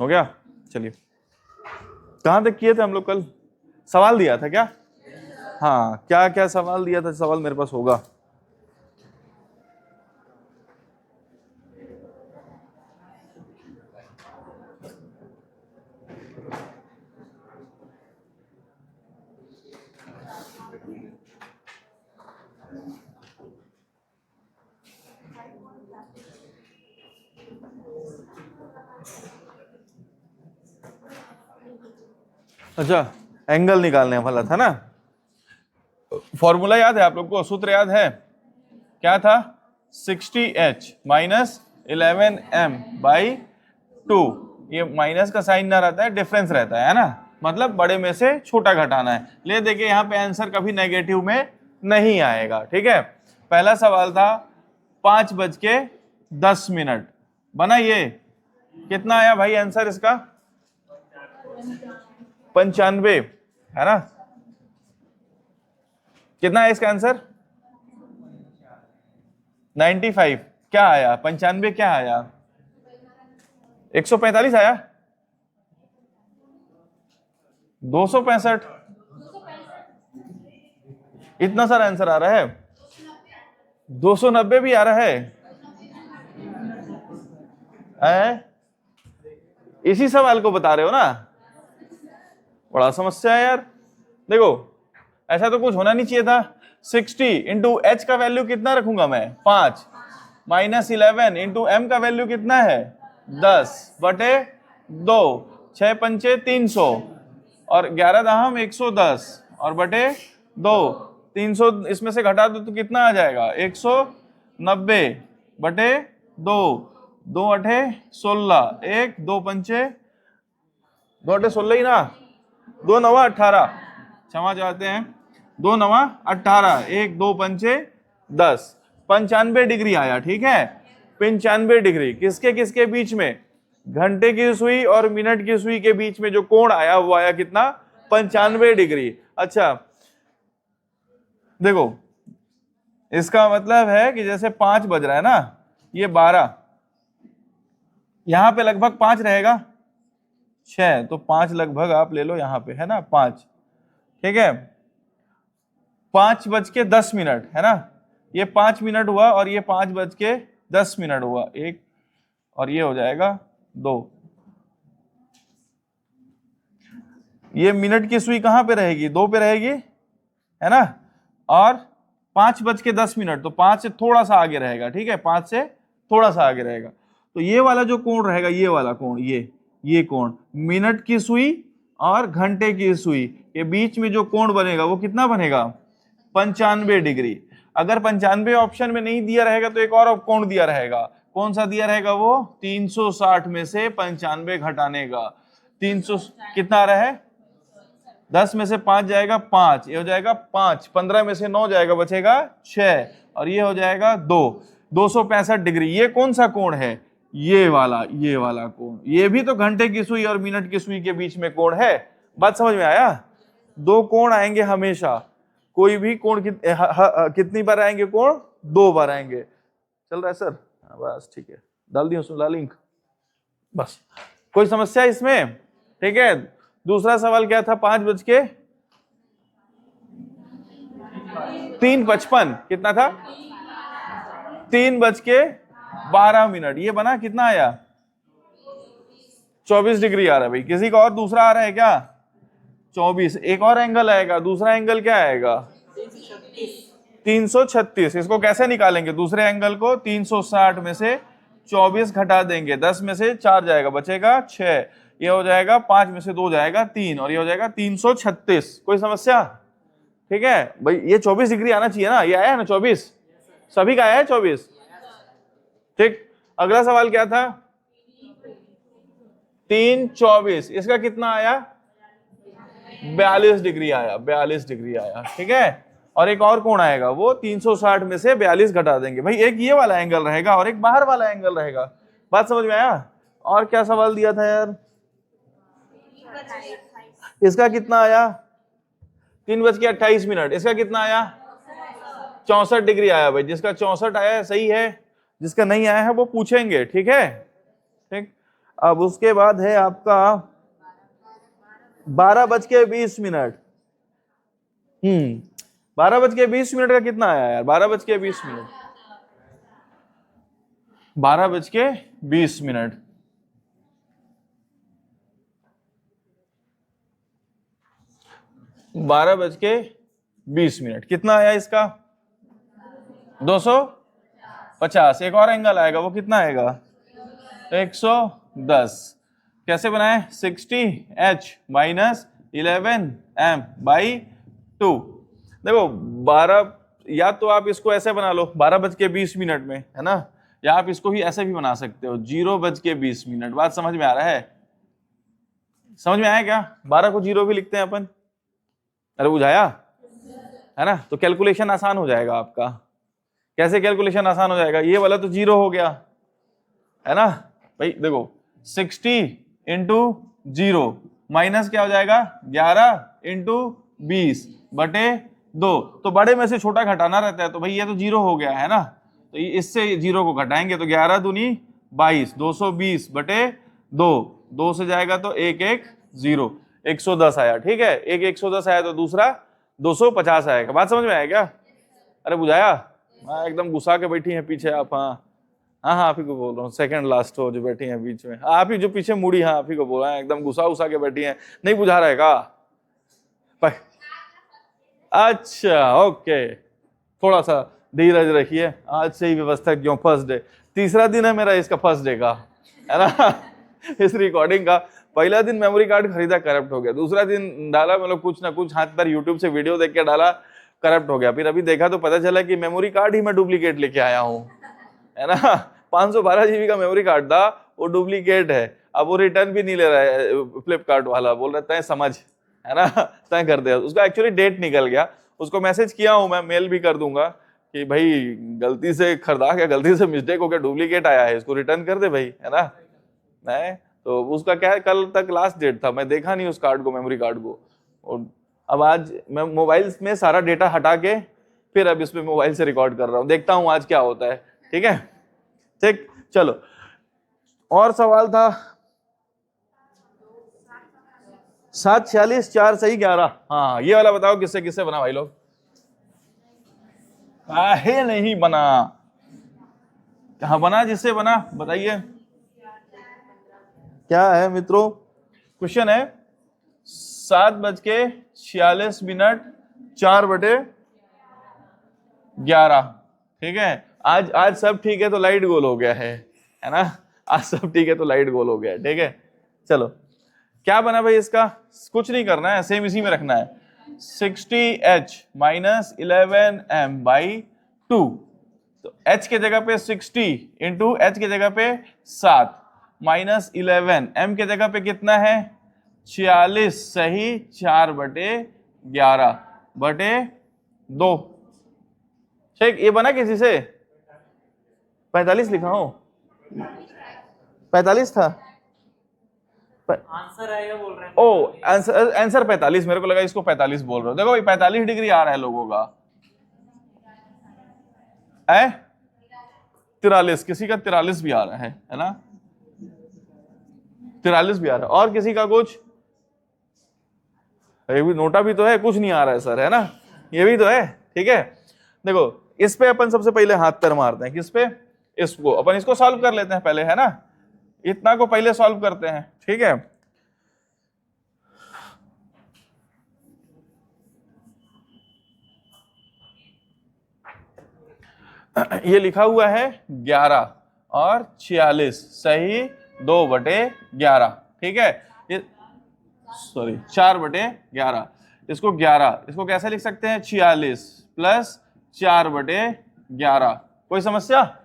हो गया? चलिए, कहाँ तक किए थे हम लोग? कल सवाल दिया था क्या? हाँ, क्या क्या सवाल दिया था? सवाल मेरे पास होगा। अच्छा, एंगल निकालने वाला था ना। फॉर्मूला याद है आप लोग को? सूत्र याद है? क्या था? 60h minus 11m by 2। ये माइनस का साइन ना रहता है, डिफरेंस रहता है ना, मतलब बड़े में से छोटा घटाना है। ले देखिए, यहाँ पे आंसर कभी नेगेटिव में नहीं आएगा। ठीक है, पहला सवाल था 5:10 बना। ये कितना आया भाई आंसर इसका? 95 है ना। कितना है इसका आंसर? 95। क्या आया? 95 क्या आया? 145 आया? 265? इतना सारा आंसर आ रहा है? 290 भी आ रहा है? इसी सवाल को बता रहे हो ना? बड़ा समस्या है यार। देखो, ऐसा तो कुछ होना नहीं चाहिए था। 60 इंटू एच का वैल्यू कितना रखूंगा मैं? 5 माइनस 11 इंटू एम का वैल्यू कितना है? 10/2। 6 पंचे 300 और 11 दहम 110 और बटे 2। 300 इसमें से घटा दो तो कितना आ जाएगा? 190/2। 2 अठे 16, 1 2 पंचे 2 अठे 16 ही ना, 2 नवा 18, क्षमा चाहते हैं, 2 नवा 18, 1 2 पंचे 10, 95 डिग्री आया। ठीक है, 95 डिग्री किसके किसके बीच में? घंटे की सुई और मिनट की सुई के बीच में जो कोण आया वो आया कितना? 95 डिग्री। अच्छा देखो, इसका मतलब है कि जैसे 5 बज रहा है ना, ये 12, यहां पे लगभग 5 रहेगा, 6, तो 5 लगभग आप ले लो यहां पे, है ना 5। ठीक है, 5:10 है ना, ये 5 मिनट हुआ और ये 5:10 हुआ, 1 और ये हो जाएगा 2। ये मिनट की सुई कहां पे रहेगी? 2 पे रहेगी, है ना। और 5:10 तो 5 से थोड़ा सा आगे रहेगा। ठीक है, 5 से थोड़ा सा आगे रहेगा, तो ये वाला जो कोण रहेगा, ये वाला कोण, ये कोण मिनट की सुई और घंटे की सुई के बीच में जो कोण बनेगा वो कितना बनेगा? 95 डिग्री। अगर 95 ऑप्शन में नहीं दिया रहेगा तो एक और कोण दिया रहेगा। कौन सा दिया रहेगा वो? 360 में से 95 घटाने का। 300 कितना आ रहा है? 10 में से 5 जाएगा 5, ये हो जाएगा 5, 15 में से 9 जाएगा, बचेगा 6 और ये हो जाएगा 2। 265 डिग्री। ये कौन सा कोण है? ये वाला कोण। ये भी तो घंटे की सुई और मिनट की सुई के बीच में कोण है। बात समझ में आया? 2 कोण आएंगे हमेशा। कोई भी कोण कितनी बार आएंगे? कोण 2 बार आएंगे। चल रहा है सर? बस ठीक है, डाल दिया उसने लिंक, बस। कोई समस्या इसमें? ठीक है, दूसरा सवाल क्या था? 5:03:55 कितना था? 3:12। ये बना कितना आया? 24 डिग्री आ रहा है भाई। किसी का और दूसरा आ रहा है क्या? 24। एक और एंगल आएगा, दूसरा एंगल क्या आएगा? 336। इसको कैसे निकालेंगे दूसरे एंगल को? 360 में से 24 घटा देंगे, 10 में से 4 जाएगा, बचेगा 6, ये हो जाएगा 5 में से 2 जाएगा 3 और ये हो जाएगा 336। कोई समस्या? ठीक है भाई, ये 24 डिग्री आना चाहिए ना। ये आया है ना 24? सभी का आया है 24? ठीक, अगला सवाल क्या था? 3:24। इसका कितना आया? 42 डिग्री आया, 42 डिग्री आया। ठीक है, और एक और कोण आएगा, वो 360 में से 42 घटा देंगे भाई। एक ये वाला एंगल रहेगा और एक बाहर वाला एंगल रहेगा। बात समझ में आया? और क्या सवाल दिया था यार? इसका कितना आया? 3:28। इसका कितना आया? 64 डिग्री आया भाई। जिसका 64 आया है सही है, जिसका नहीं आया है वो पूछेंगे। ठीक है, ठीक। अब उसके बाद है आपका 12:20। 12:20 का कितना आया यार? 12:20, 12:20। 12:20 कितना आया इसका? 250। एक और एंगल आएगा, वो कितना आएगा? 110। कैसे बनाए? 60H minus 11M/2। देखो 12, या तो आप इसको ऐसे बना लो 12:20 में, है ना, या आप इसको ही ऐसे भी बना सकते हो 0:20। बात समझ में आ रहा है? समझ में आया क्या? 12 को 0 भी लिखते हैं अपन। अरे बुझाया है ना? तो कैलकुलेशन आसान हो जाएगा आपका। कैसे कैलकुलेशन आसान हो जाएगा? ये वाला तो 0 हो गया, है ना भाई। देखो 60 इंटू 0 माइनस क्या हो जाएगा? 11/20/2। तो बड़े में से छोटा घटाना रहता है, तो भाई ये तो 0 हो गया, है ना। तो इससे 0 को घटाएंगे तो 11 दूनी 22, 220/2। 2 से जाएगा तो 1 1 0, 110 आया। ठीक है, एक 110 आया तो दूसरा 250 आएगा। बात समझ में आया क्या? अरे बुझाया? हाँ, एकदम गुस्सा के बैठी हैं पीछे आप। हाँ हाँ हाँ, आप ही को बोल रहा हूँ। सेकंड लास्ट हो जो बैठी हैं बीच में, आप ही जो पीछे मुड़ी, हाँ आप ही को बोल रहा है। एकदम गुस्सा उसा के बैठी हैं, नहीं बुझा रहा है का? अच्छा ओके, थोड़ा सा धीरज रखिए। आज से ही व्यवस्था क्यों? फर्स्ट डे, तीसरा दिन है मेरा इसका, फर्स्ट डे का, है ना। इस रिकॉर्डिंग का पहला दिन मेमोरी कार्ड खरीदा, करप्ट हो गया। दूसरा दिन डाला, मतलब कुछ ना कुछ हाथ पर यूट्यूब से वीडियो देख के डाला, करप्ट हो गया। फिर अभी देखा तो पता चला कि मेमोरी कार्ड ही मैं डुप्लीकेट लेके आया हूँ, है ना। 512 GB का मेमोरी कार्ड था, वो डुप्लीकेट है। अब वो रिटर्न भी नहीं ले रहा है फ्लिपकार्ट वाला, बोल रहा है समझ, है ना, तय कर दिया। उसका एक्चुअली डेट निकल गया, उसको मैसेज किया हूं मैं, मेल भी कर दूंगा कि भाई गलती से खरीदा क्या, गलती से मिस्टेक हो गया, डुप्लीकेट आया है, इसको रिटर्न कर दे भाई, है ना। नहीं तो उसका क्या है, कल तक लास्ट डेट था, मैं देखा नहीं उस कार्ड को, मेमोरी कार्ड को। और अब आज मैं मोबाइल में सारा डेटा हटा के फिर अब इसमें मोबाइल से रिकॉर्ड कर रहा हूँ, देखता हूँ आज क्या होता है। ठीक है, ठीक, चलो और सवाल था। 7:46, 4 सही 11। हाँ ये वाला बताओ किससे किससे बना भाई लोग? काहे नहीं बना? कहाँ बना? जिससे बना बताइए। क्या है मित्रों? क्वेश्चन है 7:46, 4/11। ठीक है, आज सब ठीक है तो लाइट गोल हो गया है ना। आज सब ठीक है तो लाइट गोल हो गया। ठीक है, चलो क्या बना भाई इसका? कुछ नहीं करना है, सेम इसी में रखना है। 60H minus 11M/2। तो H के जगह पे 60 इंटू H के जगह पे 7 माइनस 11, M के जगह पे कितना है? 46 सही, 4/11/2। ठीक, ये बना किसी से? 45 लिखा हो? 45 था आंसर आएगा बोल रहे हैं। ओ आंसर 45, मेरे को लगा इसको 45 बोल रहे हो। देखो भाई 45 डिग्री आ रहा है लोगों का, है 43, किसी का 43 भी आ रहा है ना, 43 भी आ रहा है। और किसी का कुछ? ये भी नोटा भी तो है, कुछ नहीं आ रहा है सर, है ना, ये भी तो है। ठीक है, देखो इस पे अपन सबसे पहले हाथ पैर मारते हैं। किस पे? इसको अपन इसको सॉल्व कर लेते हैं पहले, है ना। इतना को पहले सॉल्व करते हैं। ठीक है, ये लिखा हुआ है 11 और 46 सही, 2/11। ठीक है, ये सॉरी 4/11। इसको 11, इसको कैसे लिख सकते हैं? 46 प्लस 4/11। कोई समस्या?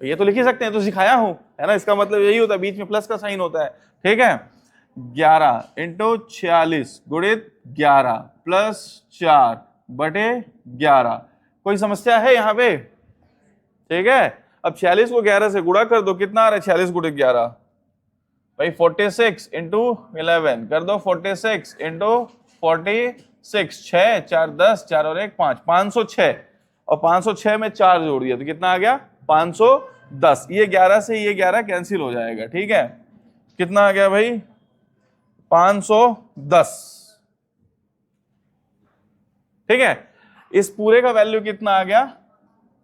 ये तो लिख ही सकते हैं, तो सिखाया हूं, है ना। इसका मतलब यही होता है, बीच में प्लस का साइन होता है। ठीक है, 11 इंटू 46 गुणित 11 प्लस 4/11। कोई समस्या है यहाँ पे? ठीक है, अब 46 को 11 से गुणा कर दो, कितना आ रहा है 46 गुणित 11? भाई 46 इंटू 11 कर दो, 46 इंटू 46, 6 4 10, 4 और 1 5, 506। और 506 में 4 जोड़ दिया तो कितना आ गया? 510। ये 11 से ये 11 कैंसिल हो जाएगा। ठीक है, कितना आ गया भाई? 510। ठीक है, इस पूरे का वैल्यू कितना आ गया?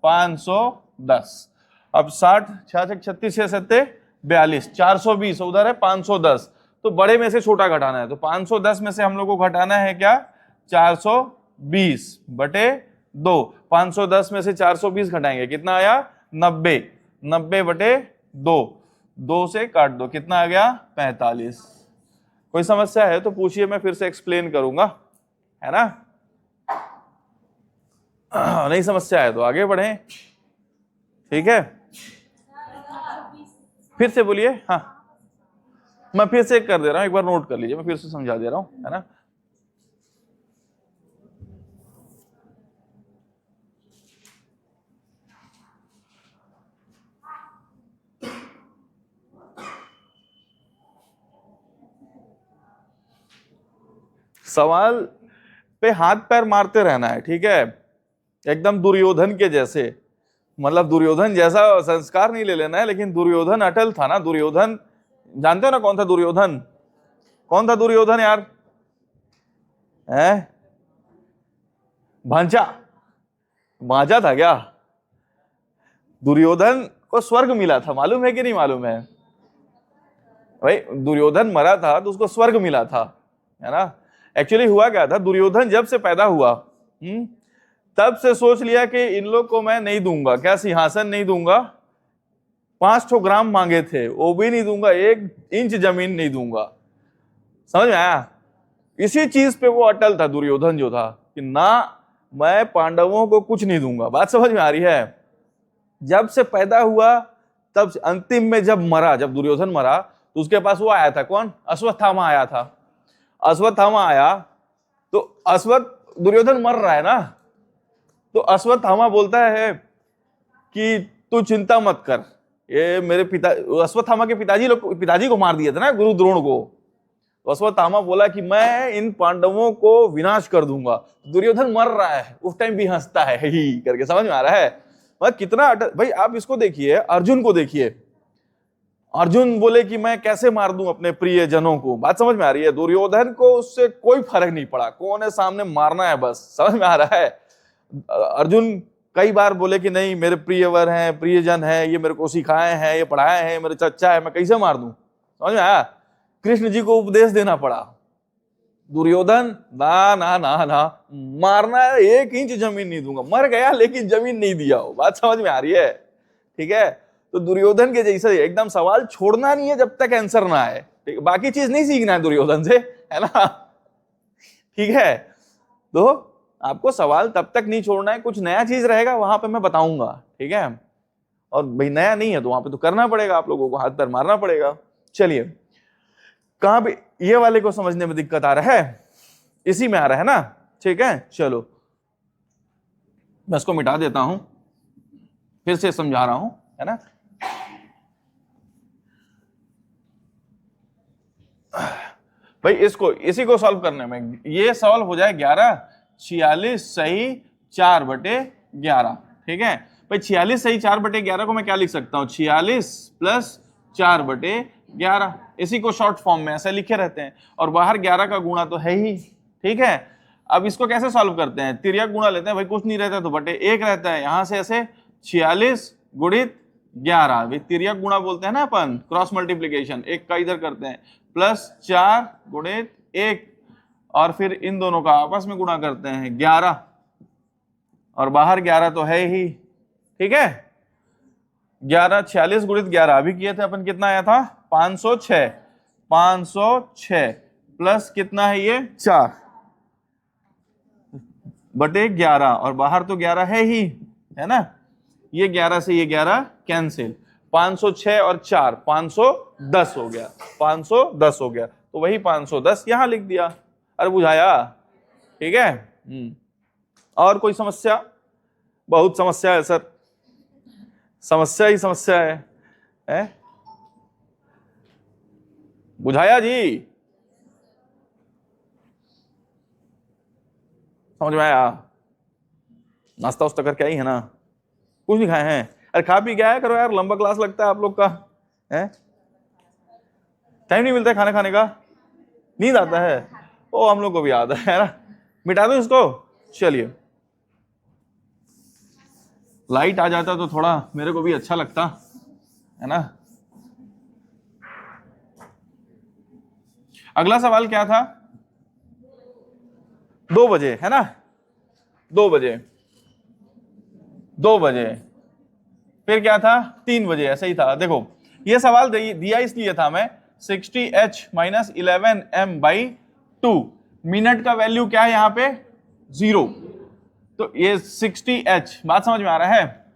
510। अब 60 66 36 6 सत्ते 42, 420, उधर है 510। तो बड़े में से छोटा घटाना है, तो 510 में से हम लोग को घटाना है क्या? 420 बटे 2। 510 में से 420 घटाएंगे, कितना आया? 90। 90 बटे 2, 2 से काट दो, कितना आ गया? 45। कोई समस्या है तो पूछिए, मैं फिर से एक्सप्लेन करूंगा, है ना? नहीं समस्या है तो आगे बढ़ें, ठीक है? फिर से बोलिए। हाँ, मैं फिर से कर दे रहा हूं, एक बार नोट कर लीजिए, मैं फिर से समझा दे रहा हूं, है ना? सवाल पे हाथ पैर मारते रहना है, ठीक है? एकदम दुर्योधन के जैसे, मतलब दुर्योधन जैसा संस्कार नहीं ले लेना है, लेकिन दुर्योधन अटल था ना। दुर्योधन जानते हो ना कौन था दुर्योधन? कौन था दुर्योधन यार? है भांजा, भांजा था क्या? दुर्योधन को स्वर्ग मिला था, मालूम है कि नहीं मालूम है? भाई दुर्योधन मरा था तो उसको स्वर्ग मिला था, है ना? एक्चुअली हुआ क्या था, दुर्योधन जब से पैदा हुआ, तब से सोच लिया कि इन लोग को मैं नहीं दूंगा, क्या सिंहासन नहीं दूंगा। 500 ग्राम मांगे थे, वो भी नहीं दूंगा, 1 इंच जमीन नहीं दूंगा। समझ में आया? इसी चीज पे वो अटल था दुर्योधन जो था, कि ना मैं पांडवों को कुछ नहीं दूंगा। बात समझ में आ रही है? जब से पैदा हुआ तब से अंतिम में जब मरा, जब दुर्योधन मरा, तो उसके पास वो आया था, कौन? अश्वत्थामा आया था। अश्वत्थामा आया तो दुर्योधन मर रहा है ना, तो अश्वत्थामा बोलता है कि तू चिंता मत कर, ये मेरे पिता, अश्वत्थामा के पिताजी को मार दिया था ना, गुरु द्रोण को। तो अश्वत्थामा बोला कि मैं इन पांडवों को विनाश कर दूंगा। दुर्योधन मर रहा है, उस टाइम भी हंसता है ही करके। समझ में आ रहा है? मतलब कितना भाई, आप इसको देखिए, अर्जुन को देखिए। अर्जुन बोले कि मैं कैसे मार दूं अपने प्रिय जनों को। बात समझ में आ रही है? दुर्योधन को उससे कोई फर्क नहीं पड़ा, कौन है सामने, मारना है बस। समझ में आ रहा है? अर्जुन कई बार बोले कि नहीं, मेरे प्रियवर हैं, प्रियजन है, ये मेरे को सिखाए हैं, ये पढ़ाए हैं, मेरे चच्चा है, मैं कैसे मार दूं? समझ में आया? कृष्ण जी को उपदेश देना पड़ा। दुर्योधन ना ना ना ना, मारना है, 1 इंच जमीन नहीं दूंगा। मर गया लेकिन जमीन नहीं दिया हो। बात समझ में आ रही है? ठीक है, तो दुर्योधन के जैसे एकदम सवाल छोड़ना नहीं है जब तक आंसर ना आए। ठीक, बाकी चीज नहीं सीखना है दुर्योधन से, है ना? ठीक है, तो आपको सवाल तब तक नहीं छोड़ना है, कुछ नया चीज रहेगा वहां पे मैं बताऊंगा, ठीक है? और भाई नया नहीं है तो वहां पे तो करना पड़ेगा, आप लोगों को हाथ पैर मारना पड़ेगा। चलिए, कहां पे ये वाले को समझने में दिक्कत आ रहा है? इसी में आ रहा है ना? ठीक है, चलो मैं इसको मिटा देता हूं, फिर से समझा रहा हूं, है ना? भाई इसको, इसी को सॉल्व करने में ये सॉल्व हो जाए 11 46 सही 4/11। ठीक है भाई, 46 सही 4/11 को मैं क्या लिख सकता हूं? 46 प्लस 4/11, इसी को शॉर्ट फॉर्म में ऐसे लिखे रहते हैं। और बाहर 11 का गुणा तो है ही। ठीक है, अब इसको कैसे सॉल्व करते हैं? तिर्यक गुणा लेते हैं भाई, कुछ नहीं रहता तो बटे 1 रहता है, यहां से ऐसे 46 गुणित 11, तिर्यक गुणा बोलते हैं ना अपन, क्रॉस मल्टीप्लीकेशन। 1 का इधर करते हैं, प्लस 4 गुणित 1, और फिर इन दोनों का आपस में गुणा करते हैं 11, और बाहर 11 तो है ही। ठीक है, 11 46 गुणित 11 अभी किए थे अपन, कितना आया था? 506। 506 प्लस कितना है ये? 4 बटे 11, और बाहर तो 11 है ही, है ना? ये 11 से ये 11 कैंसिल, 506 और 4 510 हो गया, 510 हो गया, तो वही 510 यहां लिख दिया। अरे बुझाया? ठीक है। और कोई समस्या? बहुत समस्या है सर, समस्या ही समस्या है? बुझाया जी? समझ में आया? नाश्ता उस्ता करके आई है ना? कुछ नहीं खाए हैं? अरे खा पी के आया करो यार, लंबा क्लास लगता है आप लोग का, है? टाइम नहीं मिलता है खाना खाने का, नींद आता है, ओ हम लोग को भी आता है ना। मिटा दो इसको, चलिए। लाइट आ जाता तो थोड़ा मेरे को भी अच्छा लगता है ना। अगला सवाल क्या था? 2 बजे है ना, 2 बजे, 2 बजे, फिर क्या था? 3 बजे, ऐसा ही था। देखो ये सवाल दिया इसलिए था मैं 60h माइनस 11m/2, मिनट का वैल्यू क्या है यहाँ पे? 0। तो ये 60h, बात समझ में आ रहा है?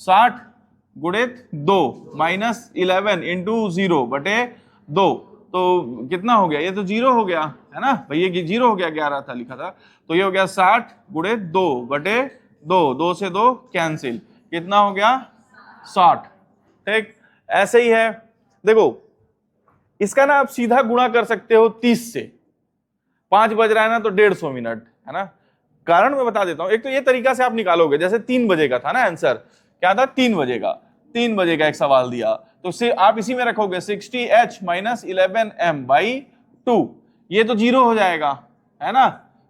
60 गुणित 2 माइनस 11 इंटू 0 बटे 2, तो कितना हो गया? ये तो 0 हो गया है ना भाई, ये 0 हो गया, 11 था लिखा था, तो ये हो गया 60 गुणित 2 बटे 2, 2 से 2 कैंसिल, कितना हो गया? 60। ठीक, ऐसे ही है। देखो इसका ना आप सीधा गुणा कर सकते हो 30 से, 5 बज रहा है ना तो 150 मिनट है ना। कारण मैं बता देता हूं, एक तो ये तरीका से आप निकालोगे, जैसे 3 बजे का था ना आंसर, क्या था? 3 बजे का, 3 बजे का एक सवाल दिया, तो सिर्फ आप इसी में रखोगे 60h माइनस 11m/2, ये तो 0 हो जाएगा है ना,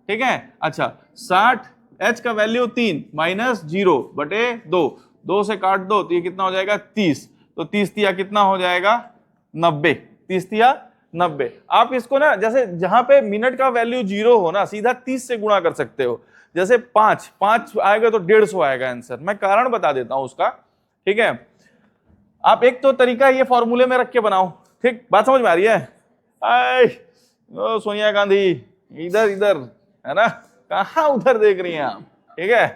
ठीक है। अच्छा 60h का वैल्यू 3 माइनस 0 बटे 2, 2 से काट दो तो ये कितना हो जाएगा? 30, तो 30 तिया कितना हो जाएगा? 90, 30 तिया 90। आप इसको ना जैसे जहां पे मिनट का वैल्यू 0 हो ना, सीधा 30 से गुणा कर सकते हो। जैसे 5 आएगा तो 150 आएगा आंसर। मैं कारण बता देता हूं उसका, ठीक है। आप एक तो तरीका ये फॉर्मूले में रख के बनाओ, ठीक, बात समझ में आ रही है? सोनिया गांधी इधर इधर है ना, कहां उधर देख रही हैं आप, ठीक है।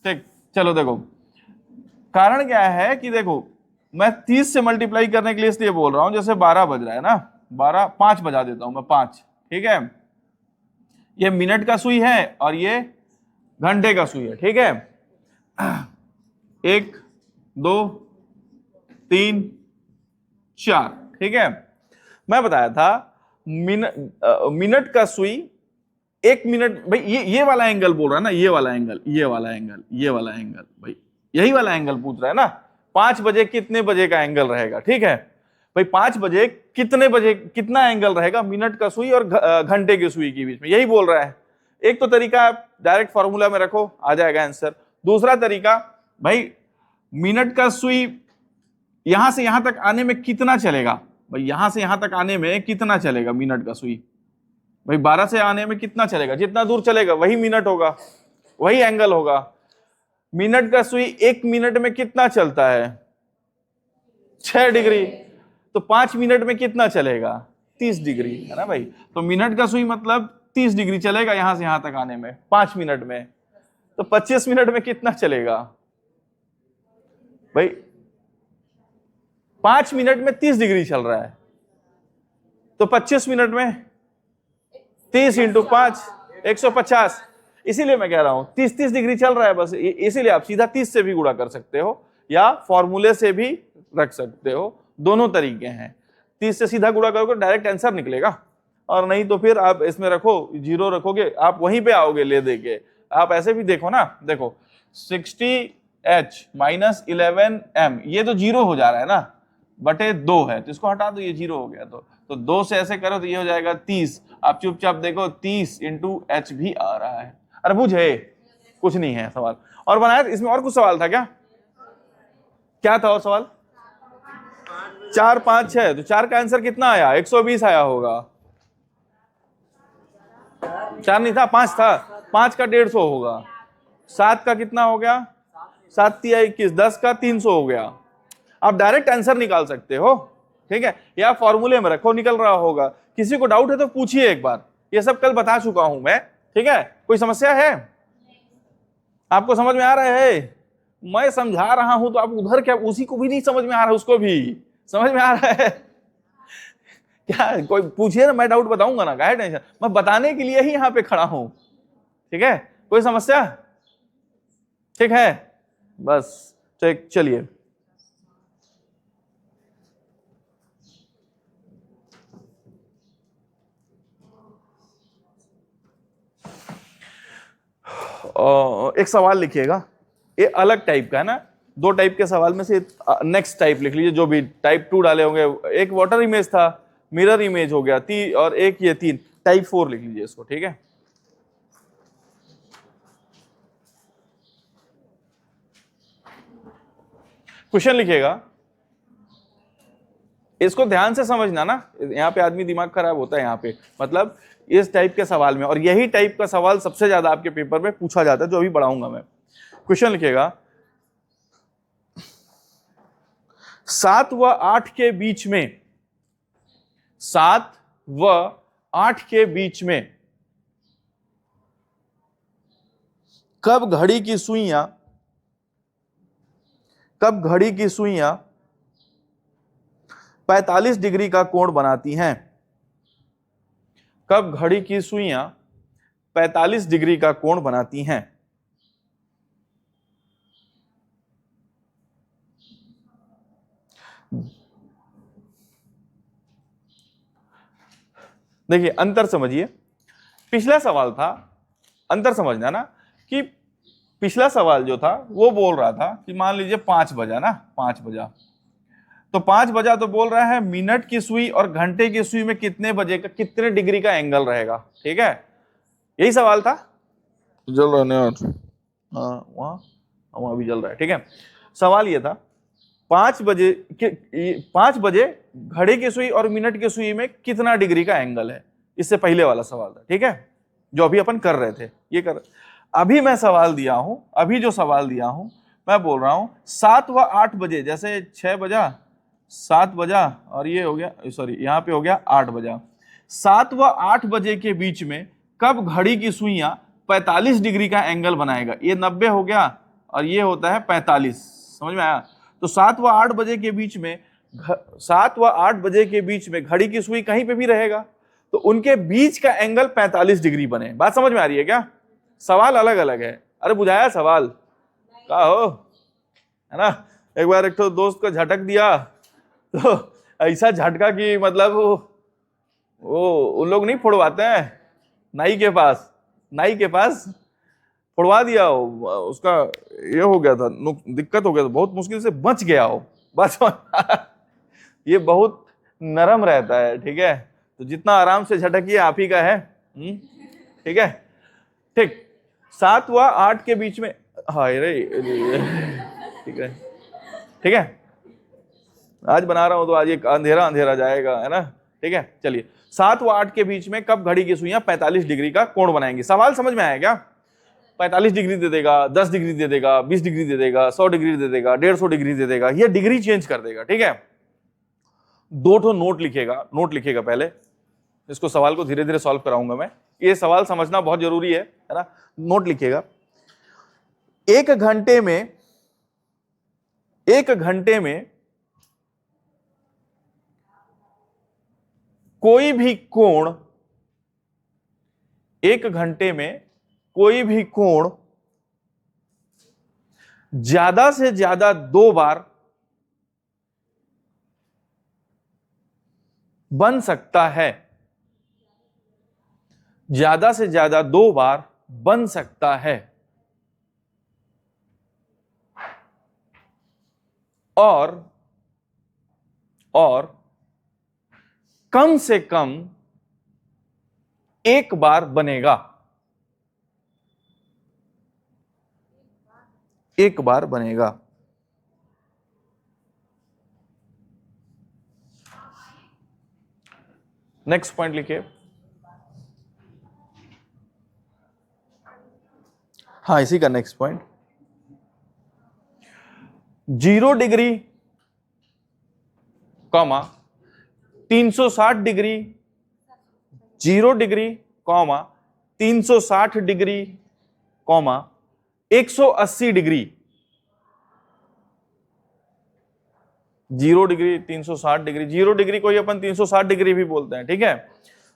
ठीक, चलो देखो कारण क्या है कि देखो मैं 30 से मल्टीप्लाई करने के लिए इसलिए बोल रहा हूं, जैसे 12 बज रहा है ना, 5 बजा देता हूं मैं, 5, ठीक है। ये मिनट का सुई है और ये घंटे का सुई है, ठीक है। 1 2 3 4, ठीक है। मैं बताया था मिनट का सुई 1 मिनट, भाई ये वाला एंगल बोल रहा है ना, ये वाला एंगल, ये वाला एंगल, ये वाला एंगल, भाई यही वाला एंगल पूछ रहा है ना। 5 बजे कितने बजे का एंगल रहेगा, ठीक है भाई। 5 बजे कितने बजे कितना एंगल रहेगा मिनट का सुई और घंटे की सुई के बीच में, यही बोल रहा है। एक तो तरीका आप डायरेक्ट फॉर्मूला में रखो, आ जाएगा आंसर। दूसरा तरीका, भाई मिनट का सुई यहां से यहां तक आने में कितना चलेगा, भाई यहां से यहां तक आने में कितना चलेगा मिनट का सुई, भाई 12 से आने में कितना चलेगा, जितना दूर चलेगा वही मिनट होगा, वही एंगल होगा। मिनट का सुई 1 मिनट में कितना चलता है? 6 डिग्री, तो 5 मिनट में कितना चलेगा? 30 डिग्री है ना भाई। तो मिनट का सुई मतलब 30 डिग्री चलेगा यहां से यहां तक आने में 5 मिनट में, तो 25 मिनट में कितना चलेगा भाई? 5 मिनट में 30 डिग्री चल रहा है, तो 25 मिनट में 30 इंटू 5 150। इसीलिए मैं कह रहा हूं 30 डिग्री चल रहा है बस, इसीलिए आप सीधा 30 से भी गुणा कर सकते हो या फॉर्मूले से भी रख सकते हो, दोनों तरीके हैं। 30 से सीधा गुणा करोगे डायरेक्ट आंसर निकलेगा, और नहीं तो फिर आप इसमें रखो 0 रखोगे, आप वहीं पे आओगे ले देके। आप ऐसे भी देखो ना, देखो 60h माइनस 11m, ये तो 0 हो जा रहा है ना, बटे 2 है, तो इसको हटा दो, ये 0 हो गया। तो 2 से ऐसे करो तो ये हो जाएगा 30। आप चुपचाप देखो 30 इंटू एच भी आ रहा है। अरे बुझे, कुछ नहीं है सवाल। और बनाया इसमें और कुछ सवाल था क्या? क्या था और सवाल? 4 5 6, तो 4 का आंसर कितना आया? 120 आया होगा। 4 नहीं था, 5 था, 5 का 150 होगा। 7 का कितना हो गया? 7 तिया 21, 10 का 300 हो गया। आप डायरेक्ट आंसर निकाल सकते हो, ठीक है, या फॉर्मूले में रखो, निकल रहा होगा। किसी को डाउट है तो पूछिए एक बार, ये सब कल बता चुका हूं मैं, ठीक है। कोई समस्या है? आपको समझ में आ रहा है? मैं समझा रहा हूं तो आप उधर क्या, उसी को भी नहीं समझ में आ रहा है, उसको भी समझ में आ रहा है क्या? कोई पूछिए ना, मैं डाउट बताऊंगा ना, काहे टेंशन, मैं बताने के लिए ही यहां पे खड़ा हूं, ठीक है। कोई समस्या? ठीक है, बस ठीक, चलिए। एक सवाल लिखिएगा, ये अलग टाइप का है ना, 2 टाइप के सवाल में से नेक्स्ट टाइप लिख लीजिए, जो भी टाइप 2 डाले होंगे। एक वाटर इमेज था, मिरर इमेज हो गया, और एक ये 3, टाइप 4 लिख लीजिए इसको, ठीक है। क्वेश्चन लिखिएगा, इसको ध्यान से समझना ना, यहाँ पे आदमी दिमाग खराब होता है यहाँ पे, मतलब इस टाइप के सवाल में, और यही टाइप का सवाल सबसे ज्यादा आपके पेपर में पूछा जाता है, जो अभी बढ़ाऊंगा मैं। क्वेश्चन लिखिएगा, 7 व 8 के बीच में, 7 व 8 के बीच में कब घड़ी की सुइयां 45 डिग्री का कोण बनाती हैं? कब घड़ी की सुइयां 45 डिग्री का कोण बनाती हैं? देखिए अंतर समझिए, पिछला सवाल था, अंतर समझना ना, कि पिछला सवाल जो था वो बोल रहा था कि मान लीजिए 5 बजा ना, 5 बजा, तो 5 बजा तो बोल रहा है मिनट की सुई और घंटे की सुई में कितने बजे का, कितने डिग्री का एंगल रहेगा, ठीक है, यही सवाल था। जल रहा है, वहां भी जल रहा है, ठीक है। सवाल ये था 5 बजे 5 बजे घड़ी की सुई और मिनट की सुई में कितना डिग्री का एंगल है, इससे पहले वाला सवाल था, ठीक है, जो अभी अपन कर रहे थे, ये कर। अभी मैं सवाल दिया हूं, अभी जो सवाल दिया हूं मैं बोल रहा हूं 7 व 8 बजे, जैसे 6 बजा, 7 बजा, और ये हो गया, सॉरी यहां पे हो गया 8 बजा, 7 व 8 बजे के बीच में कब घड़ी की सुइयां 45 डिग्री का एंगल बनाएगा? ये 90 हो गया और ये होता है 45, समझ में आया? तो 7 व 8 बजे के बीच में 7 व 8 बजे के बीच में घड़ी की सुई कहीं पे भी रहेगा, तो उनके बीच का एंगल 45 डिग्री बने। बात समझ में आ रही है क्या? सवाल अलग अलग है। अरे बुझाया सवाल का हो, है ना। एक बार एक तो दोस्त को झटक दिया, तो ऐसा झटका कि मतलब वो उन लोग नहीं फोड़वाते हैं, नाई के पास फोड़वा दिया हो, उसका ये हो गया था, दिक्कत हो गया था, बहुत मुश्किल से बच गया हो, बस। ये बहुत नरम रहता है, ठीक है, तो जितना आराम से झटकिए आप ही का है, ठीक है, ठीक। 7 व 8 के बीच में, हाय रे, ठीक है, ठीक है, आज बना रहा हूं तो आज एक अंधेरा अंधेरा जाएगा, है ना, ठीक है। चलिए 7 व 8 के बीच में कब घड़ी की सुइयां 45 डिग्री का कोण बनाएंगे? सवाल समझ में आया क्या? 45 डिग्री दे देगा, 10 डिग्री दे देगा, 20 डिग्री दे देगा, 100 डिग्री दे देगा, 150 डिग्री दे देगा, ये डिग्री चेंज कर देगा, ठीक है। 2 ठो नोट लिखेगा पहले, इसको सवाल को धीरे धीरे सॉल्व कराऊंगा मैं, ये सवाल समझना बहुत जरूरी है ना। नोट लिखिएगा, 1 घंटे में कोई भी कोण, 1 घंटे में कोई भी कोण ज्यादा से ज्यादा 2 बार बन सकता है, ज्यादा से ज्यादा 2 बार बन सकता है, और कम से कम 1 बार बनेगा, 1 बार बनेगा। नेक्स्ट पॉइंट लिखिए, हाँ इसी का next point, 0 degree, 360 degree, 0 degree, 360 degree, 180 degree, 0 degree, 360 degree, 0 degree को ही अपन 360 डिग्री भी बोलते हैं, ठीक है।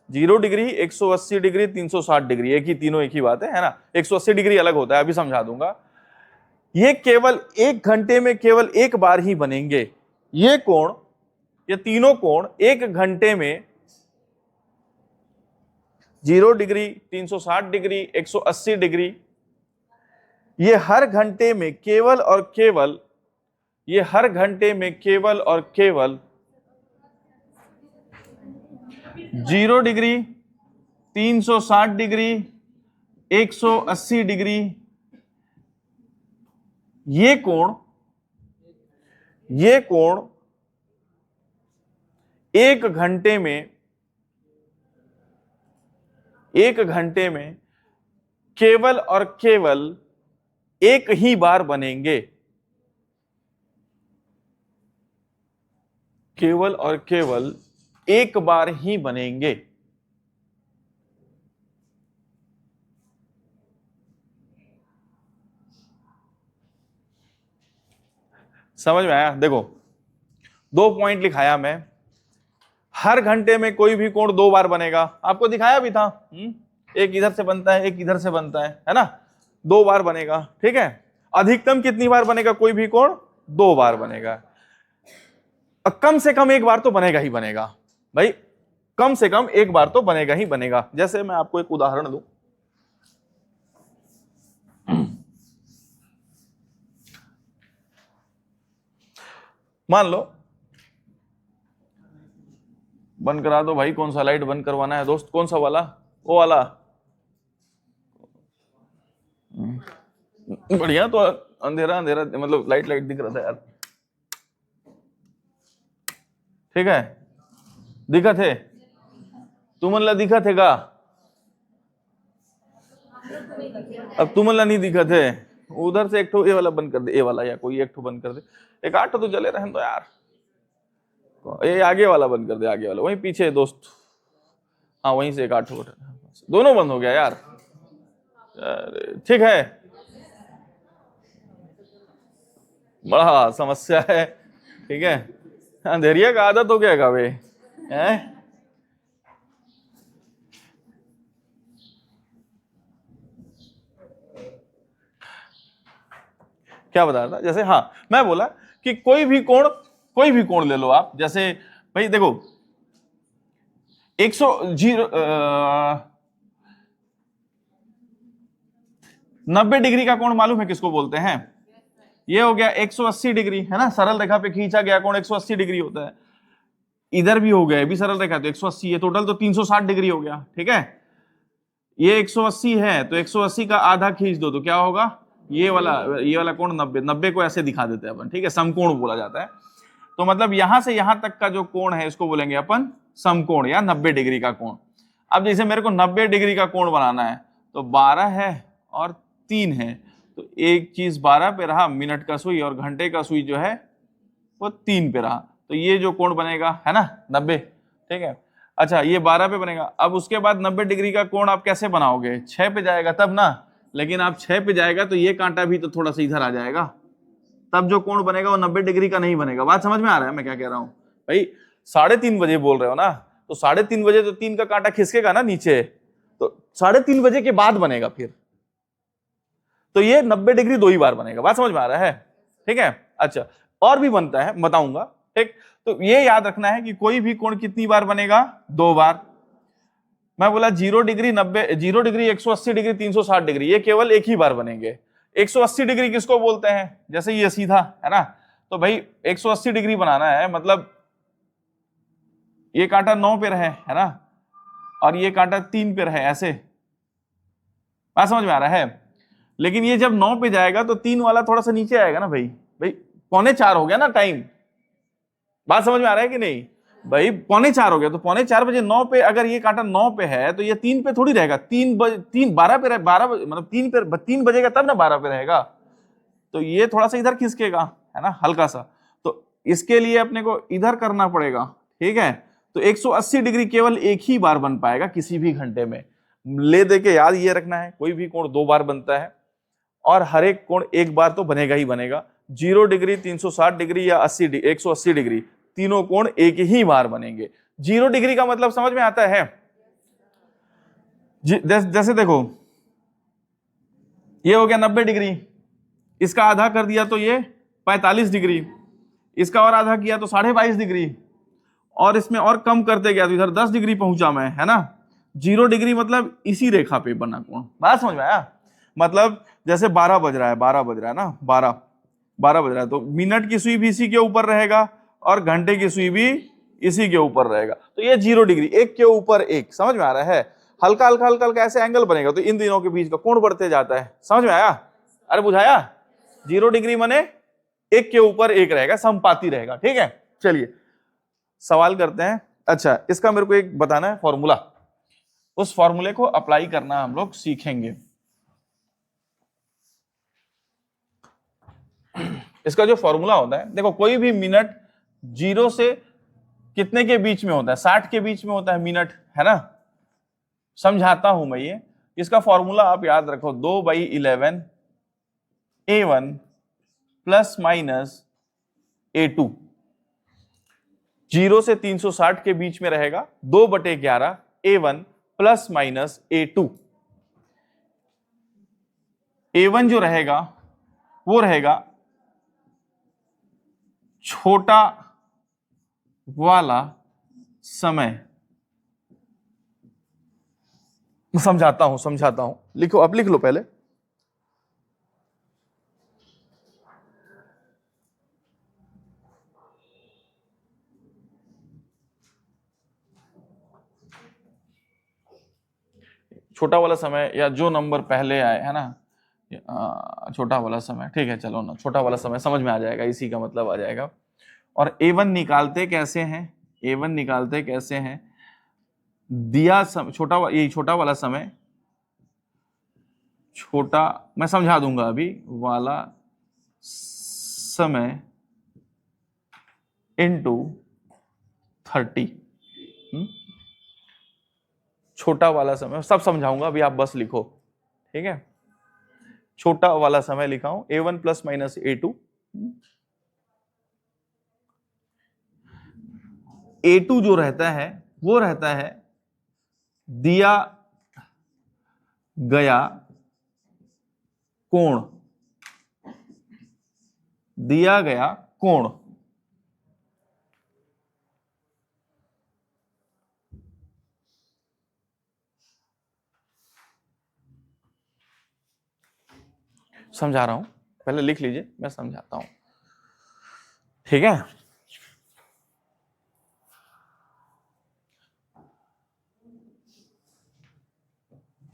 0 डिग्री, 180 डिग्री, 360 डिग्री, एक ही, तीनों एक ही बात है ना। 180 डिग्री अलग होता है, अभी समझा दूंगा। ये केवल 1 घंटे में केवल 1 बार ही बनेंगे। ये कोण, ये तीनों कोण 1 घंटे में 0 डिग्री, 360 डिग्री, 180 डिग्री, ये हर घंटे में केवल और केवल, ये हर घंटे में केवल और केवल 0 डिग्री, 360 डिग्री, 180 डिग्री, ये कोण एक घंटे में केवल और केवल एक ही बार बनेंगे। केवल और केवल एक बार ही बनेंगे। समझ में आया? देखो, 2 पॉइंट लिखाया मैं। हर घंटे में कोई भी कोण 2 बार बनेगा, आपको दिखाया भी था। एक इधर से बनता है, एक इधर से बनता है ना, 2 बार बनेगा। ठीक है, अधिकतम कितनी बार बनेगा कोई भी कोण? 2 बार बनेगा। कम से कम एक बार तो बनेगा ही बनेगा भाई, कम से कम एक बार तो बनेगा ही बनेगा। जैसे मैं आपको एक उदाहरण दूं, मान लो, बंद करा दो भाई। कौन सा लाइट बंद करवाना है दोस्त? कौन सा वाला? वो वाला बढ़िया। तो अंधेरा अंधेरा मतलब लाइट लाइट दिख रहा था यार। ठीक है, दिखा थे तुम्हाला? दिखा थे का? अब तुम्हाला नहीं दिखा थे। उधर से एक ठो ये वाला बंद कर दे, ये वाला, या कोई एक ठो बंद कर दे। एक 8 तो जले रहे तो यार। ये आगे वाला बंद कर दे, आगे वाला, वहीं पीछे दोस्त। हाँ, वहीं से एक 8 दोनों बंद हो गया यार। ठीक है, बड़ा समस्या है। ठीक है, अंधेरिया का आदत हो गया का वे है? क्या बता रहा था? जैसे हाँ, मैं बोला कि कोई भी कोण ले लो आप। जैसे भाई देखो, 90 डिग्री का कोण मालूम है किसको बोलते हैं? ये हो गया 180 डिग्री, है ना। सरल रेखा पे खींचा गया कोण 180 डिग्री होता है। इधर भी हो गया, भी सरल रेखा, तो 180 है। टोटल तो 360 डिग्री हो गया। ठीक है, ये 180 है तो 180 का आधा खींच दो तो क्या होगा? ये वाला कोण 90 को ऐसे दिखा देते हैं अपन। ठीक है, समकोण बोला जाता है। तो मतलब यहां से यहां तक का जो कोण है इसको बोलेंगे अपन समकोण या 90 डिग्री का कोण। अब जैसे मेरे को 90 डिग्री का कोण बनाना है तो 12 है और 3 है, तो एक चीज 12 पे रहा, मिनट का सुई, और घंटे का सुई जो है वो 3 पे रहा। तो ये जो कोण बनेगा है ना 90। ठीक है, अच्छा, ये 12 पे बनेगा। अब उसके बाद 90 डिग्री का कोण आप कैसे बनाओगे? 6 पे जाएगा तब ना। लेकिन आप 6 पे जाएगा तो ये कांटा भी तो थोड़ा सा इधर आ जाएगा, तब जो कोण बनेगा वो 90 डिग्री का नहीं बनेगा। बात समझ में आ रहा है मैं क्या कह रहा हूं भाई? 3:30 बजे बोल रहे हो ना, तो 3:30 बजे तो 3 का कांटा खिसकेगा ना नीचे, तो 3:30 बजे के बाद बनेगा फिर। तो ये 90 डिग्री 2 ही बार बनेगा। बात समझ में आ रहा है? ठीक है, अच्छा, और भी बनता है, बताऊंगा। ठीक, तो ये याद रखना है कि कोई भी कोण कितनी बार बनेगा? 2 बार। मैं बोला 0 डिग्री 90, 0 डिग्री 180 डिग्री 360 डिग्री, ये केवल एक ही बार बनेंगे। 180 डिग्री किसको बोलते हैं? जैसे ये सीधा है ना, तो भाई 180 डिग्री बनाना है, मतलब ये कांटा 9 पे रहे, है ना, और ये कांटा 3 पे रहे, ऐसे। बात समझ में आ रहा है? लेकिन ये जब 9 पे जाएगा तो 3 वाला थोड़ा सा नीचे आएगा ना भाई। भाई 3:45 हो गया ना टाइम। बात समझ में आ रहा है कि नहीं भाई? 3:45 हो गया, तो 3:45 बजे 9 पे अगर ये कांटा 9 पे है तो ये 3 पे थोड़ी रहेगा। 12 पे रहे, 12 मतलब 3 पे, 3 बजेगा तब ना 12 पे रहेगा। तो ये थोड़ा सा इधर खिसकेगा, है ना, हल्का सा। तो इसके लिए अपने को इधर करना पड़ेगा। ठीक है, तो 180 डिग्री केवल एक ही बार बन पाएगा किसी भी घंटे में। ले दे के याद ये रखना है, कोई भी कोण 2 बार बनता है और हर एक कोण एक बार तो बनेगा ही बनेगा। 0 डिग्री, 360 डिग्री या 180 डिग्री, तीनों कोण एक ही बार बनेंगे। 0 डिग्री का मतलब समझ में आता है? जैसे देखो, ये हो गया 90 डिग्री, इसका आधा कर दिया तो ये 45 डिग्री, इसका और आधा किया तो 22.5 डिग्री, और इसमें और कम करते गया तो इधर 10 डिग्री पहुंचा मैं, है ना। 0 डिग्री मतलब इसी रेखा पे बना कोण। बात समझ में आया? मतलब जैसे 12 बज रहा है, 12 बज रहा है ना, 12 बज रहा है, तो मिनट की सुई भी इसी के ऊपर रहेगा और घंटे की सुई भी इसी के ऊपर रहेगा, तो ये 0 डिग्री, एक के ऊपर एक, समझ में आ रहा है? हल्का हल्का हल्का हल्का ऐसे एंगल बनेगा तो इन दोनों के बीच का कोण बढ़ते जाता है, समझ में आया? अरे बुझाया? 0 डिग्री माने एक के ऊपर एक रहेगा, समपाती रहेगा, ठीक है। चलिए सवाल करते हैं। अच्छा, इसका मेरे को एक बताना है फॉर्मूला, उस फॉर्मूले को अप्लाई करना हम लोग सीखेंगे। इसका जो फॉर्मूला होता है, देखो कोई भी मिनट 0 से कितने के बीच में होता है? 60 के बीच में होता है मिनट, है ना? समझाता हूं मैं ये। इसका फॉर्मूला आप याद रखो, 2/11 A1 प्लस माइनस A2। 0 से 360 के बीच में रहेगा 2/11 A1 plus minus A2। A1 जो रहेगा वो रहेगा छोटा वाला समय। समझाता हूं, लिखो, अब लिख लो पहले। छोटा वाला समय या जो नंबर पहले आए, है ना, छोटा वाला समय, ठीक है, चलो ना, छोटा वाला समय समझ में आ जाएगा, इसी का मतलब आ जाएगा। और A1 निकालते कैसे हैं? A1 निकालते कैसे हैं? दिया यही छोटा वाला समय, छोटा मैं समझा दूंगा अभी, वाला समय इनटू 30। छोटा वाला समय सब समझाऊंगा, अभी आप बस लिखो, ठीक है। छोटा वाला समय लिखा हूं, A1 plus minus A2। A2 जो रहता है वो रहता है दिया गया कोण, दिया गया कोण। समझा रहा हूं, पहले लिख लीजिए, मैं समझाता हूं, ठीक है।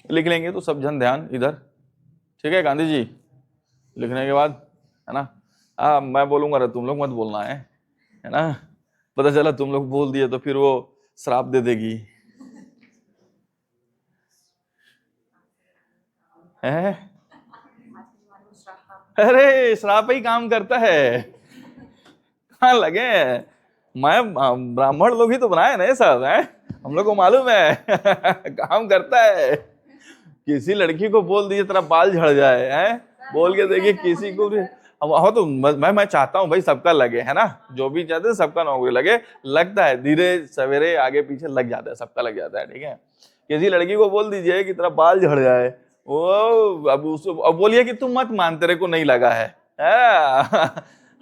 लिख लेंगे तो सब जन ध्यान इधर, ठीक है गांधी जी? लिखने के बाद, है ना, मैं बोलूंगा रे, तुम लोग मत बोलना है ना? पता चला तुम लोग बोल दिए तो फिर वो श्राप दे देगी, है? अरे श्राप ही काम करता है, कहाँ लगे? मैं ब्राह्मण लोग ही तो बनाए ना ये सब, है? हम लोग को मालूम है काम करता है। किसी लड़की को बोल दीजिए तेरा बाल झड़ जाए, है? बोल के देखिए किसी को भी, हो तो मैं चाहता हूं भाई सबका लगे, है ना? जो भी चाहते हैं सबका नौकरी लगे, लगता है धीरे सवेरे आगे पीछे लग जाता है, सबका लग जाता है, ठीक है। किसी लड़की को बोल दीजिए कि तेरा बाल झड़ जाए, वो अब बोलिए कि तुम मत मान, तेरे को नहीं लगा है?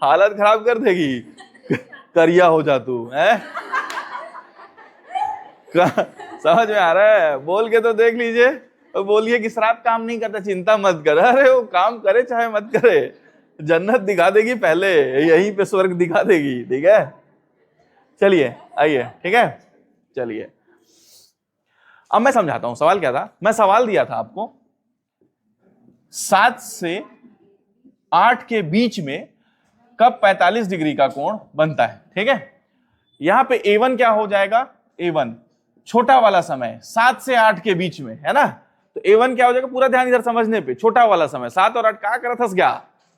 हालत खराब कर देगी, करिया हो जा तू, है? समझ में आ रहा है? बोल के तो देख लीजिए, और बोलिए कि श्राप काम नहीं करता, चिंता मत कर। अरे वो काम करे चाहे मत करे, जन्नत दिखा देगी पहले, यहीं पे स्वर्ग दिखा देगी, ठीक है। चलिए आइए, ठीक है, चलिए अब मैं समझाता हूं। सवाल क्या था? मैं सवाल दिया था आपको, 7 से 8 के बीच में कब 45 डिग्री का कोण बनता है, ठीक है। यहां पे A1 क्या हो जाएगा? A1 छोटा वाला समय 7 से 8 के बीच में, है ना, तो A1 क्या हो जाएगा? पूरा ध्यान इधर समझने पे, छोटा वाला समय 7 और 8 का कर थस गया,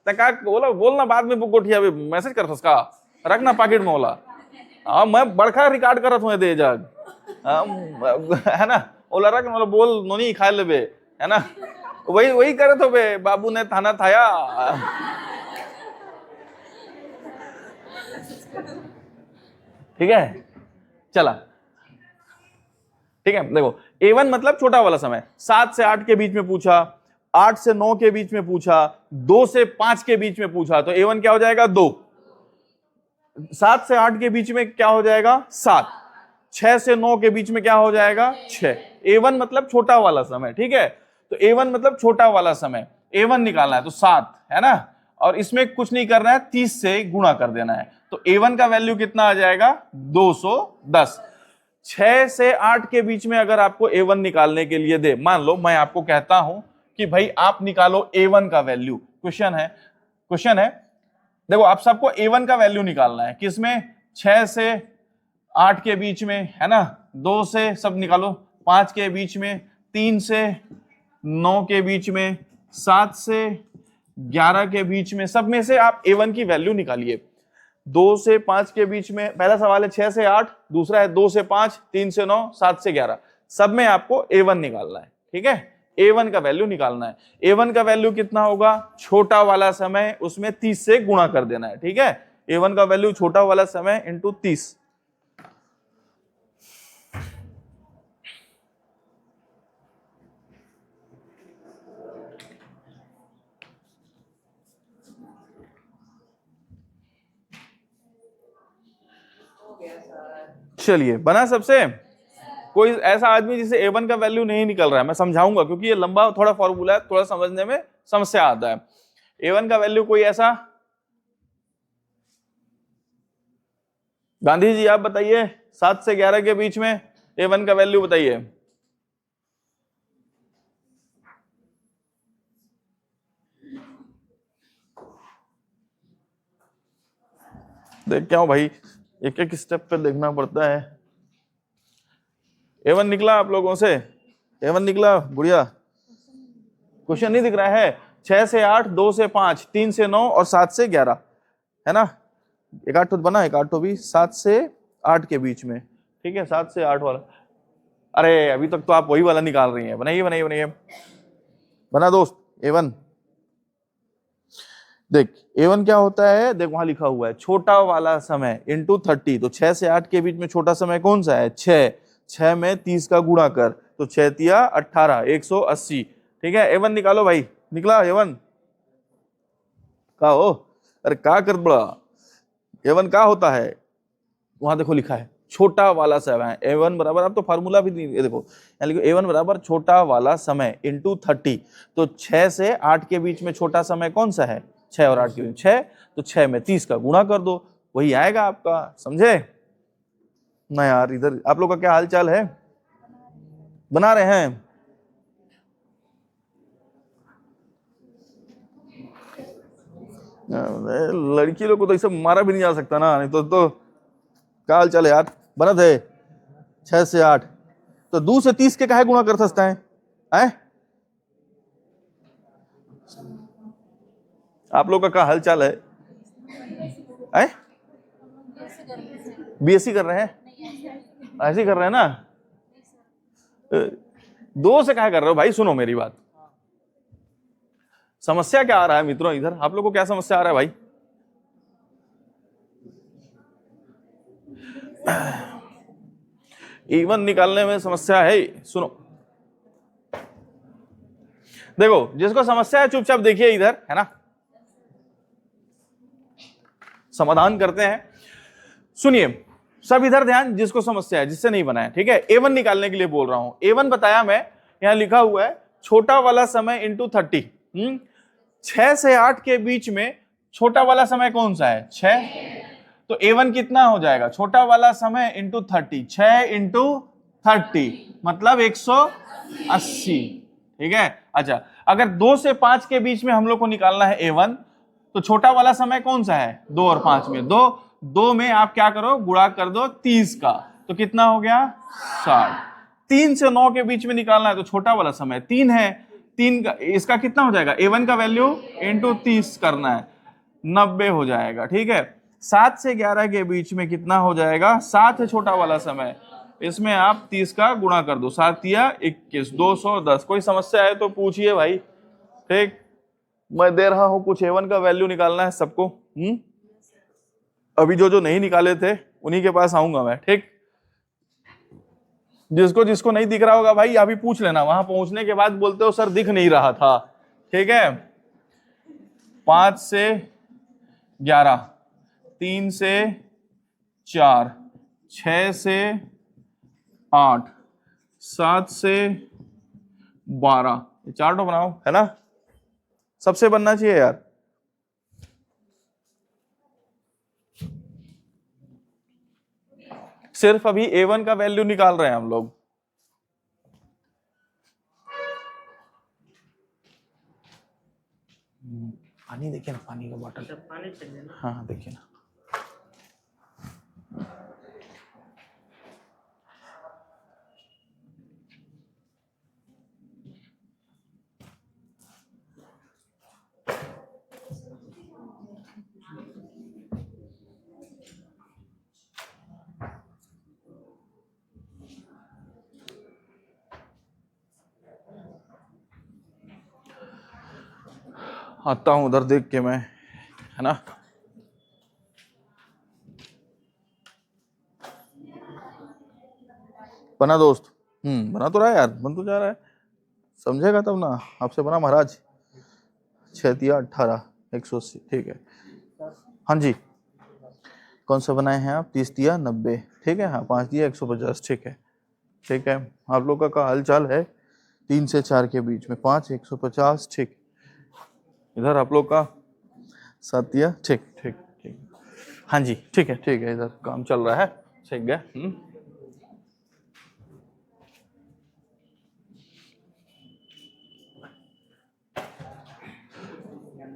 का बोलना बाद में गोठिया मैसेज कर थस का, रखना पॉकेट में बोला। मैं बड़का रिकॉर्ड करत हूं दे जग, है ना, ओला रख मतलब बोल नोनी खा लेबे, है ना, वही करत हो बे, बाबू ने थाना थाया। ठीक है, चला, ठीक है। देखो A1 मतलब छोटा वाला समय, 7 से 8 के बीच में पूछा, 8 से 9 के बीच में पूछा, 2 से 5 के बीच में पूछा, तो A1 क्या हो जाएगा? 2। 7 से 8 के बीच में क्या हो जाएगा? 7। 6 से 9 के बीच में क्या हो जाएगा? 6। A1 मतलब छोटा वाला समय, ठीक है। तो A1 मतलब छोटा वाला समय, A1 निकालना है तो 7, है ना, और इसमें कुछ नहीं करना है, 30 से गुणा कर देना है। तो तो A1 का वैल्यू कितना आ जाएगा 210। 6 से 8 के बीच में अगर आपको A1 निकालने के लिए दे, मान लो मैं आपको कहता हूं कि भाई आप निकालो A1 का वैल्यू, क्वेश्चन है देखो आप सबको A1 का वैल्यू निकालना है, किसमें 6 से 8 के बीच में, है ना, 2 से सब निकालो 5 के बीच में, 3 से 9 के बीच में, 7 से 11 के बीच में, सब में से आप A1 की वैल्यू निकालिए। 2 से 5 के बीच में पहला सवाल है 6 से 8, दूसरा है 2 से 5, 3 से 9, 7 से 11, सब में आपको A1 निकालना है। ठीक है, A1 का वैल्यू निकालना है। A1 का वैल्यू कितना होगा, छोटा वाला समय उसमें 30 से गुणा कर देना है। ठीक है, A1 का वैल्यू छोटा वाला समय इंटू 30। चलिए बना सबसे। कोई ऐसा आदमी जिसे A1 का वैल्यू नहीं निकल रहा है, मैं समझाऊंगा क्योंकि ये लंबा थोड़ा फॉर्मूला है, थोड़ा समझने में समस्या आता है। A1 का वैल्यू कोई ऐसा, गांधी जी आप बताइए, 7 से 11 के बीच में A1 का वैल्यू बताइए। देख क्या हो भाई, एक एक स्टेप पे देखना पड़ता है। A1 निकला आप लोगों से, A1 निकला गुड़िया? क्वेश्चन नहीं दिख रहा है? 6 से 8, 2 से 5, 3 से 9 और 7 से 11, है ना? एक आठ तो बना, एक आठ तो भी 7 से 8 के बीच में। ठीक है, 7 से 8 वाला। अरे अभी तक तो आप वही वाला निकाल रही हैं। बनाइए बनाइए बनाइए, बना दोस्त A1। देख A1 क्या होता है, देख वहां लिखा हुआ है छोटा वाला समय इंटू 30। तो 6 से 8 के बीच में छोटा समय कौन सा है, 6। 6 में 30 का गुणा कर, तो 6 तिया 18, 180। ठीक है, A1 निकालो भाई। निकला A1 का हो? अरे का कर बड़ा, A1 का होता है, वहां देखो लिखा है छोटा वाला समय। A1 बराबर, अब तो फार्मूला भी नहीं, देखो यहाँ लिखो A1 बराबर छोटा वाला समय इंटू 30। तो 6 से 8 के बीच में छोटा समय कौन सा है, 6 और 8 के बीच 6। तो 6 में 30 का गुणा कर दो, वही आएगा आपका। समझे ना यार? इधर आप लोग का क्या हाल चाल है, बना रहे हैं? लड़की लोग को तो इसे मारा भी नहीं जा सकता ना, नहीं तो क्या हाल चाल है यार? बना थे 6 से 8, तो 2 से 30 के काहे गुणा कर सकते हैं? आप लोग का क्या हाल चाल है? बीएससी कर रहे हैं? ऐसे ही कर रहे हैं ना? 2 से क्या कर रहे हो भाई? सुनो मेरी बात, समस्या क्या आ रहा है मित्रों? इधर आप लोग को क्या समस्या आ रहा है भाई? A1 निकालने में समस्या है। सुनो देखो, जिसको समस्या है चुपचाप देखिए इधर, है ना, समाधान करते हैं। सुनिए सब इधर ध्यान, जिसको समस्या है, जिससे नहीं बनाया। ठीक है, A1 निकालने के लिए बोल रहा हूं। A1 बताया मैं, यहां लिखा हुआ है छोटा वाला समय इंटू 30। 6 से 8 के बीच में छोटा वाला समय कौन सा है, 6। तो A1 कितना हो जाएगा, छोटा वाला समय इंटू 30, 6 इंटू 30 मतलब 180। ठीक है, अच्छा अगर 2 से 5 के बीच में हम लोग को निकालना है A1, तो छोटा वाला समय कौन सा है, 2 और 5 में, 2 में आप क्या करो, गुणा कर दो 30 का, तो कितना हो गया 60। 3 से 9 के बीच में निकालना है, तो छोटा वाला समय 3 है, 3 का इसका कितना हो जाएगा, A1 का वैल्यू इंटू 30 करना है, 90 हो जाएगा। ठीक है, 7 से 11 के बीच में कितना हो जाएगा, 7 है छोटा वाला समय, इसमें आप 30 का गुणा कर दो, 7 या 21, 210। कोई समस्या है तो पूछिए भाई। ठीक, मैं दे रहा हूं कुछ A1 का वैल्यू निकालना है सबको। अभी जो नहीं निकाले थे उन्हीं के पास आऊंगा मैं। ठीक, जिसको जिसको नहीं दिख रहा होगा भाई अभी पूछ लेना, वहां पहुंचने के बाद बोलते हो सर दिख नहीं रहा था। ठीक है, 5 से 11, 3 से 4, 6 से 8, 7 से 12, ये चार्ट बनाओ, है ना, सबसे बनना चाहिए यार। सिर्फ अभी A1 का वैल्यू निकाल रहे हैं हम लोग। पानी देखिए ना, पानी का बॉटल, पानी चाहिए ना? हाँ देखिए ना। आता हूं उधर देख के मैं, है ना। बना दोस्त? बना तो रहा है यार, बन तो जा रहा है, समझेगा तब ना। आपसे बना महाराज। 6×18 180, ठीक है। हाँ जी, कौन सा बनाए हैं आप? 30×90, ठीक है। हाँ 5×150, ठीक है, ठीक है। आप लोग का हाल चाल है 3 से 4 के बीच में, 5×150, ठीक। इधर आप लोग का 7, ठीक ठीक ठीक। हाँ जी ठीक है, ठीक है, इधर काम चल रहा है, ठीक है।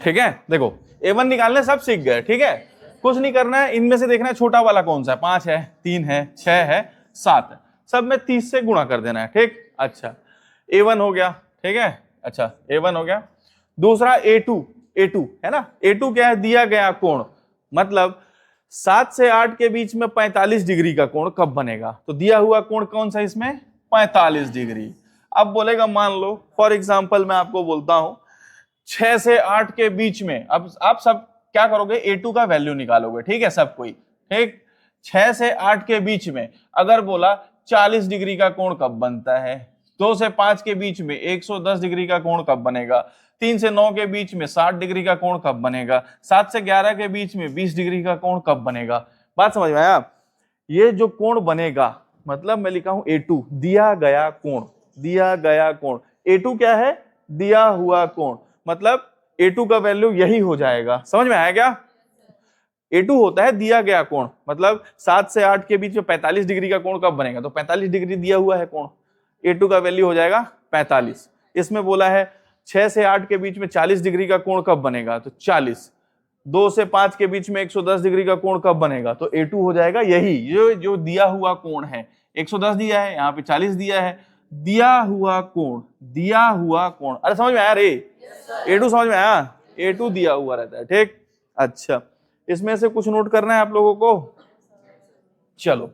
ठीक है, देखो A1 निकालने सब सीख गए, ठीक है। कुछ नहीं करना है, इनमें से देखना है छोटा वाला कौन सा है। 5 है, 3 है, 6 है, 7 है, सब में 30 से गुणा कर देना है, ठीक। अच्छा A1 हो गया, ठीक है। अच्छा A1 हो गया। दूसरा A2, A2 है ना। A2 क्या है? दिया गया कोण, मतलब 7 से 8 के बीच में 45 डिग्री का कोण कब बनेगा? तो दिया हुआ कोण कौन सा इसमें? 45 डिग्री। अब बोलेगा मान लो फॉर एग्जाम्पल मैं आपको बोलता हूं 6 से 8 के बीच में। अब आप सब क्या करोगे? A2 का वैल्यू निकालोगे, ठीक है, सब कोई, ठीक। 6 से 8 के बीच में अगर बोला 40 डिग्री का कोण कब बनता है? 2 से 5 के बीच में 110 डिग्री का कोण कब बनेगा? 3 से 9 के बीच में 60 डिग्री का कोण कब बनेगा? 7 से 11 के बीच में 20 डिग्री का कोण कब बनेगा? बात समझ में आया? ये जो कोण बनेगा, मतलब मैं लिखा हूं A2, दिया गया कोण, दिया गया कोण। A2 क्या है? दिया हुआ कोण, मतलब A2 का वैल्यू यही हो जाएगा। समझ में आया क्या? A2 होता है दिया गया कोण, मतलब 7 से 8 के बीच में 45 डिग्री का कोण कब बनेगा? तो 45 डिग्री दिया हुआ है कोण, A2 का वैल्यू हो जाएगा 45। इसमें बोला है 6 से 8 के बीच में 40 डिग्री का कोण कब बनेगा? तो 40। 2 से 5 के बीच में 110 डिग्री का कोण कब बनेगा? तो A2 हो जाएगा यही, जो दिया हुआ कोण है। 110 दिया है, यहाँ पे 40 दिया है, दिया हुआ कोण, दिया हुआ कोण। अरे समझ में आया रे? A2 समझ में आया? A2 दिया हुआ रहता है, ठीक। अच्छा इसमें से कुछ नोट करना है आप लोगों को? चलो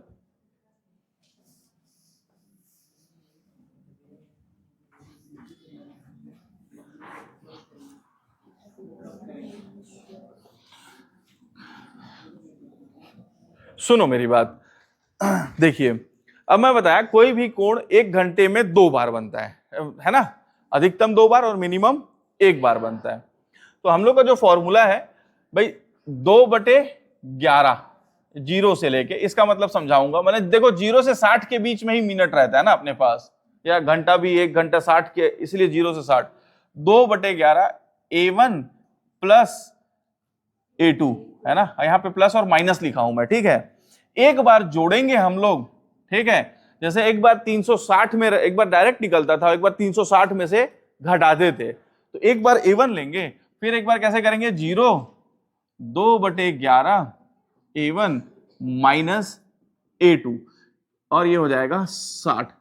सुनो मेरी बात। देखिए अब मैं बताया कोई भी कोण 1 घंटे में 2 बार बनता है ना। अधिकतम 2 बार और मिनिमम 1 बार बनता है। तो हम लोग का जो फॉर्मूला है भाई 2/11, जीरो से लेके, इसका मतलब समझाऊंगा। मैंने देखो 0 से 60 के बीच में ही मिनट रहता है ना अपने पास, या घंटा भी 1 घंटा 60 के, इसलिए 0 से 60। 2/11 A1 प्लस A2 है ना, यहाँ पे प्लस और माइनस लिखा हूं मैं, ठीक है। एक बार जोड़ेंगे हम लोग, ठीक है। जैसे एक बार 360 में एक बार डायरेक्ट निकलता था, एक बार 360 में से घटाते थे, तो एक बार A1 लेंगे, फिर एक बार कैसे करेंगे? 0 2/11 A1 माइनस A2, और ये हो जाएगा 60।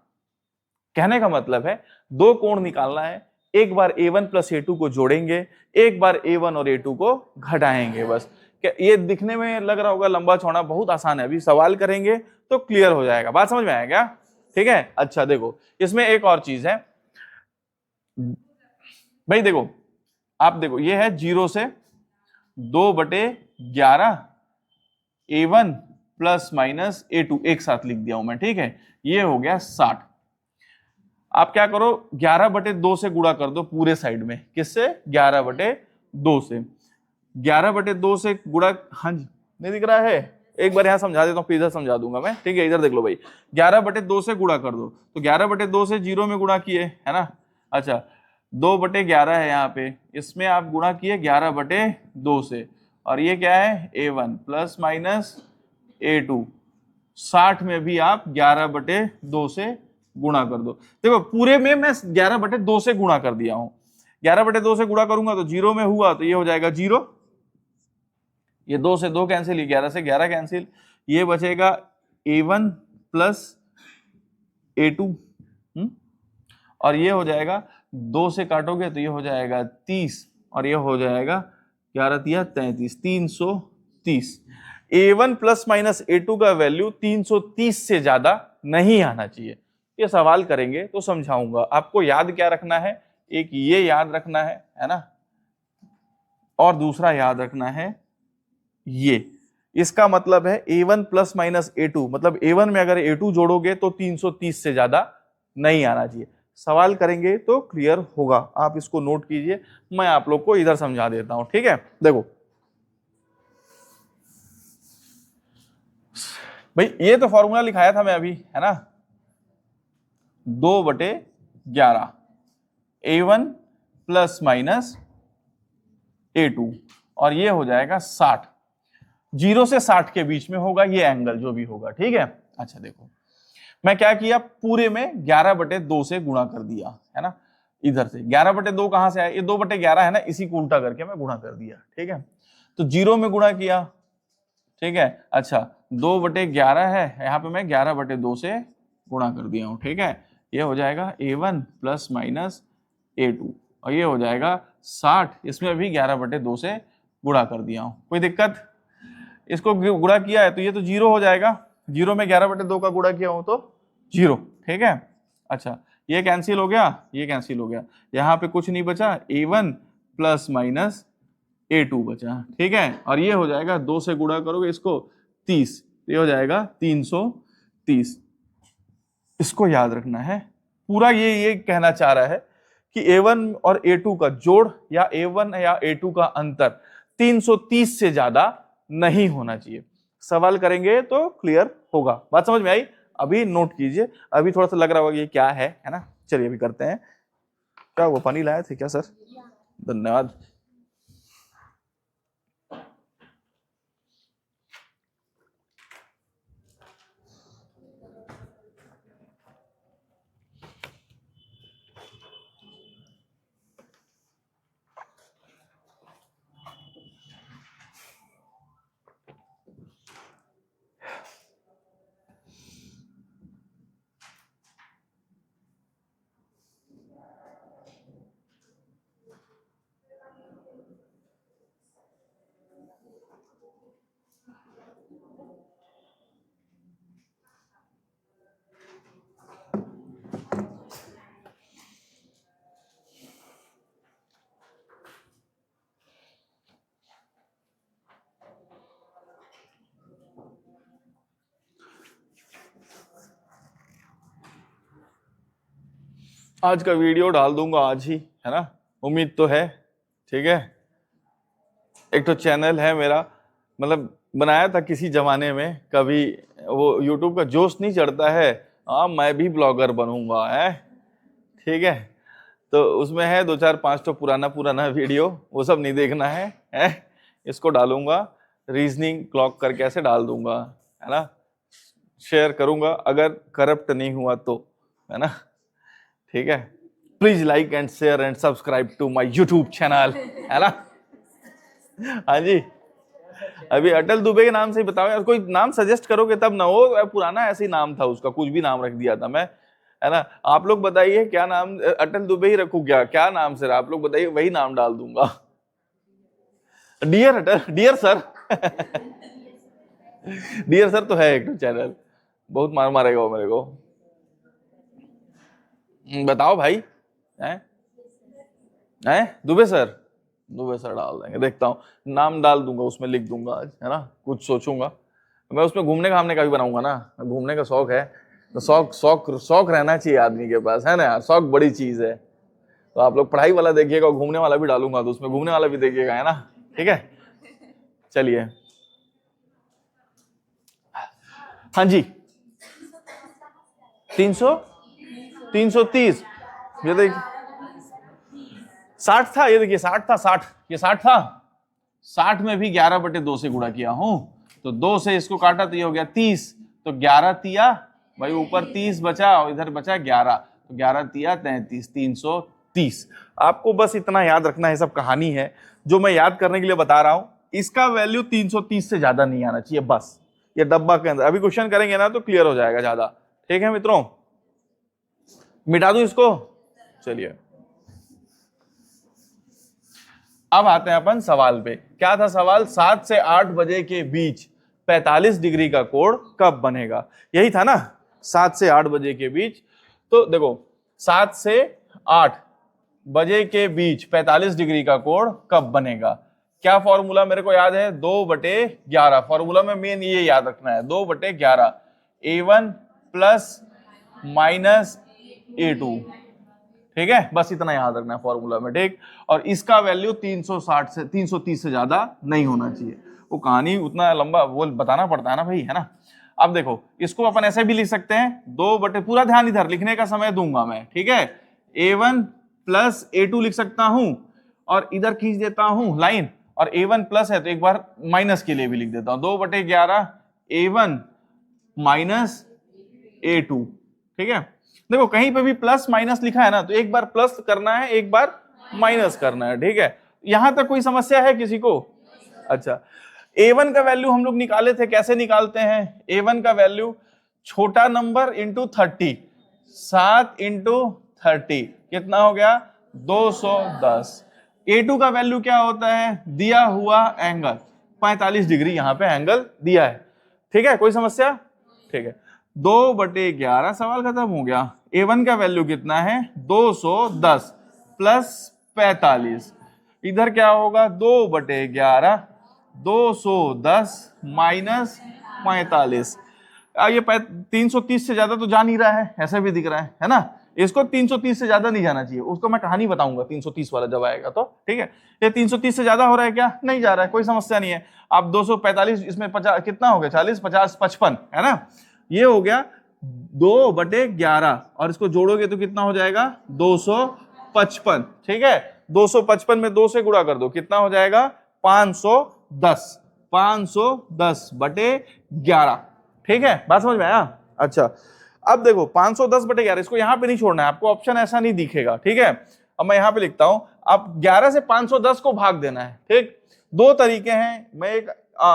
कहने का मतलब है 2 कोण निकालना है, एक बार A1 प्लस A2 को जोड़ेंगे, एक बार A1 और A2 को घटाएंगे, बस। ये दिखने में लग रहा होगा लंबा चौड़ा, बहुत आसान है, अभी सवाल करेंगे तो क्लियर हो जाएगा। बात समझ में आया क्या? ठीक है। अच्छा देखो इसमें एक और चीज है भाई, देखो आप देखो, ये है 0 से 2/11 A1 प्लस माइनस A2 एक साथ लिख दिया हूं मैं, ठीक है। ये हो गया 60। आप क्या करो 11/2 से गुणा कर दो पूरे साइड में। किससे? 11/2 से। 11/2 से गुणा, हाँ जी नहीं दिख रहा है? एक बार यहां समझा देता हूं, फिर इधर समझा दूंगा मैं, ठीक है। इधर देख लो भाई, 11/2 से गुणा कर दो, तो 11/2 से 0 में गुणा किए, है ना। अच्छा 2/11 है यहाँ पे, इसमें आप गुणा किए 11/2 से, और ये क्या है? A1 प्लस माइनस A2, 60 में भी आप 11/2 से गुणा कर दो। देखो पूरे में मैं 11/2 से गुणा कर दिया हूं, 11/2 से गुणा करूंगा तो 0 में हुआ तो ये हो जाएगा 0, ये 2 से 2 कैंसिल, ये 11 से 11 कैंसिल, ये बचेगा a1 प्लस a2, और ये हो जाएगा 2 से काटोगे तो ये हो जाएगा 30, और ये हो जाएगा 11 × 33, 330। a1 प्लस माइनस a2 का वैल्यू 330 से ज्यादा नहीं आना चाहिए। ये सवाल करेंगे तो समझाऊंगा। आपको याद क्या रखना है, एक ये याद रखना है ना, और दूसरा याद रखना है ये। इसका मतलब है a1 प्लस माइनस a2, मतलब a1 में अगर a2 जोड़ोगे तो 330 से ज्यादा नहीं आना चाहिए। सवाल करेंगे तो क्लियर होगा, आप इसको नोट कीजिए, मैं आप लोग को इधर समझा देता हूं, ठीक है। देखो भाई ये तो फॉर्मूला लिखाया था मैं अभी, है ना, 2/11 a1 प्लस माइनस a2, और ये हो जाएगा 60, 0 से 60 के बीच में होगा ये एंगल जो भी होगा, ठीक है। अच्छा देखो मैं क्या किया, पूरे में 11/2 से गुणा कर दिया, है ना, इधर से 11/2 कहां से आया, ये 2/11 है ना, इसी को उल्टा करके मैं गुणा कर दिया, ठीक है। तो 0 में गुणा किया, ठीक है। अच्छा 2/11 है, यहाँ पे मैं 11/2 से गुणा कर दिया हूं, ठीक है। ये हो जाएगा a1 प्लस माइनस a2, और ये हो जाएगा 60, इसमें भी 11/2 से गुणा कर दिया हूं, कोई दिक्कत। इसको गुणा किया है तो ये तो 0 हो जाएगा, 0 में 11/2 का गुणा किया हूं तो 0, ठीक है। अच्छा ये कैंसिल हो गया, ये कैंसिल हो गया, यहाँ पे कुछ नहीं बचा, a1 प्लस माइनस a2 बचा, ठीक है। और ये हो जाएगा 2 से गुणा करोगे इसको 30, ये हो जाएगा 330। इसको याद रखना है, पूरा ये कहना चाह रहा है कि a1 और a2 का जोड़ या a1 या a2 का अंतर 330 से ज्यादा नहीं होना चाहिए। सवाल करेंगे तो क्लियर होगा, बात समझ में आई। अभी नोट कीजिए, अभी थोड़ा सा लग रहा होगा ये क्या है ना। चलिए अभी करते हैं। क्या वो पानी लाए थे क्या सर? धन्यवाद। आज का वीडियो डाल दूंगा आज ही, है ना, उम्मीद तो है, ठीक है। एक तो चैनल है मेरा, मतलब बनाया था किसी जमाने में, कभी वो यूट्यूब का जोश नहीं चढ़ता है, हाँ मैं भी ब्लॉगर बनूंगा, है, ठीक है। तो उसमें है 2 4 5 तो पुराना वीडियो, वो सब नहीं देखना है, इसको डालूंगा, रीजनिंग क्लॉक करके ऐसे डाल दूंगा, है ना, शेयर करूंगा अगर करप्ट नहीं हुआ तो, है ना, ठीक है। Please like and share and subscribe to my YouTube channel, है ना। हाँ जी, अभी अटल दुबे के नाम से ही बताओ यार, कोई नाम सजेस्ट करोगे तब ना, वो पुराना ऐसे ही नाम था उसका, कुछ भी नाम रख दिया था मैं, है ना। आप लोग बताइए क्या नाम, अटल दुबे ही रखूं क्या नाम सर, आप लोग बताइए, वही नाम डाल दूंगा। डियर अटल, डियर सर डियर सर तो है एक चैनल, बहुत मार मारेगा वो मेरे को। बताओ भाई, हैं दुबे सर डाल देंगे, देखता हूँ, नाम डाल दूंगा उसमें, लिख दूंगा आज, है ना, कुछ सोचूंगा मैं उसमें। घूमने घामने का भी बनाऊंगा ना, घूमने का शौक है, तो शौक रहना चाहिए आदमी के पास, है ना यार, शौक बड़ी चीज है। तो आप लोग पढ़ाई वाला देखिएगा, घूमने वाला भी डालूंगा तो उसमें घूमने वाला भी देखिएगा, है ना, ठीक है। चलिए हाँ जी, 330, ये देखिए 60 था, ये देखिए 60 था, 60, ये 60 था, 60 में भी 11/2 से गुणा किया हूं, तो 2 से इसको काटा तो ये हो गया 30, तो 11 तिया भाई, ऊपर 30 बचा और इधर बचा 11, तो 11 तिया 33, 330। आपको बस इतना याद रखना है, सब कहानी है जो मैं याद करने के लिए बता रहा हूं। इसका वैल्यू 330 से ज्यादा नहीं आना चाहिए, बस ये डब्बा के अंदर। अभी क्वेश्चन करेंगे ना तो क्लियर हो जाएगा ज्यादा। ठीक है मित्रों, मिटा दूं इसको। चलिए अब आते हैं अपन सवाल पे। क्या था सवाल? 7 से 8 बजे के बीच 45 डिग्री का कोण कब बनेगा? यही था ना, 7 से 8 बजे के बीच। तो देखो 7 से 8 बजे के बीच 45 डिग्री का कोण कब बनेगा? क्या फॉर्मूला मेरे को याद है? 2/11। फॉर्मूला में मेन ये याद रखना है, 2/11 A1 प्लस माइनस A2। ठीक है, बस इतना याद रखना है फॉर्मूला में। ठीक, और इसका वैल्यू 360 से 330 से ज्यादा नहीं होना चाहिए। वो कहानी उतना लंबा वो बताना पड़ता है ना भाई, है ना। अब देखो इसको अपन ऐसे भी लिख सकते हैं, 2/, पूरा ध्यान इधर लिखने का समय दूंगा मैं। ठीक है, A1 प्लस A2 लिख सकता हूं और इधर खींच देता हूं लाइन, और A1 प्लस है तो एक बार माइनस के लिए भी लिख देता हूं, 2/11 A1 माइनस A2। ठीक है, देखो कहीं पे भी प्लस माइनस लिखा है ना, तो एक बार प्लस करना है, एक बार माइनस करना है। ठीक है, यहां तक कोई समस्या है किसी को? अच्छा, A1 का वैल्यू हम लोग निकाले थे, कैसे निकालते हैं? A1 का वैल्यू छोटा नंबर इंटू 30, 7 इंटू 30 कितना हो गया? 210। A2 का वैल्यू क्या होता है? दिया हुआ एंगल 45 डिग्री, यहां पे एंगल दिया है। ठीक है, कोई समस्या? ठीक है, 2/11 सवाल खत्म हो गया। A1 का वैल्यू कितना है? 210 प्लस 45, इधर क्या होगा? 2/11 210 माइनस 45। ये 330 से ज्यादा तो जा नहीं रहा है, ऐसा भी दिख रहा है ना। इसको 330 से ज्यादा नहीं जाना चाहिए, उसको मैं कहानी बताऊंगा 330 वाला जब आएगा तो। ठीक है, ये 330 से ज्यादा हो रहा है क्या? नहीं जा रहा है, कोई समस्या नहीं है। आप 245 इसमें 50 कितना हो गया? 40 50 55, है ना। ये हो गया 2/11 और इसको जोड़ोगे तो कितना हो जाएगा? 255। ठीक है, 255 में 2 से गुणा कर दो, कितना हो जाएगा? 510। 510/11। ठीक है, बात समझ में आया? अच्छा, अब देखो 510/11, इसको यहां पे नहीं छोड़ना है आपको, ऑप्शन ऐसा नहीं दिखेगा। ठीक है, अब मैं यहां पे लिखता हूं, अब 11 से 510 को भाग देना है। ठीक, दो तरीके हैं, मैं एक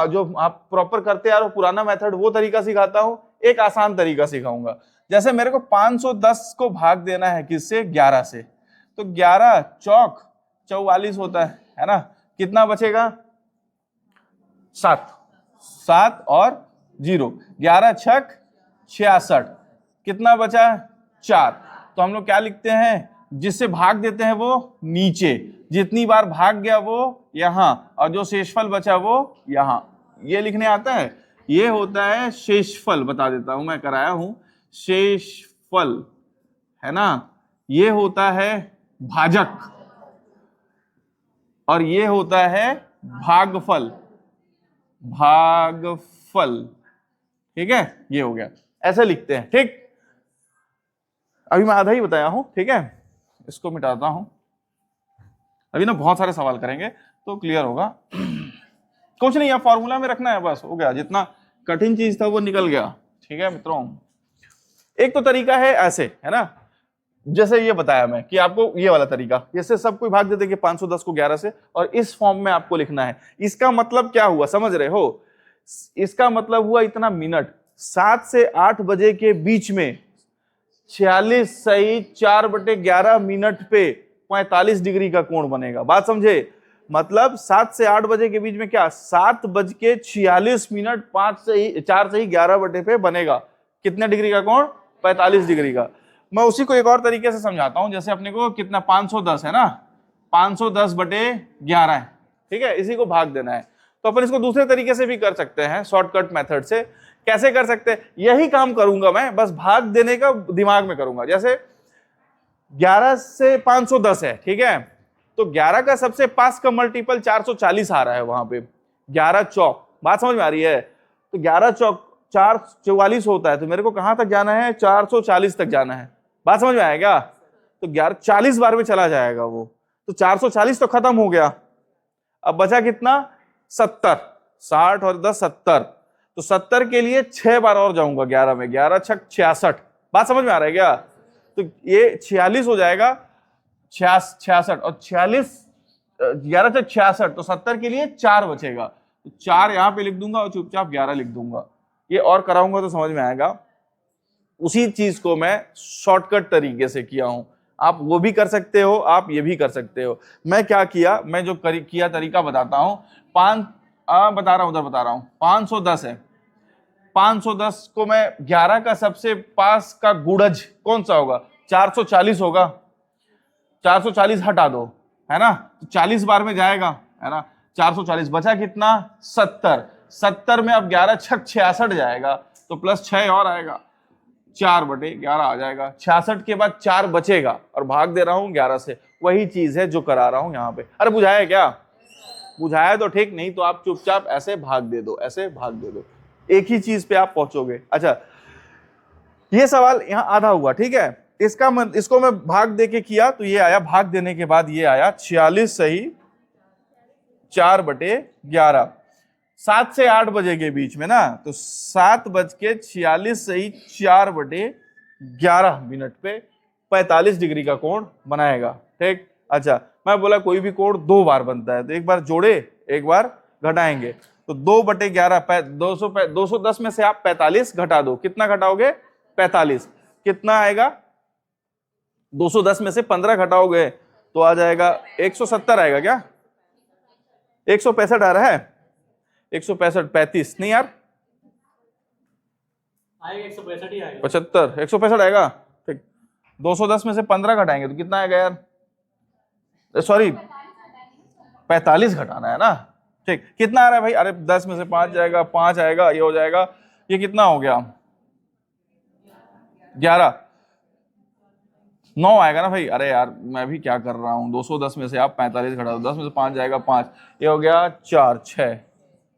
जो आप प्रॉपर करते यार पुराना मेथड वो तरीका सिखाता हूं, एक आसान तरीका सिखाऊंगा। जैसे मेरे को 510 को भाग देना है किससे? 11 से, तो 11 चौक 44 होता है ना। कितना बचेगा? 7, 7 और 0, 11 छक 66, कितना बचा? 4। तो हम लोग क्या लिखते हैं? जिससे भाग देते हैं वो नीचे, जितनी बार भाग गया वो यहां, और जो शेषफल बचा वो यहां। ये लिखने आता है, ये होता है शेषफल। बता देता हूं, मैं कराया हूं, शेषफल है ना। ये होता है भाजक और ये होता है भागफल। भागफल, ठीक है, ये हो गया, ऐसे लिखते हैं। ठीक, अभी मैं आधा ही बताया हूं। ठीक है, इसको मिटाता हूं, अभी ना बहुत सारे सवाल करेंगे तो क्लियर होगा। कुछ नहीं है, फॉर्मूला में रखना है, बस हो गया। जितना कठिन चीज था वो निकल गया। ठीक है मित्रों, एक तो तरीका है ऐसे, है ना, जैसे ये बताया मैं कि आपको ये वाला तरीका, जैसे सब कोई भाग देते कि 510 को 11 से, और इस फॉर्म में आपको लिखना है। इसका मतलब क्या हुआ, समझ रहे हो? इसका मतलब हुआ इतना मिनट, 7 से 8 बजे के बीच में 46 सही 4/11 मिनट पे 45 डिग्री का कोण बनेगा। बात समझे? मतलब 7 से 8 बजे के बीच में क्या? 7:46 4 से ही 11 बटे पे बनेगा कितने डिग्री का कोण? 45 डिग्री का। मैं उसी को एक और तरीके से समझाता हूं। जैसे अपने को कितना 510 है ना, 510/11 है। ठीक है, इसी को भाग देना है, तो अपन इसको दूसरे तरीके से भी कर सकते हैं, शॉर्टकट मेथड से। कैसे कर सकते हैं? यही काम करूंगा मैं, बस भाग देने का दिमाग में करूंगा। जैसे 11 से 510 है, ठीक है, तो 11 का सबसे पास का मल्टीपल 440 आ रहा है वहां पे। 11 चौक, बात समझ में आ रही है? तो 11 चौक 444 होता है, तो मेरे को कहां तक जाना है? 440 तक जाना है। बात समझ में आएगा? तो 11 40 बार में चला जाएगा वो, तो 440 तो खत्म हो गया। अब बचा कितना? 70, 60 और 10 70, तो 70 के लिए 6 बार और जाऊंगा 11 में, 11 छक 66। बात समझ में आ रहा है क्या? तो ये 46 हो जाएगा, 66 और 46, 11 छक 66, तो 70 के लिए 4 बचेगा, तो 4 यहां पे लिख दूंगा और चुपचाप 11 लिख दूंगा। ये और कराऊंगा तो समझ में आएगा। उसी चीज को मैं शॉर्टकट तरीके से किया हूं, आप वो भी कर सकते हो, आप ये भी कर सकते हो। मैं क्या किया, मैं जो किया तरीका बताता हूं। बता रहा हूं, उधर बता रहा हूं। 510 है, 510 को मैं 11 का सबसे पास का गुणज कौन सा होगा? 440 होगा। 440 हटा दो, है ना, तो 40 बार में जाएगा, है ना। 440 बचा कितना? 70। 70 में अब 11 छक 66 जाएगा, तो प्लस 6 और आएगा, 4/11 आ जाएगा। 66 के बाद 4 बचेगा और भाग दे रहा हूं 11 से। वही चीज है जो करा रहा हूं यहां पे। अरे बुझाया क्या? बुझाया तो ठीक, नहीं तो आप चुपचाप ऐसे भाग दे दो, ऐसे भाग दे दो, एक ही चीज पे आप पहुंचोगे। अच्छा, ये सवाल यहां आधा हुआ, ठीक है। इसको मैं भाग दे के किया तो ये आया, भाग देने के बाद ये आया 46 सही 4/11। 7 से 8 बजे के बीच में ना, तो 7:46 सही 4/11 पे 45 डिग्री का कोण बनाएगा, ठीक। अच्छा, मैं बोला कोई भी कोण 2 बार बनता है, तो एक बार जोड़े एक बार घटाएंगे, तो 2/11 210 में से आप 45 घटा दो, कितना घटाओगे? 45। कितना आएगा? 210 में से 15 घटाओगे तो आ जाएगा 170 आएगा क्या? 165 आ रहा है? 165, 35 नहीं यार, आएगा 165 ही आएगा। 75, 165 आएगा, ठीक। 210 में से 15 घटाएंगे तो कितना आएगा यार? सॉरी, 45 घटाना है ना, ठीक। कितना आ रहा है भाई? अरे 10 में से 5 जाएगा, 5 आएगा, ये हो जाएगा, ये कितना हो गया? 11, 9 आएगा ना भाई। अरे यार मैं भी क्या कर रहा हूँ, 210 में से आप 45 घटा दो, 10 में से 5 जाएगा 5, ये हो गया 4 6,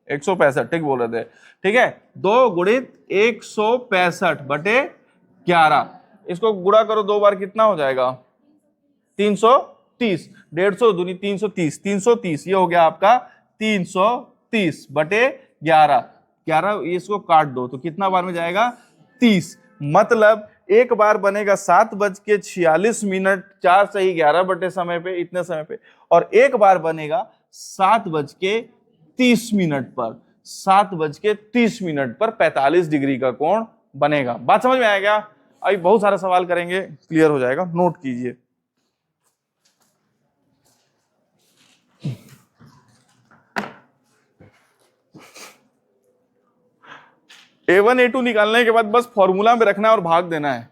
165, ठीक बोल रहे थे, ठीक है। 2 गुणित 165/11, इसको गुणा करो 2 बार, कितना हो जाएगा? 330। 150 दूनी 330, 330, ये हो गया आपका 330/11। 11 इसको काट दो तो कितना बार में जाएगा? 30। मतलब एक बार बनेगा 7:46, 4 सही 11 बटे समय पे, इतने समय पे, और एक बार बनेगा 7:30 पर, 7:30 पर 45 डिग्री का कोण बनेगा। बात समझ में आएगा? अभी बहुत सारा सवाल करेंगे, क्लियर हो जाएगा, नोट कीजिए। A1 A2 निकालने के बाद बस फॉर्मूला में रखना है और भाग देना है।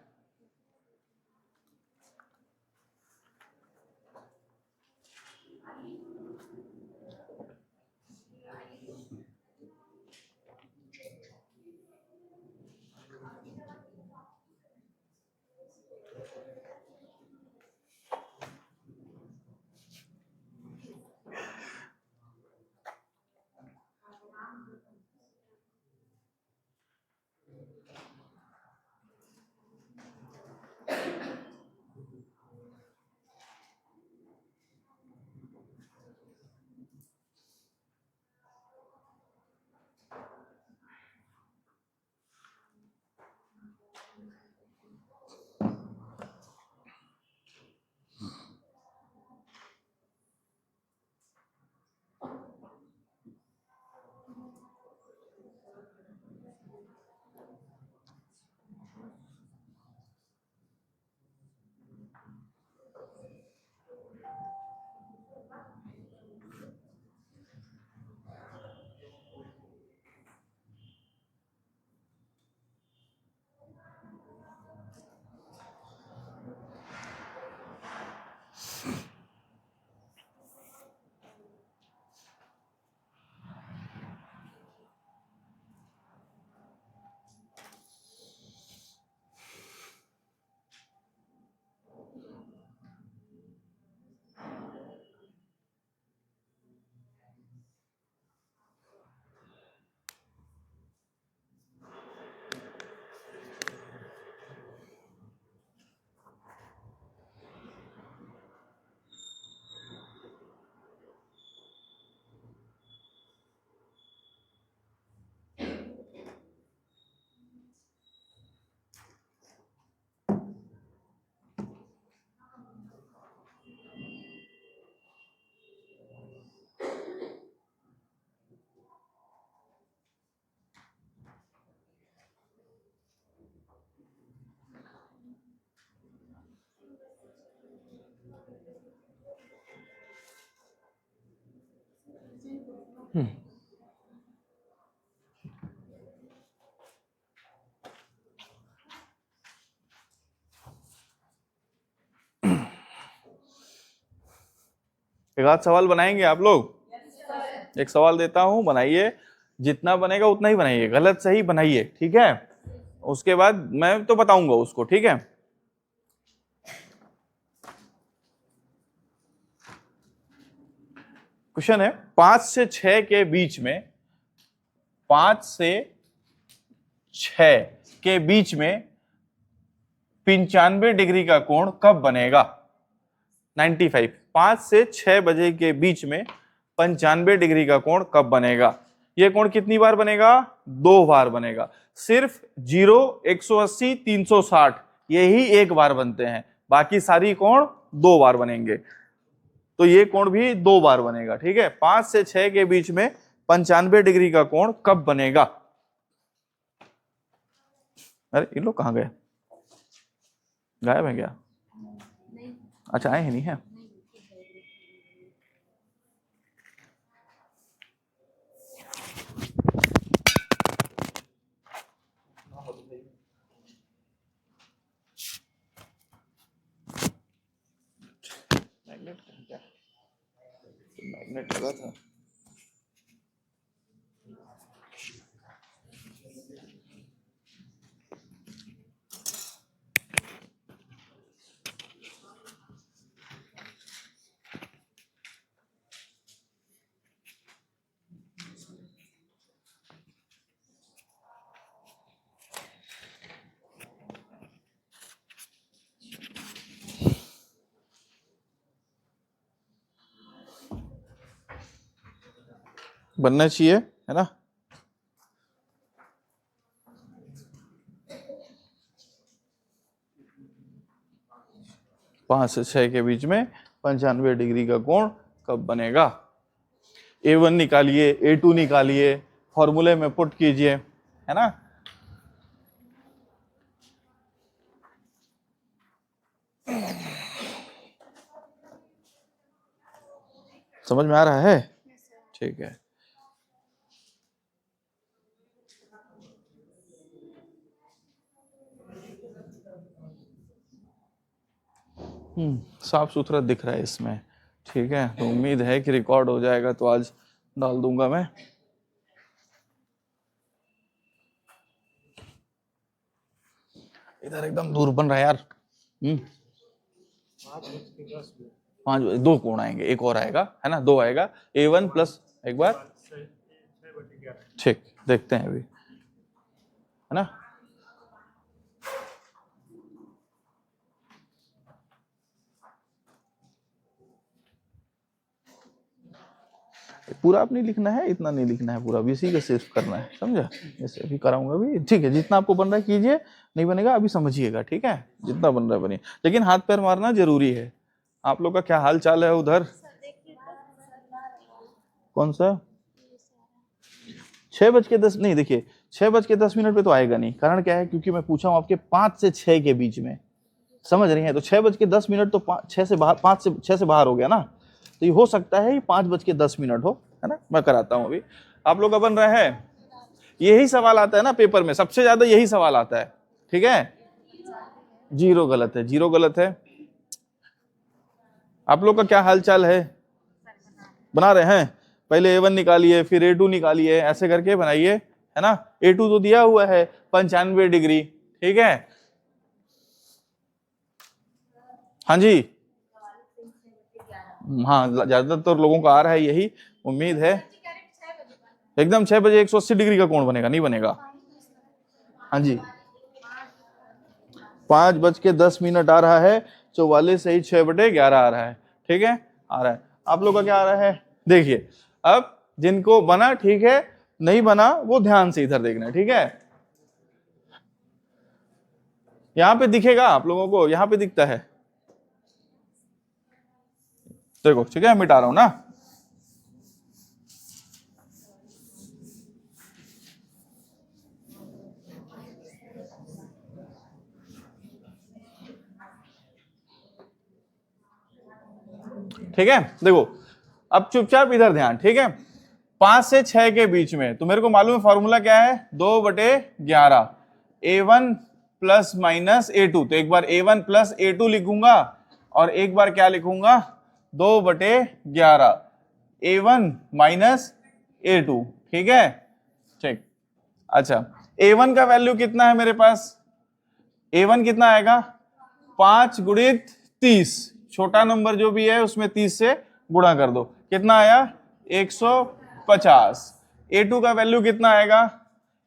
एक आध सवाल बनाएंगे आप लोग? एक सवाल देता हूं, बनाइए, जितना बनेगा उतना ही बनाइए, गलत सही बनाइए, ठीक है? उसके बाद मैं तो बताऊंगा उसको, ठीक है? क्वेश्चन है 5 से 6 के बीच में, 5 से 6 के बीच में 95 डिग्री का कोण कब बनेगा? 95, 5 से 6 बजे के बीच में 95 डिग्री का कोण कब बनेगा? यह कोण कितनी बार बनेगा? 2 बार बनेगा। सिर्फ 0, 180, 360 यही एक बार बनते हैं, बाकी सारी कोण 2 बार बनेंगे। तो ये कोण भी 2 बार बनेगा, ठीक है? 5 से 6 के बीच में 95 डिग्री का कोण कब बनेगा? अरे ये लोग कहां गए? गायब है क्या? अच्छा, आए हैं नहीं है? मैग्नेट क्या? मैग्नेट लगा था। बनना चाहिए, है ना? पांच से 6 के बीच में 95 डिग्री का कोण कब बनेगा? A1 निकालिए, A2 निकालिए, फॉर्मूले में पुट कीजिए, है ना? समझ में आ रहा है? ठीक है। साफ सुथरा दिख रहा है इसमें, ठीक है? तो उम्मीद है कि रिकॉर्ड हो जाएगा, तो आज डाल दूंगा मैं। इधर एकदम दूर बन रहा है यार। 5 बजे 2 कोण आएंगे, एक और आएगा, है ना? 2 आएगा, A1 प्लस एक बार, ठीक, देखते हैं अभी, है ना? पूरा आप नहीं लिखना है, इतना नहीं लिखना है पूरा, बीसी का सिर्फ करना है, समझा? जैसे अभी कराऊंगा भी, ठीक है? जितना आपको बन रहा है कीजिए, नहीं बनेगा अभी समझिएगा, ठीक है? जितना बन रहा है बनिए, लेकिन हाथ पैर मारना जरूरी है। आप लोग का क्या हाल चाल है उधर? कौन सा? 6:10 नहीं, देखिए 6:10 पे तो आएगा नहीं। कारण क्या है? क्योंकि मैं पूछा हूं आपके 5 से 6 के बीच में, समझ रही हैं? तो 6:10 तो 6 से बाहर, 5 से 6 से बाहर हो गया ना, तो ये हो सकता है 5:10 हो, है ना? मैं कराता हूं अभी। आप लोग का बन रहा है, यही सवाल आता है ना पेपर में, सबसे ज्यादा यही सवाल आता है, ठीक है? 0 गलत है, 0 गलत है। आप लोग का क्या हाल चाल है? बना रहे हैं? पहले A1 निकालिए, फिर A2 निकालिए, ऐसे करके बनाइए, है ना? A2 तो दिया हुआ है 95 डिग्री, ठीक है? हाँ जी, हाँ, ज्यादातर लोगों का आ रहा है यही, उम्मीद है। एकदम 6 बजे 180 डिग्री का कोण बनेगा? नहीं बनेगा। हाँ जी, 5:10 आ रहा है, 44 से ही 6/11 आ रहा है, ठीक है? आ रहा है। आप लोग का क्या आ रहा है? देखिए, अब जिनको बना ठीक है, नहीं बना वो ध्यान से इधर देखना है, ठीक है? यहां पे दिखेगा आप लोगों को, यहां पे दिखता है, देखो, ठीक है? मिटा रहा हूं ना। ठीक है, देखो, अब चुपचाप इधर ध्यान, ठीक है? 5 से 6 के बीच में, तो मेरे को मालूम है फॉर्मूला क्या है, 2/11, A1 ± A2। तो एक बार A1 + A2 लिखूंगा, और एक बार क्या लिखूंगा, 2/11 A1 माइनस A2, ठीक है। ठीक, अच्छा A1 का वैल्यू कितना है मेरे पास, A1 कितना आएगा 5 गुणित 30, छोटा नंबर जो भी है उसमें 30 से गुणा कर दो, कितना आया 150। A2 का वैल्यू कितना आएगा,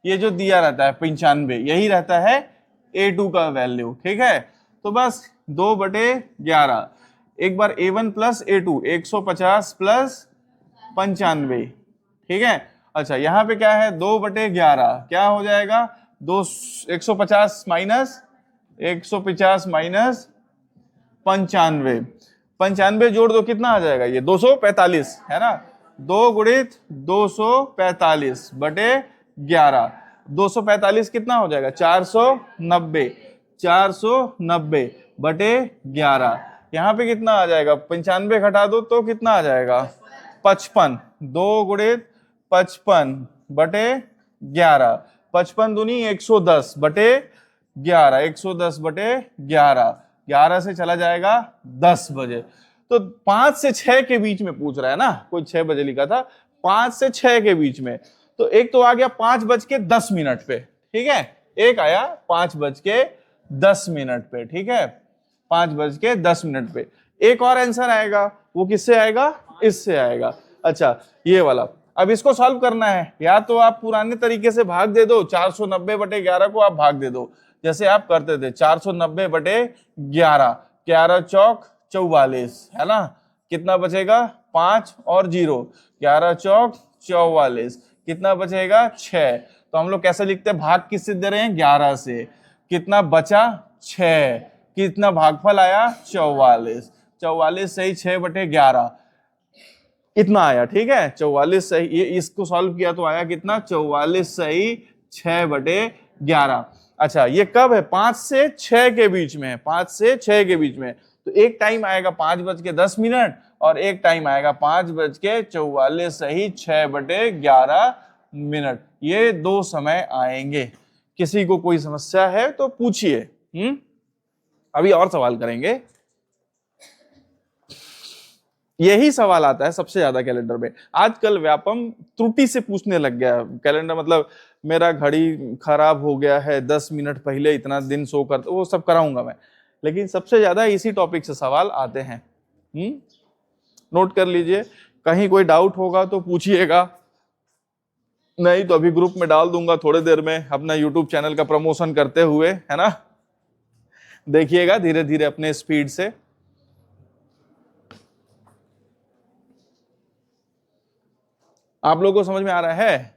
ये जो दिया रहता है 95, यही रहता है A2 का वैल्यू, ठीक है। तो बस 2/11, एक बार A1 प्लस A2 150 प्लस 95, ठीक है। अच्छा यहाँ पे क्या है 2/11, क्या हो जाएगा 150 माइनस 150 माइनस 95, 95 जोड़ दो कितना आ जाएगा, ये 245 है ना, 2 गुणित 245/11, 245 कितना हो जाएगा 490, 490/11, यहाँ पे कितना आ जाएगा 95 घटा दो तो कितना आ जाएगा 55, 2 गुणित 55/11, 55 दूनी 110/11, 110/11, 11 से चला जाएगा 10 बजे। तो 5 से 6 के बीच में पूछ रहा है ना, कोई 6 बजे लिखा था, 5 से 6 के बीच में, तो एक तो आ गया 5:10 पे, ठीक है, एक आया 5:10 पे, ठीक है, 5:10 पे। एक और आंसर आएगा, वो किससे आएगा, इससे आएगा। अच्छा ये वाला, अब इसको सॉल्व करना है, या तो आप पुराने तरीके से भाग दे दो, 490/11 को आप भाग दे दो जैसे आप करते थे, 490/11, 11 चौक 44, है ना, कितना बचेगा 5 और 0, 11 चौक 44, कितना बचेगा 6। तो हम लोग कैसे लिखते हैं, भाग किससे दे रहे हैं 11 से, कितना बचा 6, कितना भागफल आया 44, 44 सही 6/11 इतना आया, ठीक है, 44 सही, ये इसको सॉल्व किया तो आया कितना 44 सही 6/11। अच्छा ये कब है, 5 से 6 के बीच में है, 5 से 6 के बीच में, तो एक टाइम आएगा 5:10 और एक टाइम आएगा 5:44 सही 6/11, ये दो समय आएंगे। किसी को कोई समस्या है तो पूछिए। अभी और सवाल करेंगे, यही सवाल आता है सबसे ज्यादा कैलेंडर में। आजकल व्यापम त्रुटि से पूछने लग गया कैलेंडर, मतलब मेरा घड़ी खराब हो गया है, 10 मिनट पहले इतना दिन शो करता, वो सब कराऊंगा मैं, लेकिन सबसे ज्यादा इसी टॉपिक से सवाल आते हैं। नोट कर लीजिए, कहीं कोई डाउट होगा तो पूछिएगा, नहीं तो अभी ग्रुप में डाल दूंगा थोड़ी देर में, अपना यूट्यूब चैनल का प्रमोशन करते हुए, है ना, देखिएगा धीरे धीरे अपने स्पीड से। आप लोगों को समझ में आ रहा है?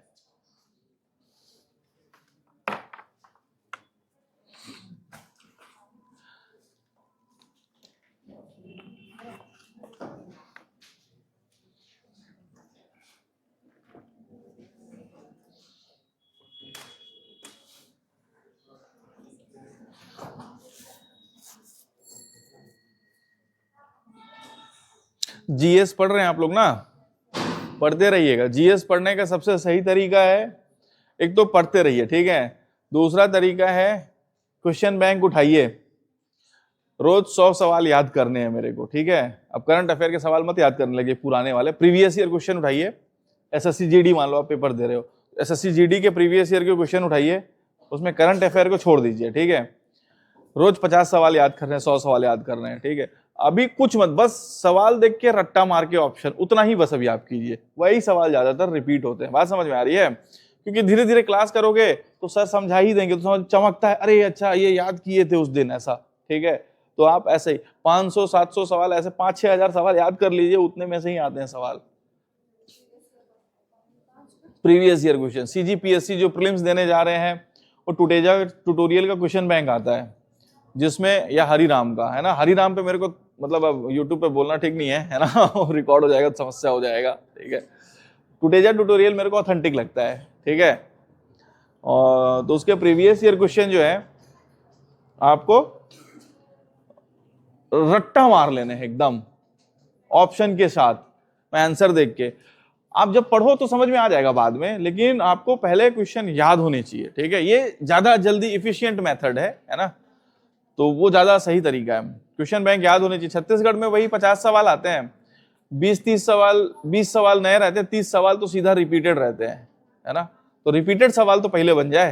जीएस पढ़ रहे हैं आप लोग ना, पढ़ते रहिएगा। जीएस पढ़ने का सबसे सही तरीका है, एक तो पढ़ते रहिए, ठीक है, दूसरा तरीका है क्वेश्चन बैंक उठाइए, रोज 100 सवाल याद करने हैं मेरे को, ठीक है। अब करंट अफेयर के सवाल मत याद करने लगे, पुराने वाले प्रीवियस ईयर क्वेश्चन उठाइए। एसएससी जीडी मान लो आप पेपर दे रहे हो, एसएससी जीडी के प्रीवियस ईयर के क्वेश्चन उठाइए, उसमें करंट अफेयर को छोड़ दीजिए, ठीक है। रोज 50 सवाल याद करने हैं, 100 सवाल याद करने हैं, ठीक है। अभी कुछ मत, बस सवाल देख के रट्टा मार के ऑप्शन, उतना ही बस अभी आप कीजिए, वही सवाल ज्यादातर रिपीट होते हैं। बात समझ में आ रही है? क्योंकि धीरे धीरे क्लास करोगे तो सर समझा ही देंगे, तो समझ चमकता है, अरे अच्छा ये याद किए थे उस दिन ऐसा, ठीक है। तो आप ऐसे ही 500-700 सवाल, ऐसे 5-6 हजार सवाल याद कर लीजिए, उतने में से ही आते हैं सवाल। प्रीवियस ईयर क्वेश्चन सीजीपीएससी जो प्रीलिम्स देने जा रहे हैं, वो टुटेजा ट्यूटोरियल का क्वेश्चन बैंक आता है, जिसमें या हरिराम का, है ना, हरिराम पे मेरे को मतलब अब यूट्यूब पे बोलना ठीक नहीं है ना, रिकॉर्ड हो जाएगा तो समस्या हो जाएगा, ठीक है। टुटेजा ट्यूटोरियल मेरे को ऑथेंटिक लगता है, ठीक है। और तो उसके प्रीवियस ईयर क्वेश्चन जो है आपको रट्टा मार लेने हैं एकदम ऑप्शन के साथ, मैं आंसर देख के, आप जब पढ़ो तो समझ में आ जाएगा बाद में, लेकिन आपको पहले क्वेश्चन याद होने चाहिए, ठीक है। ये ज्यादा जल्दी इफिशिएंट मेथड है ना, तो वो ज्यादा सही तरीका है। क्वेश्चन बैंक याद होने चाहिए। छत्तीसगढ़ में वही 50 सवाल आते हैं, 20 सवाल नए रहते हैं, 30 सवाल तो सीधा रिपीटेड रहते हैं, है ना। तो रिपीटेड सवाल तो पहले बन जाए,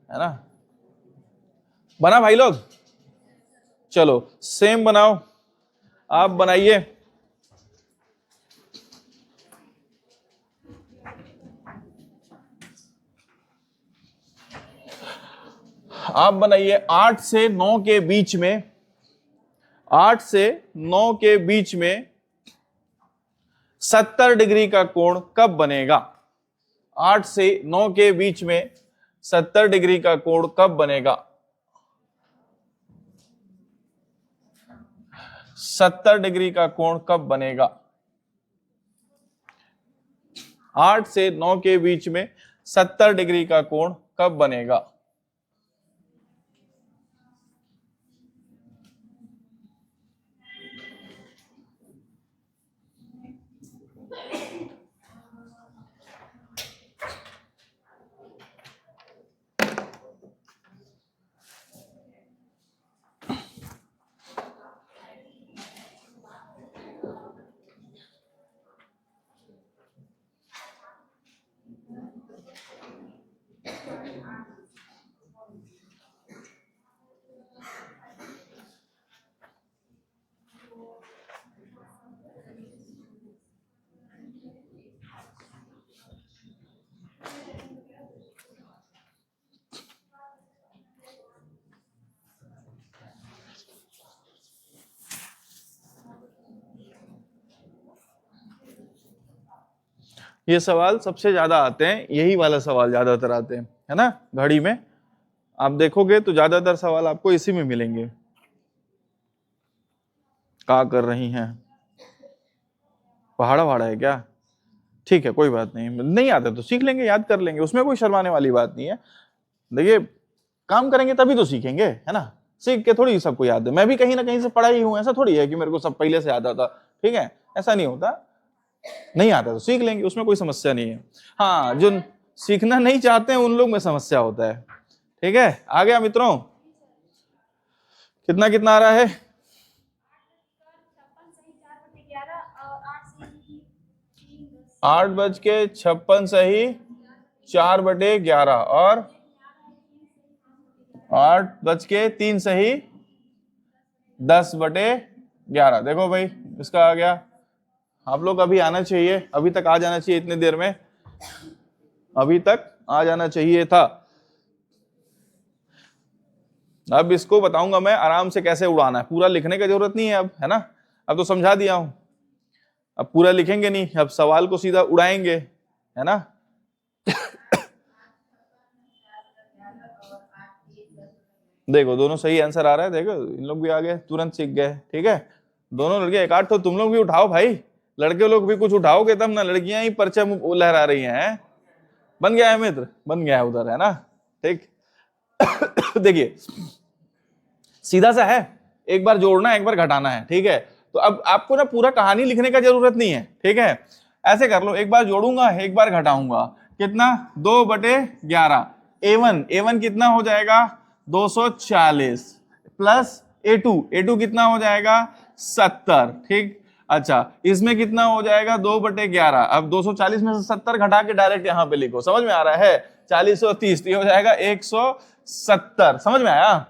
है ना। बना भाई लोग? चलो सेम बनाओ, आप बनाइए। आप बनाइए 8 से 9 के बीच में, 8 से 9 के बीच में 70 डिग्री का कोण कब बनेगा? 8 से 9 के बीच में 70 डिग्री का कोण कब बनेगा? 70 डिग्री का कोण कब बनेगा? 8 से 9 के बीच में 70 डिग्री का कोण कब बनेगा? ये सवाल सबसे ज्यादा आते हैं, यही वाला सवाल ज्यादातर आते हैं, है ना। घड़ी में आप देखोगे तो ज्यादातर सवाल आपको इसी में मिलेंगे। क्या कर रही हैं? पहाड़ा है क्या? ठीक है, कोई बात नहीं, नहीं आता तो सीख लेंगे, याद कर लेंगे, उसमें कोई शर्माने वाली बात नहीं है। देखिए काम करेंगे तभी तो सीखेंगे, है ना। सीख के थोड़ी सबको याद है, मैं भी कहीं ना कहीं से पढ़ा ही हूं, ऐसा थोड़ी है कि मेरे को सब पहले से आता था, ठीक है, ऐसा नहीं होता। नहीं आता तो सीख लेंगे, उसमें कोई समस्या नहीं है। हाँ, जो सीखना नहीं चाहते हैं उन लोग में समस्या होता है, ठीक है। आ गया मित्रों? कितना कितना आ रहा है? 8:56 सही 4/11 और 8:03 सही 10/11। देखो भाई इसका आ गया। आप लोग अभी आना चाहिए, अभी तक आ जाना चाहिए, इतनी देर में अभी तक आ जाना चाहिए था। अब इसको बताऊंगा मैं आराम से कैसे उड़ाना है, पूरा लिखने की जरूरत नहीं है अब, है ना। अब तो समझा दिया हूं, अब पूरा लिखेंगे नहीं, अब सवाल को सीधा उड़ाएंगे, है ना। देखो दोनों सही आंसर आ रहा है, देखो इन लोग भी आ गए, तुरंत सीख गए, ठीक है। दोनों लड़के, एक आठ तो तुम लोग भी उठाओ भाई, लड़के लोग भी कुछ उठाओगे तब ना, लड़कियां ही परचम लहरा रही हैं। बन गया है मित्र, बन गया है उधर, है ना, ठीक। देखिए सीधा सा है, एक बार जोड़ना है एक बार घटाना है, ठीक है। तो अब आपको ना पूरा कहानी लिखने का जरूरत नहीं है, ठीक है। ऐसे कर लो, एक बार जोड़ूंगा एक बार घटाऊंगा, कितना 2/11। A1 कितना हो जाएगा 240 प्लस A2 कितना हो जाएगा 70, ठीक। अच्छा इसमें कितना हो जाएगा 2/11। अब 240 में से 70 घटा के डायरेक्ट यहां पे लिखो, समझ में आ रहा है। 40 और 30 तो ये हो जाएगा 170, समझ में आया।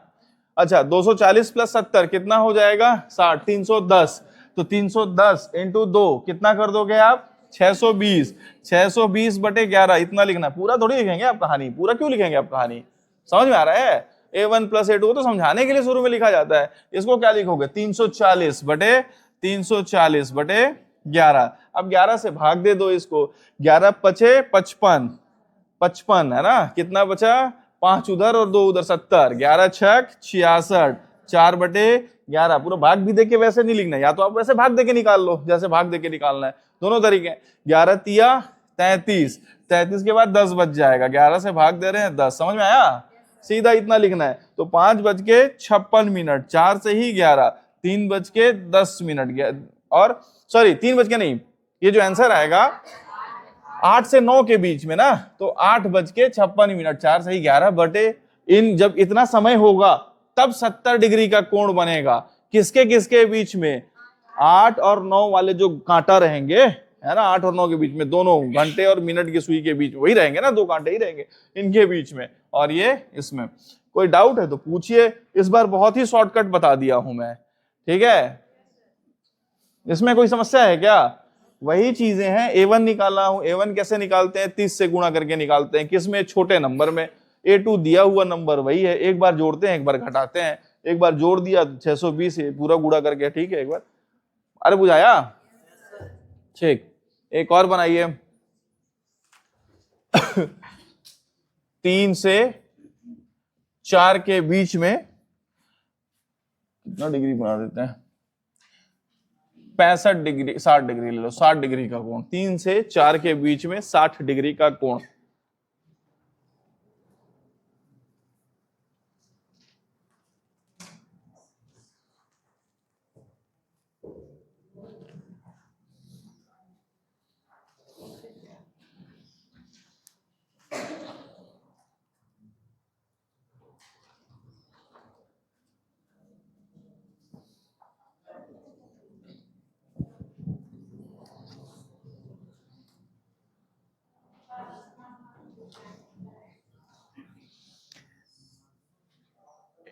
अच्छा 240 प्लस 70 कितना हो जाएगा 60, 310। तो 310 इंटू 2 कितना कर दोगे आप 620। 620/11 इतना लिखना, पूरा थोड़ी लिखेंगे आप कहानी, पूरा क्यों लिखेंगे आप कहानी, समझ में आ रहा है। A1 प्लस A2 तो समझाने के लिए शुरू में लिखा जाता है, इसको क्या लिखोगे 340/11। अब 11 से भाग दे दो इसको, 11 पचे 55, 55 है ना, कितना बचा 5 उधर और 2 उधर 70, 11 छक 66, 4/11। पूरा भाग भी देके वैसे नहीं लिखना, या तो आप वैसे भाग देके निकाल लो जैसे भाग देके निकालना है, दोनों तरीके। 11 तिया 33, 33 के बाद 10 बच जाएगा, 11 से भाग दे रहे हैं 10, समझ में आया। सीधा इतना लिखना है। तो 5:56, 4 से ही 11, 3:10 और सॉरी 3 नहीं, ये जो आंसर आएगा 8 से 9 के बीच में ना, तो 8:56, 4 से ही 11 बटे इन, जब इतना समय होगा तब 70 डिग्री का कोण बनेगा। किसके किसके बीच में 8 और 9 वाले जो कांटा रहेंगे, है ना, 8 और 9 के बीच में, दोनों घंटे और मिनट की सुई के बीच वही रहेंगे ना, 2 कांटे ही रहेंगे इनके बीच में, और ये इसमें। कोई डाउट है तो पूछिए, इस बार बहुत ही शॉर्टकट बता दिया हूं मैं, ठीक है। इसमें कोई समस्या है क्या? वही चीजें हैं, A1 निकाला हूं। A1 कैसे निकालते हैं? 30 से गुणा करके निकालते हैं। किसमें? छोटे नंबर में। A2 दिया हुआ नंबर वही है, एक बार जोड़ते हैं एक बार घटाते हैं। एक बार जोड़ दिया 620 पूरा गुणा करके, ठीक है। एक बार, अरे बुझाया, ठीक। एक और बनाइए 3 से 4 के बीच में कितना डिग्री बना देते हैं? 65 डिग्री, 60 डिग्री ले लो, 60 डिग्री का कोण। 3 से 4 के बीच में 60 डिग्री का कोण।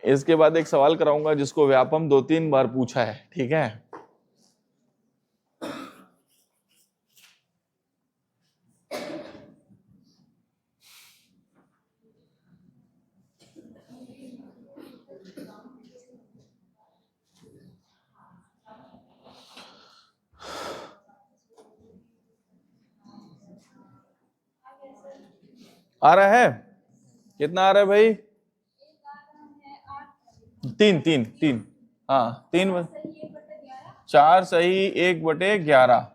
इसके बाद एक सवाल कराऊंगा जिसको व्यापम 2-3 बार पूछा है, ठीक है। आ रहा है? कितना आ रहा है भाई? 3 हाँ, 4 सही 1/11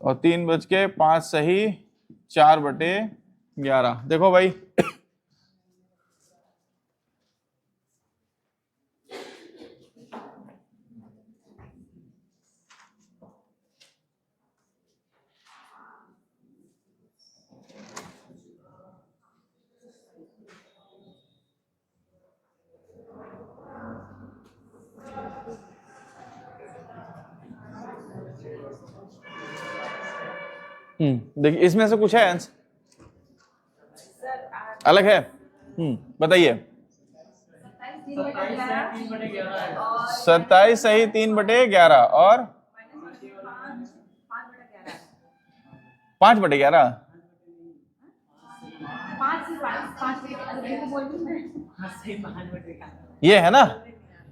और 3:05 सही 4/11। देखो भाई देखिए इसमें से कुछ है आंसर अलग है? बताइए। 27 सही 3/11 और 5/11। ये है ना।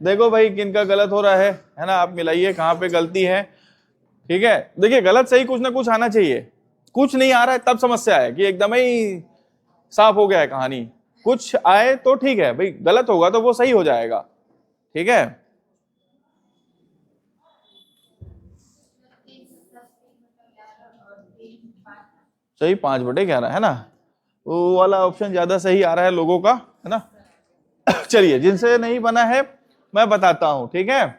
देखो भाई किनका गलत हो रहा है ना, आप मिलाइए कहाँ पे गलती है, ठीक है। देखिए गलत सही कुछ ना कुछ आना चाहिए, कुछ नहीं आ रहा है तब समस्या है कि एकदम ही साफ हो गया है कहानी। कुछ आए तो ठीक है भाई, गलत होगा तो वो सही हो जाएगा, ठीक है। सही 5/11 है ना, वो वाला ऑप्शन ज्यादा सही आ रहा है लोगों का, है ना। चलिए जिनसे नहीं बना है मैं बताता हूं, ठीक है।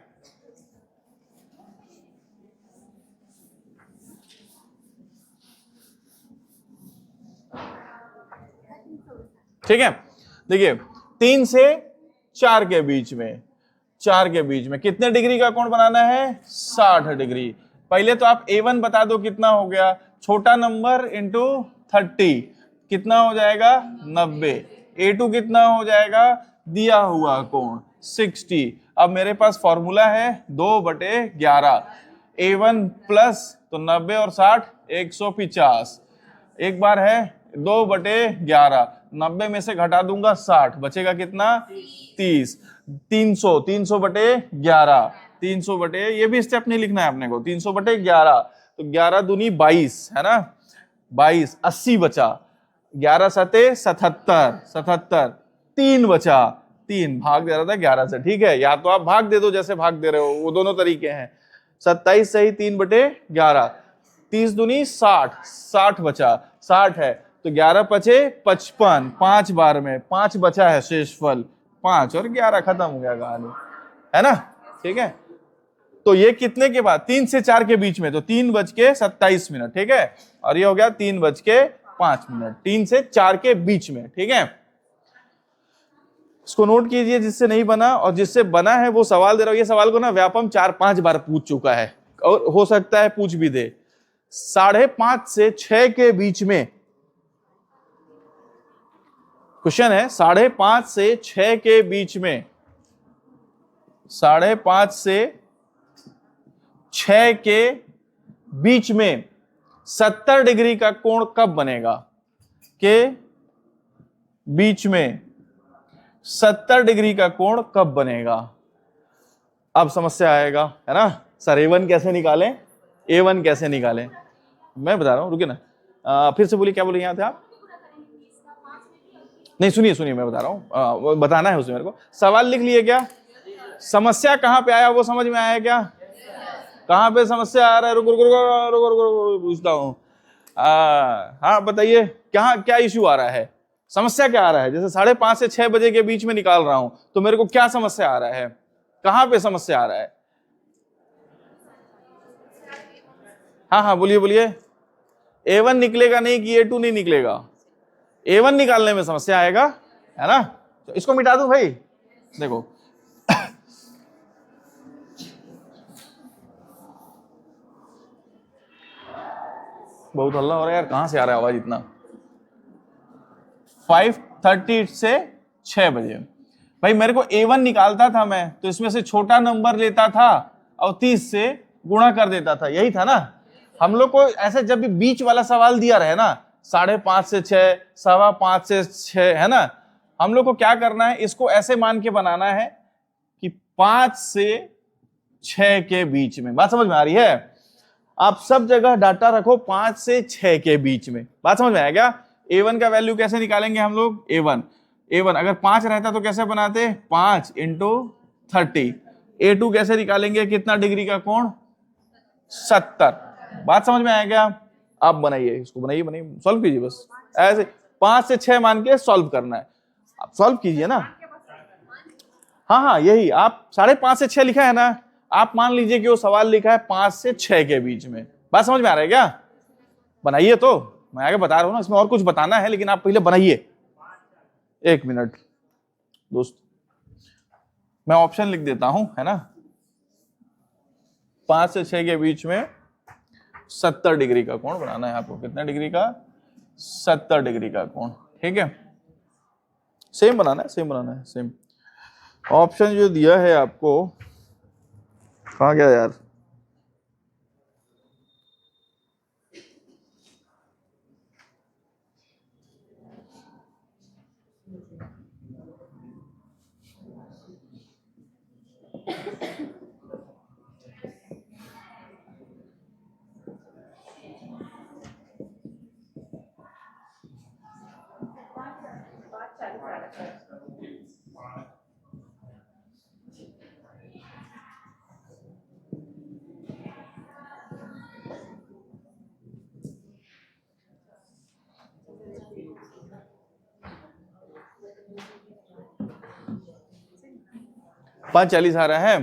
ठीक है, देखिए 3 से 4 के बीच में, 4 के बीच में कितने डिग्री का कोण बनाना है? 60 डिग्री। पहले तो आप A1 बता दो कितना हो गया, छोटा नंबर इंटू 30 कितना हो जाएगा? 90। A2 कितना हो जाएगा? दिया हुआ कोण 60। अब मेरे पास फॉर्मूला है 2/11। A1 प्लस तो 90 और 60 150। एक बार है 2/11, 90 में से घटा दूंगा 60, बचेगा कितना? 30। 300/11, 300 ये भी स्टेप नहीं लिखना है अपने को, 300/11 तो 11 दूनी 22 है ना, 22, 80 बचा, 11 सते 77, 77, 3 बचा, 3 भाग दे रहा था 11 से, ठीक है। या तो आप भाग दे दो जैसे भाग दे रहे हो, वो दोनों तरीके हैं। 27 सही 3/11, 30 दूनी 60, 60 बचा, 60 है तो 11 बचे 55, 5 बार में 5 बचा है शेषफल 5 और 11 खत्म हो गया कहानी, है ना, ठीक है। तो ये कितने के बाद? 3 से 4 के बीच में, तो 3:27, ठीक है। और ये हो गया 3:05, 3 से 4 के बीच में, ठीक है। इसको नोट कीजिए, जिससे नहीं बना और जिससे बना है वो सवाल दे रहा हूं। ये सवाल को ना व्यापम 4-5 बार पूछ चुका है और हो सकता है पूछ भी दे। 5:30 से 6 के बीच में क्वेश्चन है, 5:30 से 6 के बीच में, 5:30 से 6 के बीच में 70 डिग्री का कोण कब बनेगा? के बीच में 70 डिग्री का कोण कब बनेगा? अब समस्या आएगा, है ना सर। A1 कैसे निकालें, A1 कैसे निकालें? मैं बता रहा हूं, रुकिए ना। फिर से बोलिए, क्या बोले यहां थे आप? नहीं, सुनिए मैं बता रहा हूं, बताना है उसे मेरे को। सवाल लिख लिए क्या? समस्या कहां पे आया वो समझ में आया क्या? कहां पे समस्या आ रहा है? रुक पूछता हूं। हाँ बताइए, क्या इश्यू आ रहा है? समस्या क्या आ रहा है? जैसे 5:30 से 6 बजे के बीच में निकाल रहा हूं, तो मेरे को क्या समस्या आ रहा है? कहां पे समस्या आ रहा है? हाँ बोलिए। A1 निकलेगा नहीं कि A2 नहीं निकलेगा? A1 निकालने में समस्या आएगा, है ना। तो इसको मिटा दूं भाई, देखो बहुत हल्ला हो रहा है यार, कहां से आ रहा है आवाज इतना? 5:30 से 6 बजे भाई मेरे को A1 निकालता था मैं, तो इसमें से छोटा नंबर लेता था और 30 से गुणा कर देता था, यही था ना। हम लोग को ऐसे जब भी बीच वाला सवाल दिया रहे ना, 5:30 से 6, 5:15 से 6, है ना, हम लोग को क्या करना है, इसको ऐसे मान के बनाना है कि 5 से 6 के बीच में। बात समझ में आ रही है? आप सब जगह डाटा रखो 5 से 6 के बीच में। बात समझ में आया क्या? A1 का वैल्यू कैसे निकालेंगे हम लोग? A1 अगर 5 रहता तो कैसे बनाते? 5 × 30। A2 कैसे निकालेंगे? कितना डिग्री का कोण? 70। बात समझ में आया क्या? आप बनाइए, इसको बनाइए, सॉल्व कीजिए बस ऐसे। 5 से 6 मान के सॉल्व करना है, आप सॉल्व कीजिए ना। हाँ यही, आप 5:30 से 6 लिखा है ना, आप मान लीजिए कि वो सवाल लिखा है 5 से 6 के बीच में। बात समझ में आ रहा है क्या? बनाइए, तो मैं आगे बता रहा हूं ना, इसमें और कुछ बताना है, लेकिन आप पहले बनाइए। 1 मिनट दोस्त, मैं ऑप्शन लिख देता हूं, है ना। 5 से 6 के बीच में 70 डिग्री का कोण बनाना है आपको। कितना डिग्री का? 70 डिग्री का कोण, ठीक है। सेम बनाना है, सेम। ऑप्शन जो दिया है आपको, कहाँ गया यार? पाँच 40 आ रहा है।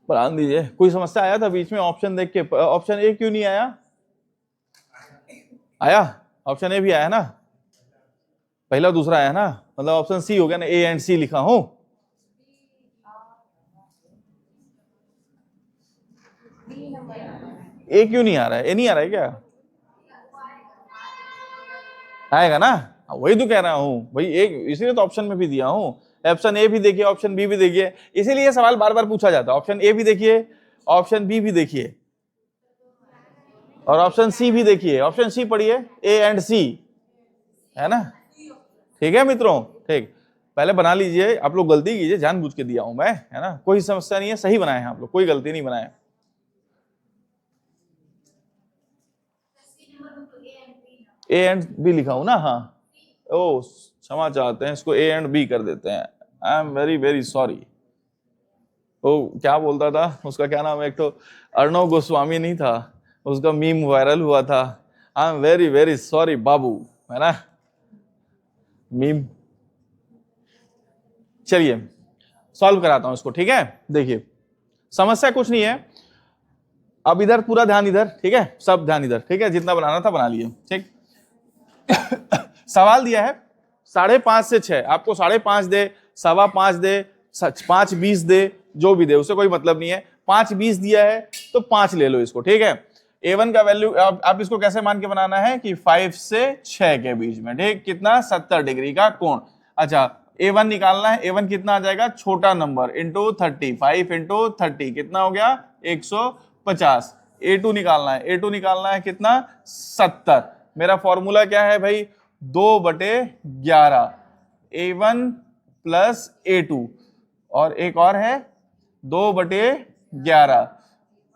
ध्यान दीजिए, कोई समस्या आया था बीच में ऑप्शन देख के? ऑप्शन ए क्यों नहीं आया? आया, ऑप्शन ए भी आया ना, पहला दूसरा आया ना, मतलब ऑप्शन सी हो गया ना। ए एंड सी लिखा हूं। ए क्यों नहीं आ रहा है? ए नहीं आ रहा है क्या? आएगा ना, वही तो कह रहा हूं भाई, एक इसीलिए तो ऑप्शन में भी दिया हूं। ऑप्शन ए भी देखिए, ऑप्शन बी भी देखिए, इसीलिए सवाल बार बार पूछा जाता है। ऑप्शन ए भी देखिए, ऑप्शन बी भी देखिए, और ऑप्शन सी भी देखिए। ऑप्शन सी पढ़िए, ए एंड सी, है ना। ठीक है मित्रों, ठीक। पहले बना लीजिए, आप लोग गलती कीजिए, जानबूझ के दिया हूं मैं, है ना, कोई समस्या नहीं है, सही बनाए हैं आप लोग, कोई गलती नहीं बनाए। ए एंड बी लिखा हूं ना, हाँ। ओ क्षमा चाहते हैं, इसको ए एंड बी कर देते हैं। आई एम वेरी वेरी सॉरी। वो क्या बोलता था, उसका क्या नाम है, एक तो अर्णव गोस्वामी नहीं था, उसका मीम वायरल हुआ था, I am very very sorry बाबू, है ना, मीम। चलिए सॉल्व कराता हूं इसको, ठीक है। देखिए समस्या कुछ नहीं है, अब इधर पूरा ध्यान इधर, ठीक है, सब ध्यान इधर, ठीक है, जितना बनाना था बना लिए, ठीक। सवाल दिया है 5.5 से 6, आपको 5.5 दे, 5.25 दे, 5.20 दे, जो भी दे उससे कोई मतलब नहीं है। 5.20 दिया है तो 5 ले लो इसको, ठीक है। A1 का वैल्यू आप इसको कैसे मान के बनाना है कि 5 से 6 के बीच में, ठीक, कितना 70 डिग्री का कोण। अच्छा A1 निकालना है, A1 कितना आ जाएगा, छोटा नंबर इंटू 30, 5 इंटू 30 कितना हो गया 150। A2 निकालना है, A2 निकालना है कितना 70। मेरा फॉर्मूला क्या है भाई, 2/11 A1 प्लस A2, और एक और है 2/11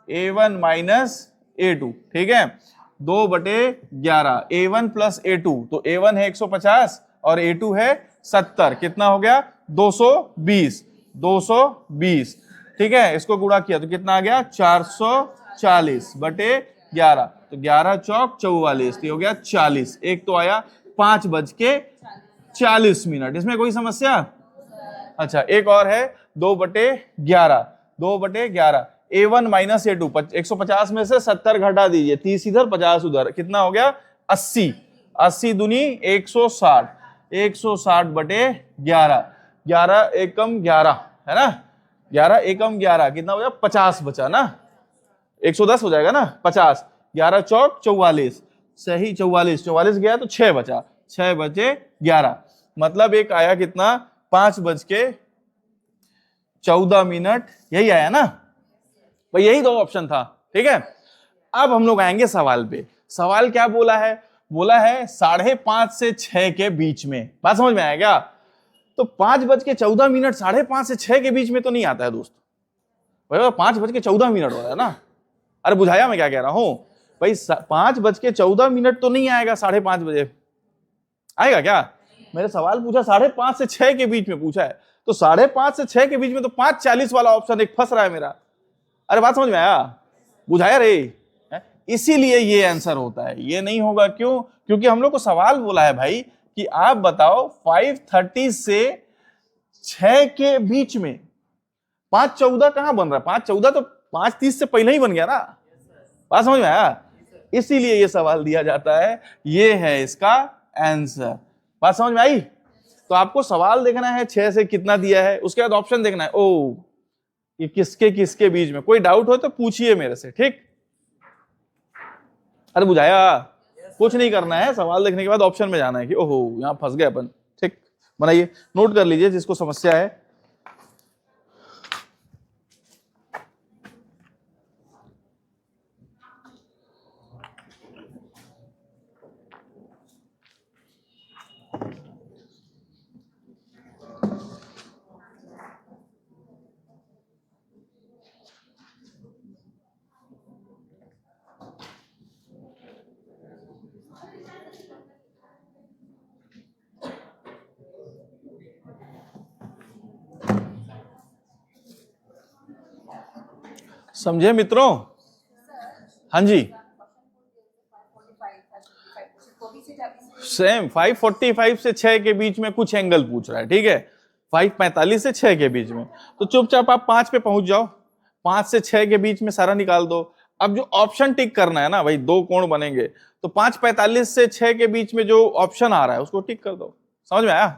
A1 माइनस A2, ठीक है। 2/11 A1 प्लस A2, तो A1 है 150 और A2 है 70, कितना हो गया 220, 220, ठीक है। इसको गुणा किया तो कितना आ गया 440/11, तो 11 चौक 44, तो हो गया 40। एक तो आया 5:40, इसमें कोई समस्या। अच्छा एक और है 2/11, 2/11 A1 माइनस A2, 150 में से 70 घटा दीजिए, 30 इधर 50 उधर, कितना हो गया 80, 80 दूनी 160, 160/11, 11 एकम 11 है ना, 11 एकम 11 कितना हो गया 50 बचा ना, 110 हो जाएगा ना 50, 11 चौक 44, सही 44, 44 गया तो 6 बचा, 6 बचे 11, मतलब एक आया कितना 5:14, यही आया ना भाई, यही दो ऑप्शन था, ठीक है। अब हम लोग आएंगे सवाल पे। सवाल क्या बोला है, बोला है 5:30 से 6 के बीच में, बात समझ में आया क्या। तो 5:14, 5:30 से 6 के बीच में तो नहीं आता है दोस्त भाई, 5:14 हो रहा है ना। अरे बुझाया मैं क्या कह रहा हूं भाई, 5:14 तो नहीं आएगा 5:30 बजे, आएगा क्या। मेरे सवाल पूछा 5:30 से 6 के बीच में पूछा है, तो 5:30 से 6 के बीच में तो 5:40 वाला ऑप्शन एक फंस रहा है मेरा। अरे बात समझ में आया, बुझाया रे। इसीलिए ये आंसर होता है, ये नहीं होगा क्यों, क्योंकि हम लोग को सवाल बोला है भाई कि आप बताओ 5:30 से 6 के बीच में 5:14 कहां बन रहा है, 5:14 तो 5:30 से पहले ही बन गया ना, बात समझ में आया। इसीलिए ये सवाल दिया जाता है, ये है इसका आंसर, बात समझ में आई। तो आपको सवाल देखना है 6 से कितना दिया है, उसके बाद ऑप्शन देखना है, ओ ये किसके किसके बीच में। कोई डाउट हो तो पूछिए मेरे से, ठीक। अरे बुझाया, कुछ नहीं करना है, सवाल देखने के बाद ऑप्शन में जाना है कि ओहो यहां फंस गए अपन, ठीक। बनाइए, नोट कर लीजिए जिसको समस्या है। समझे मित्रों। हाँ जी, सेम 5:45 से 6 के बीच में कुछ एंगल पूछ रहा है, ठीक है। 5:45 से 6 के बीच में, तो चुपचाप आप 5 पे पहुंच जाओ, 5 से 6 के बीच में सारा निकाल दो। अब जो ऑप्शन टिक करना है ना भाई, दो कोण बनेंगे, तो 5:45 से 6 के बीच में जो ऑप्शन आ रहा है उसको टिक कर दो। समझ में आया।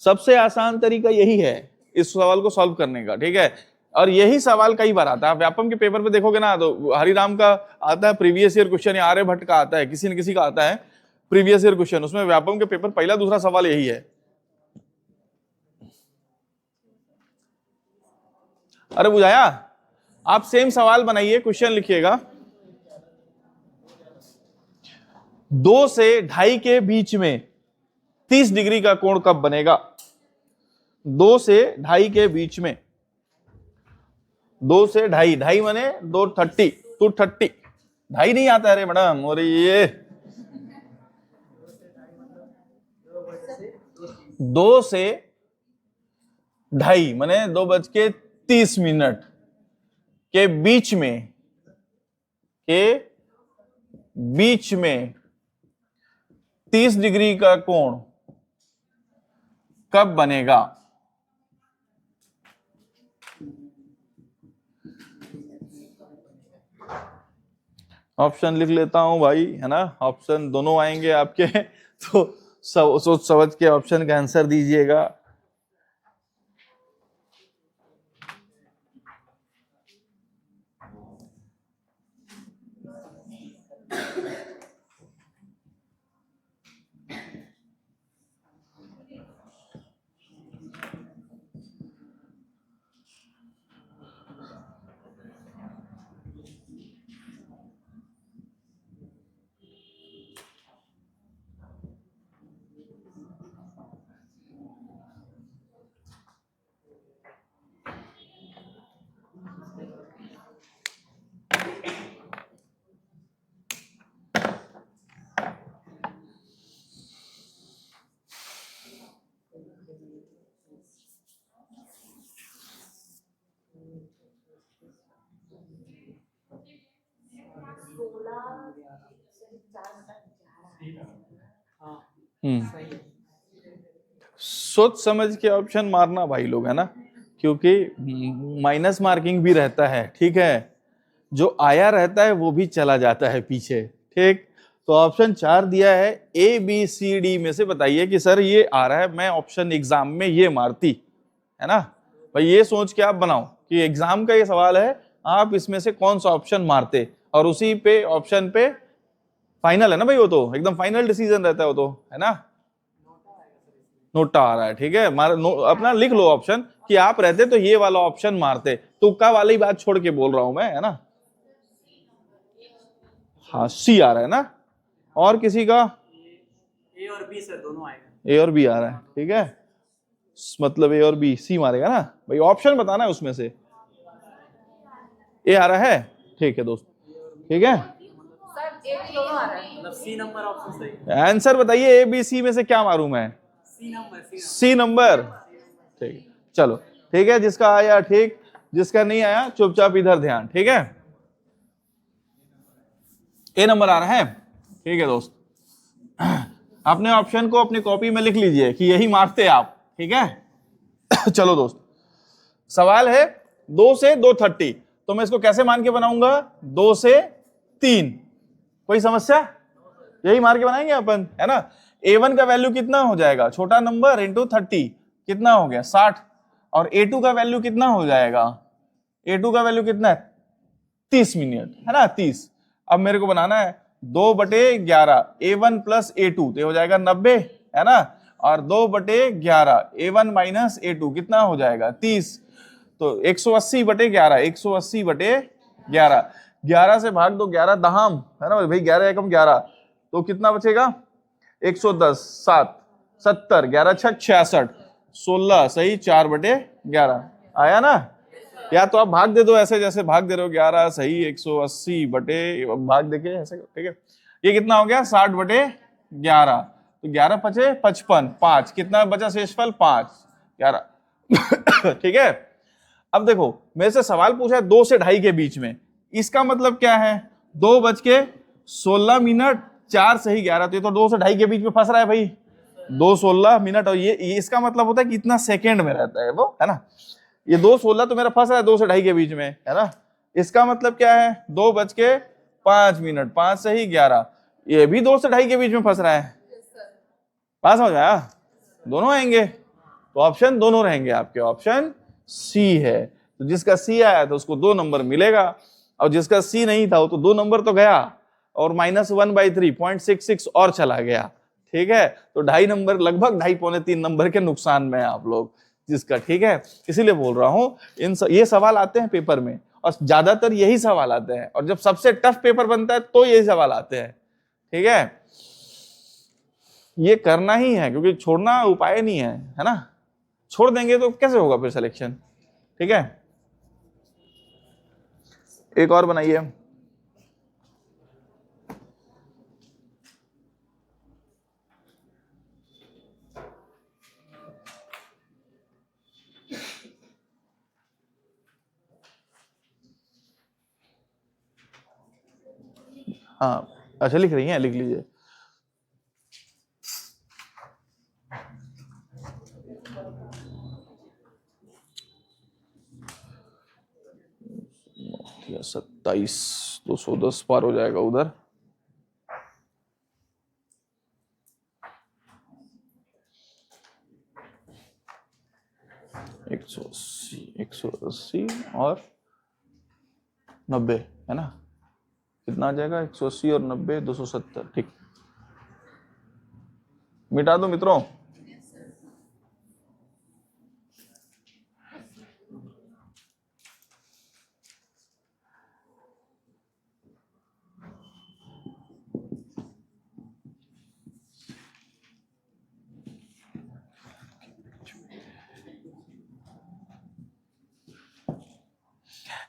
सबसे आसान तरीका यही है इस सवाल को सॉल्व करने का, ठीक है। और यही सवाल कई बार आता है, व्यापम के पेपर पे देखोगे ना, तो हरिराम का आता है प्रीवियस ईयर क्वेश्चन, या आर्यभट्ट का आता है, किसी न किसी का आता है प्रीवियस ईयर क्वेश्चन, उसमें व्यापम के पेपर पहला दूसरा सवाल यही है। अरे बुझाया। आप सेम सवाल बनाइए, क्वेश्चन लिखिएगा, 2 से 2.5 के बीच में 30 डिग्री का कोण कब बनेगा। 2 से 2.5 के बीच में, 2 से 2.5, 2.5 माने 230, 230, 2.5 नहीं आता है रे मैडम, और ये 2 से 2.5 माने 2:30 के बीच में, के बीच में 30 डिग्री का कोण कब बनेगा। ऑप्शन लिख लेता हूं भाई, है ना, ऑप्शन दोनों आएंगे आपके तो सब सोच समझ के ऑप्शन का आंसर दीजिएगा। सोच समझ के ऑप्शन मारना भाई लोग, है ना, क्योंकि माइनस मार्किंग भी रहता है, ठीक है, जो आया रहता है वो भी चला जाता है पीछे, ठीक। तो ऑप्शन 4 दिया है, ए बी सी डी में से बताइए कि सर ये आ रहा है, मैं ऑप्शन एग्जाम में ये मारती, है ना भाई, ये सोच के आप बनाओ कि एग्जाम का ये सवाल है, आप इसमें से कौन सा ऑप्शन मारते, और उसी पे ऑप्शन पे फाइनल है ना भाई, वो तो एकदम फाइनल डिसीजन रहता है वो तो, है ना। नोटा आ रहा है, ठीक है, अपना लिख लो ऑप्शन कि आप रहते तो ये वाला ऑप्शन मारते, तुक्का वाली बात छोड़ के बोल रहा हूं मैं, है ना। हाँ सी आ रहा है ना, और किसी का ए और बी सर दोनों आएगा, ए और बी आ रहा है, ठीक है, मतलब ए और बी, सी मारेगा ना भाई, ऑप्शन बताना है उसमें से, ए आ रहा है, ठीक है दोस्त, ठीक है, मतलब सी नंबर ऑप्शन सही। आंसर बताइए, ए बी सी में से क्या मारूं मैं, सी नंबर, ठीक, चलो ठीक है, जिसका आया ठीक, जिसका नहीं आया चुपचाप इधर ध्यान, ठीक है। ए नंबर आ रहा है, ठीक है दोस्त, अपने ऑप्शन को अपनी कॉपी में लिख लीजिए कि यही मारते आप, ठीक है। चलो दोस्त, सवाल है 2 से 230, तो मैं इसको कैसे मान के बनाऊंगा, 2 से 3, कोई समस्या, यही मार के बनाएंगे अपन, है ना। A1 का वैल्यू कितना हो जाएगा, छोटा नंबर इंटू 30, कितना हो गया 60, और A2 का वैल्यू कितना हो जाएगा, A2 का वैल्यू कितना है 30 मिनट, है ना 30। अब मेरे को बनाना है 2/11 A1 प्लस A2, तो हो जाएगा 90, है ना, और 2/11 A1 माइनस A2 कितना हो जाएगा 30, तो 180/11, 180/11, 11 से भाग दो, 11 दहाम, है ना भाई, 11 एकम 11, तो कितना बचेगा 110, 7, 70, 11 6 66, 16 सही, 4/11 आया ना। या तो आप भाग दे दो ऐसे जैसे भाग दे रहे हो, 11 सही, 180 बटे भाग देके ऐसे, ठीक है, ये कितना हो गया 60/11, तो 11 पचे 55, 5 कितना बचा शेषफल 5, 11 ठीक है। अब देखो मेरे से सवाल पूछा है 2 से 2:30 के बीच में, इसका मतलब क्या है 2:16, 4 सही 11, तो ये तो 2 से 2:30 के बीच में फंस रहा है भाई, 2:16, और ये इसका मतलब होता है कितना सेकेंड में रहता है वो, है ना, ये 2:16 तो मेरा फंस रहा है 2 से 2:30 के बीच में, है ना। इसका मतलब क्या है 2:05, 5 सही 11, ये भी 2 से 2:30 के बीच में फंस रहा है, पास हो जाए, दोनों आएंगे, तो ऑप्शन दोनों रहेंगे आपके, ऑप्शन सी है, तो जिसका सी आया तो उसको 2 नंबर मिलेगा, और जिसका सी नहीं था वो तो 2 नंबर तो गया, और -1/3 0.66 और चला गया, ठीक है, तो 2.5 नंबर, लगभग 2.5 पौने 3 नंबर के नुकसान में आप लोग जिसका, ठीक है, इसीलिए बोल रहा हूं ये सवाल आते हैं पेपर में, और ज्यादातर यही सवाल आते हैं, और जब सबसे टफ पेपर बनता है तो यही सवाल आते हैं, ठीक है, ये करना ही है क्योंकि छोड़ना उपाय नहीं है ना, छोड़ देंगे तो कैसे होगा फिर सिलेक्शन, ठीक है। एक और बनाइए, हाँ अच्छा लिख रही हैं, लिख लीजिए, 27, 210 पार हो जाएगा उधर। एक सौ अस्सी और 90 है ना, कितना आ जाएगा? 180 और 90, 270। ठीक, मिटा दो मित्रों।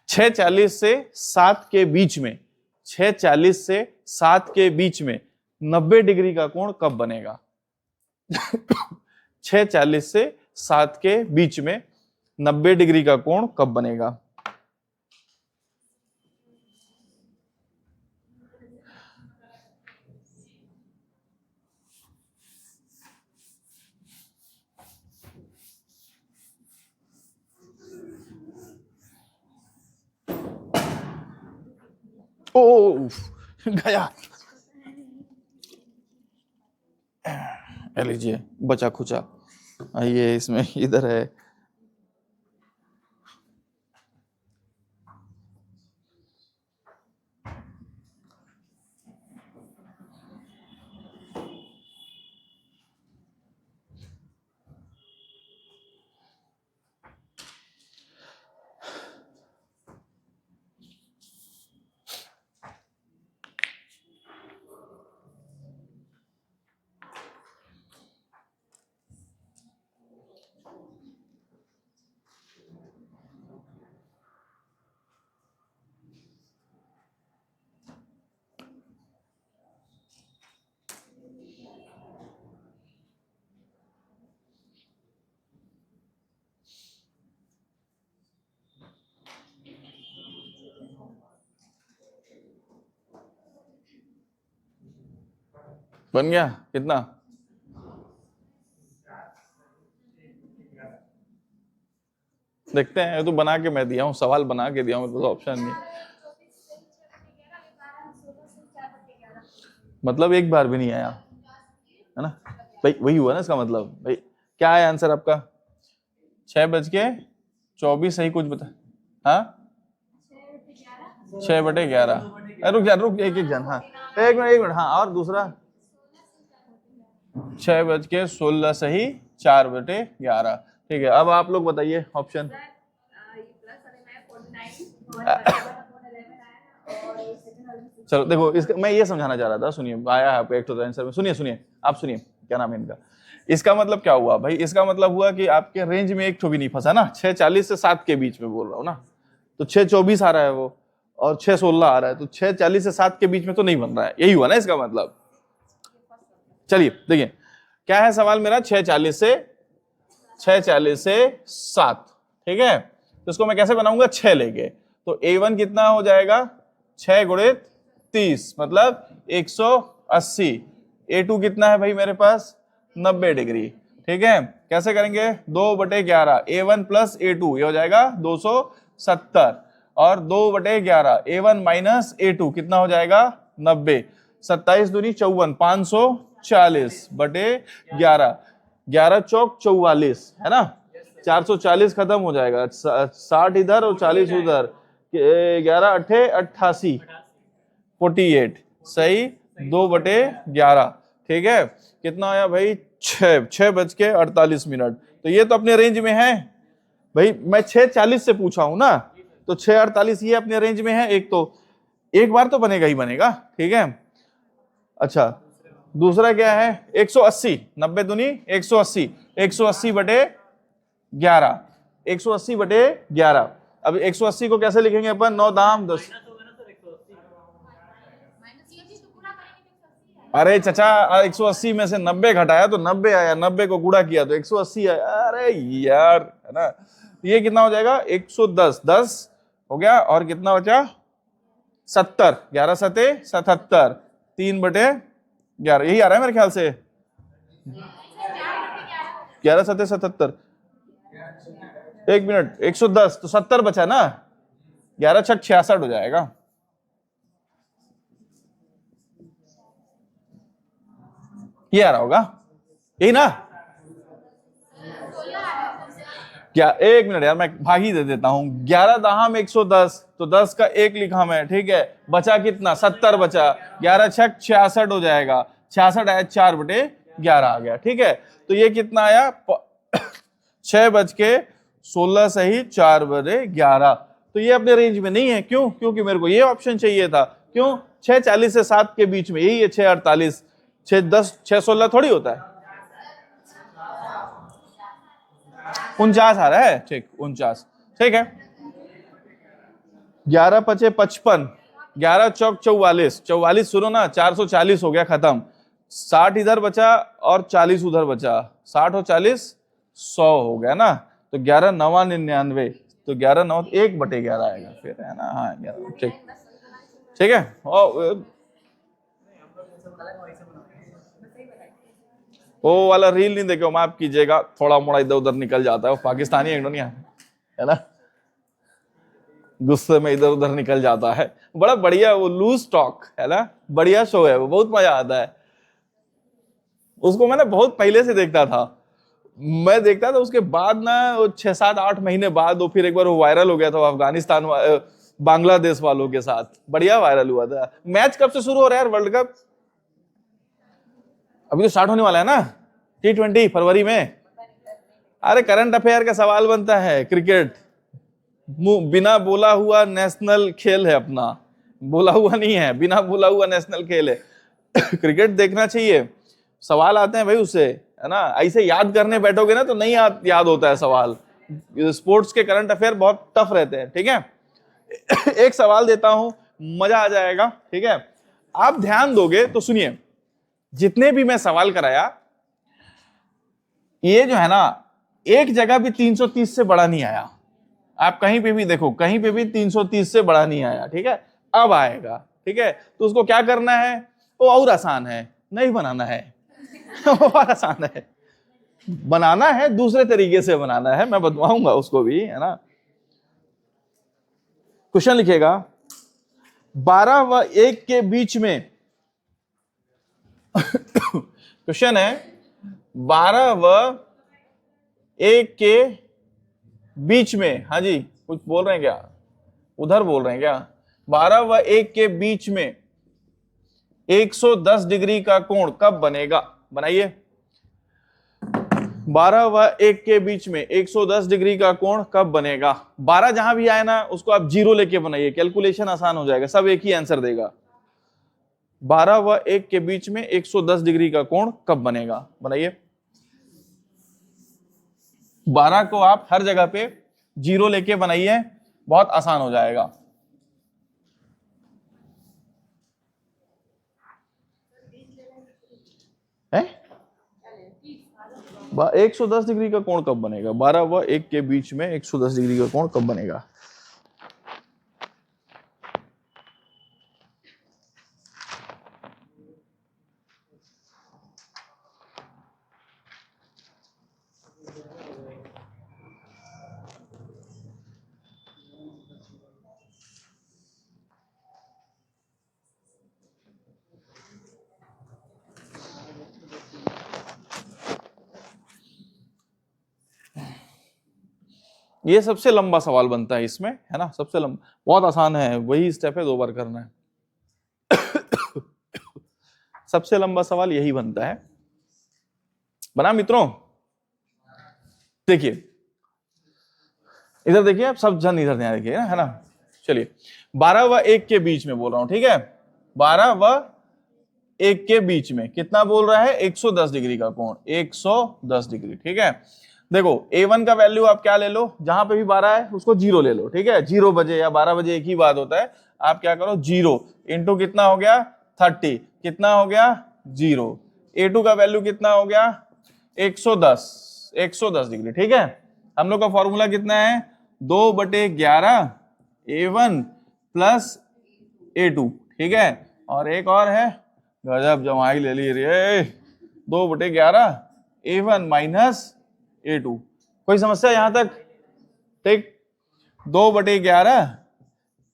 छह 40 से 7 के बीच में, 6:40 से 7 के बीच में 90 डिग्री का कोण कब बनेगा? 6:40 से 7 के बीच में 90 डिग्री का कोण कब बनेगा? ओ गया, लीजिए बचा खुचा, आइए इसमें इधर है। बन गया कितना? देखते हैं, तो बना के मैं दिया हूं, सवाल बना के दिया हूं, मेरे पास ऑप्शन नहीं। मतलब एक बार भी नहीं आया है ना भाई, वही हुआ ना इसका मतलब। भाई क्या है आंसर आपका? 6:24 सही कुछ बता। हाँ 6/11। रुक जा, रुक एक एक जन। हाँ एक मिनट हाँ, और दूसरा 6:16 सही 4/11। ठीक है, अब आप लोग बताइए ऑप्शन। चलो देखो, इसका मैं ये समझाना चाह रहा था, सुनिए, आया है आपको एक तो आंसर में। सुनिए आप सुनिए, क्या नाम है इनका। इसका मतलब क्या हुआ भाई? इसका मतलब हुआ कि आपके रेंज में एक तो भी नहीं फंसा ना। 6:40 से 7 के बीच में बोल रहा हूँ ना, तो 6:24 आ रहा है वो, और 6:16 आ रहा है, तो 6:40 से 7 के बीच में तो नहीं बन रहा है, यही हुआ ना इसका मतलब। चलिए देखिए क्या है सवाल मेरा। 6:40 से 7, ठीक है। तो इसको मैं कैसे बनाऊंगा? 6 लेके, तो A1 कितना हो जाएगा? 6 × 30 मतलब 180। A2 कितना है भाई मेरे पास? 90 डिग्री। ठीक है, कैसे करेंगे? 2/11 A1 + A2 ये हो जाएगा 270, और 2/11 A1 - A2 कितना हो जाएगा? 90। 27 दूनी 54, 540/11, 11 चौक 44 है ना, 440 खत्म हो जाएगा, 60 इधर और 40 उधर, 11 अट्ठे 88, 48 सही, 2/11। ठीक है, कितना आया भाई? 6:48। तो ये तो अपने रेंज में है भाई। मैं 6:40 से पूछा हूं ना, तो 6:48 ये अपने रेंज में है। एक तो एक बार तो बनेगा ही बनेगा, ठीक है। अच्छा दूसरा क्या है? 180, 90 दूनी 180, 180/11, 180/11। अब 180 को कैसे लिखेंगे अपन? 9 दाम 10। अरे चचा 180 में से 90 घटाया तो 90 आया, 90 को गुणा किया तो 180 आया। अरे यार है ना, ये कितना हो जाएगा? 110, 10 हो गया, और कितना बचा? 70, 11 सते 77, 3/11 यही आ रहा है मेरे ख्याल से। 11 सते 77, एक मिनट, 110 तो 70 बचा ना, 11 × 6 = 66 हो जाएगा। ये आ रहा होगा, यही ना? क्या, एक मिनट यार, मैं भागी दे देता हूं। 11 दहाम 110, तो 10 का 1 लिखा मैं, ठीक है। बचा कितना? 70 बचा। 11 छक 66 हो जाएगा। 66 आया, 4/11 आ गया, ठीक है। तो ये कितना आया? 6:16 सही 4/11। तो ये अपने रेंज में नहीं है। क्यों? क्योंकि मेरे को ये ऑप्शन चाहिए था। क्यों? 6:40 से 7 के बीच में, यही है 6:48। 6:10 6:16 थोड़ी होता है। 49 आ रहा है, ठीक, 49, ठीक है। 11 पचे 55, 11 चौक 44, 44 सुनो ना, 440 हो गया, खत्म। 60 इधर बचा और 40 उधर बचा, 60 और 40 100 हो गया ना। तो 11 9 99, तो 11 9 1/11 आएगा फिर, है ना? हाँ 11, ठीक, ठीक है। वो वाला रील नहीं देखे, माफ कीजिएगा, थोड़ा मोड़ा इधर उधर निकल जाता है, वो पाकिस्तानी इंडोनिया है ना, गुस्से में इधर उधर निकल जाता है। बड़ा बढ़िया वो लूज टॉक है ना, बढ़िया शो है वो, बहुत मजा आता है उसको। मैंने बहुत पहले से देखता था, मैं देखता था, उसके बाद ना 6-7-8 महीने बाद वो फिर एक बार वो वायरल हो गया था, अफगानिस्तान बांग्लादेश वालों के साथ, बढ़िया वायरल हुआ था। मैच कब से शुरू हो रहा है यार वर्ल्ड कप? अभी तो स्टार्ट होने वाला है ना, T20 फरवरी में। अरे करंट अफेयर का सवाल बनता है, क्रिकेट बिना बोला हुआ नेशनल खेल है अपना, बोला हुआ नहीं है, बिना बोला हुआ नेशनल खेल है। क्रिकेट देखना चाहिए, सवाल आते हैं भाई उससे, है ना? ऐसे याद करने बैठोगे ना तो नहीं याद होता है सवाल। स्पोर्ट्स के करंट अफेयर बहुत टफ रहते हैं, ठीक है। एक सवाल देता हूं, मजा आ जाएगा, ठीक है। आप ध्यान दोगे तो सुनिए, जितने भी मैं सवाल कराया, ये जो है ना, एक जगह भी 330 से बड़ा नहीं आया। आप कहीं पे भी देखो, कहीं पे भी 330 से बड़ा नहीं आया, ठीक है। अब आएगा, ठीक है। तो उसको क्या करना है? वो और आसान है, नहीं बनाना है। और आसान है, बनाना है दूसरे तरीके से बनाना है, मैं बताऊंगा उसको भी, है ना। क्वेश्चन लिखेगा, 12 व 1 के बीच में, क्वेश्चन है 12 व 1 के बीच में, हाँ जी, कुछ बोल रहे हैं क्या? उधर बोल रहे हैं क्या? 12 व 1 के बीच में 110 डिग्री का कोण कब बनेगा? बनाइए। 12 व 1 के बीच में 110 डिग्री का कोण कब बनेगा? 12 जहां भी आए ना, उसको आप 0 लेके बनाइए, कैलकुलेशन आसान हो जाएगा, सब एक ही आंसर देगा। 12 व 1 के बीच में 110 डिग्री का कोण कब बनेगा? बनाइए। 12 को आप हर जगह पे 0 लेके बनाइए, बहुत आसान हो जाएगा। है 110 डिग्री का कोण कब बनेगा? 12 व 1 के बीच में 110 डिग्री का कोण कब बनेगा? ये सबसे लंबा सवाल बनता है इसमें, है ना, सबसे लंबा, बहुत आसान है, वही स्टेप है, 2 बार करना है। सबसे लंबा सवाल यही बनता है, बना मित्रों? देखिए इधर देखिए, आप सब जन इधर ध्यान रखिए, है ना। चलिए 12 व 1 के बीच में बोल रहा हूं, ठीक है। 12 व 1 के बीच में कितना बोल रहा है? 110 डिग्री का कोण, 110 डिग्री, ठीक है। देखो A1 का वैल्यू आप क्या ले लो, जहां पे भी 12 है उसको 0 ले लो, ठीक है। 0 बजे या 12 बजे एक ही बात होता है। आप क्या करो, 0 इंटू कितना हो गया? 30, कितना हो गया? 0। A2 का वैल्यू कितना हो गया? 110 डिग्री, ठीक है। हम लोग का फॉर्मूला कितना है? 2/11 A1 प्लस A2, ठीक है। और एक और है, गजब जमाई ले ली रे, 2/11 A1 माइनस A2। कोई समस्या यहां तक? ठीक, 2/11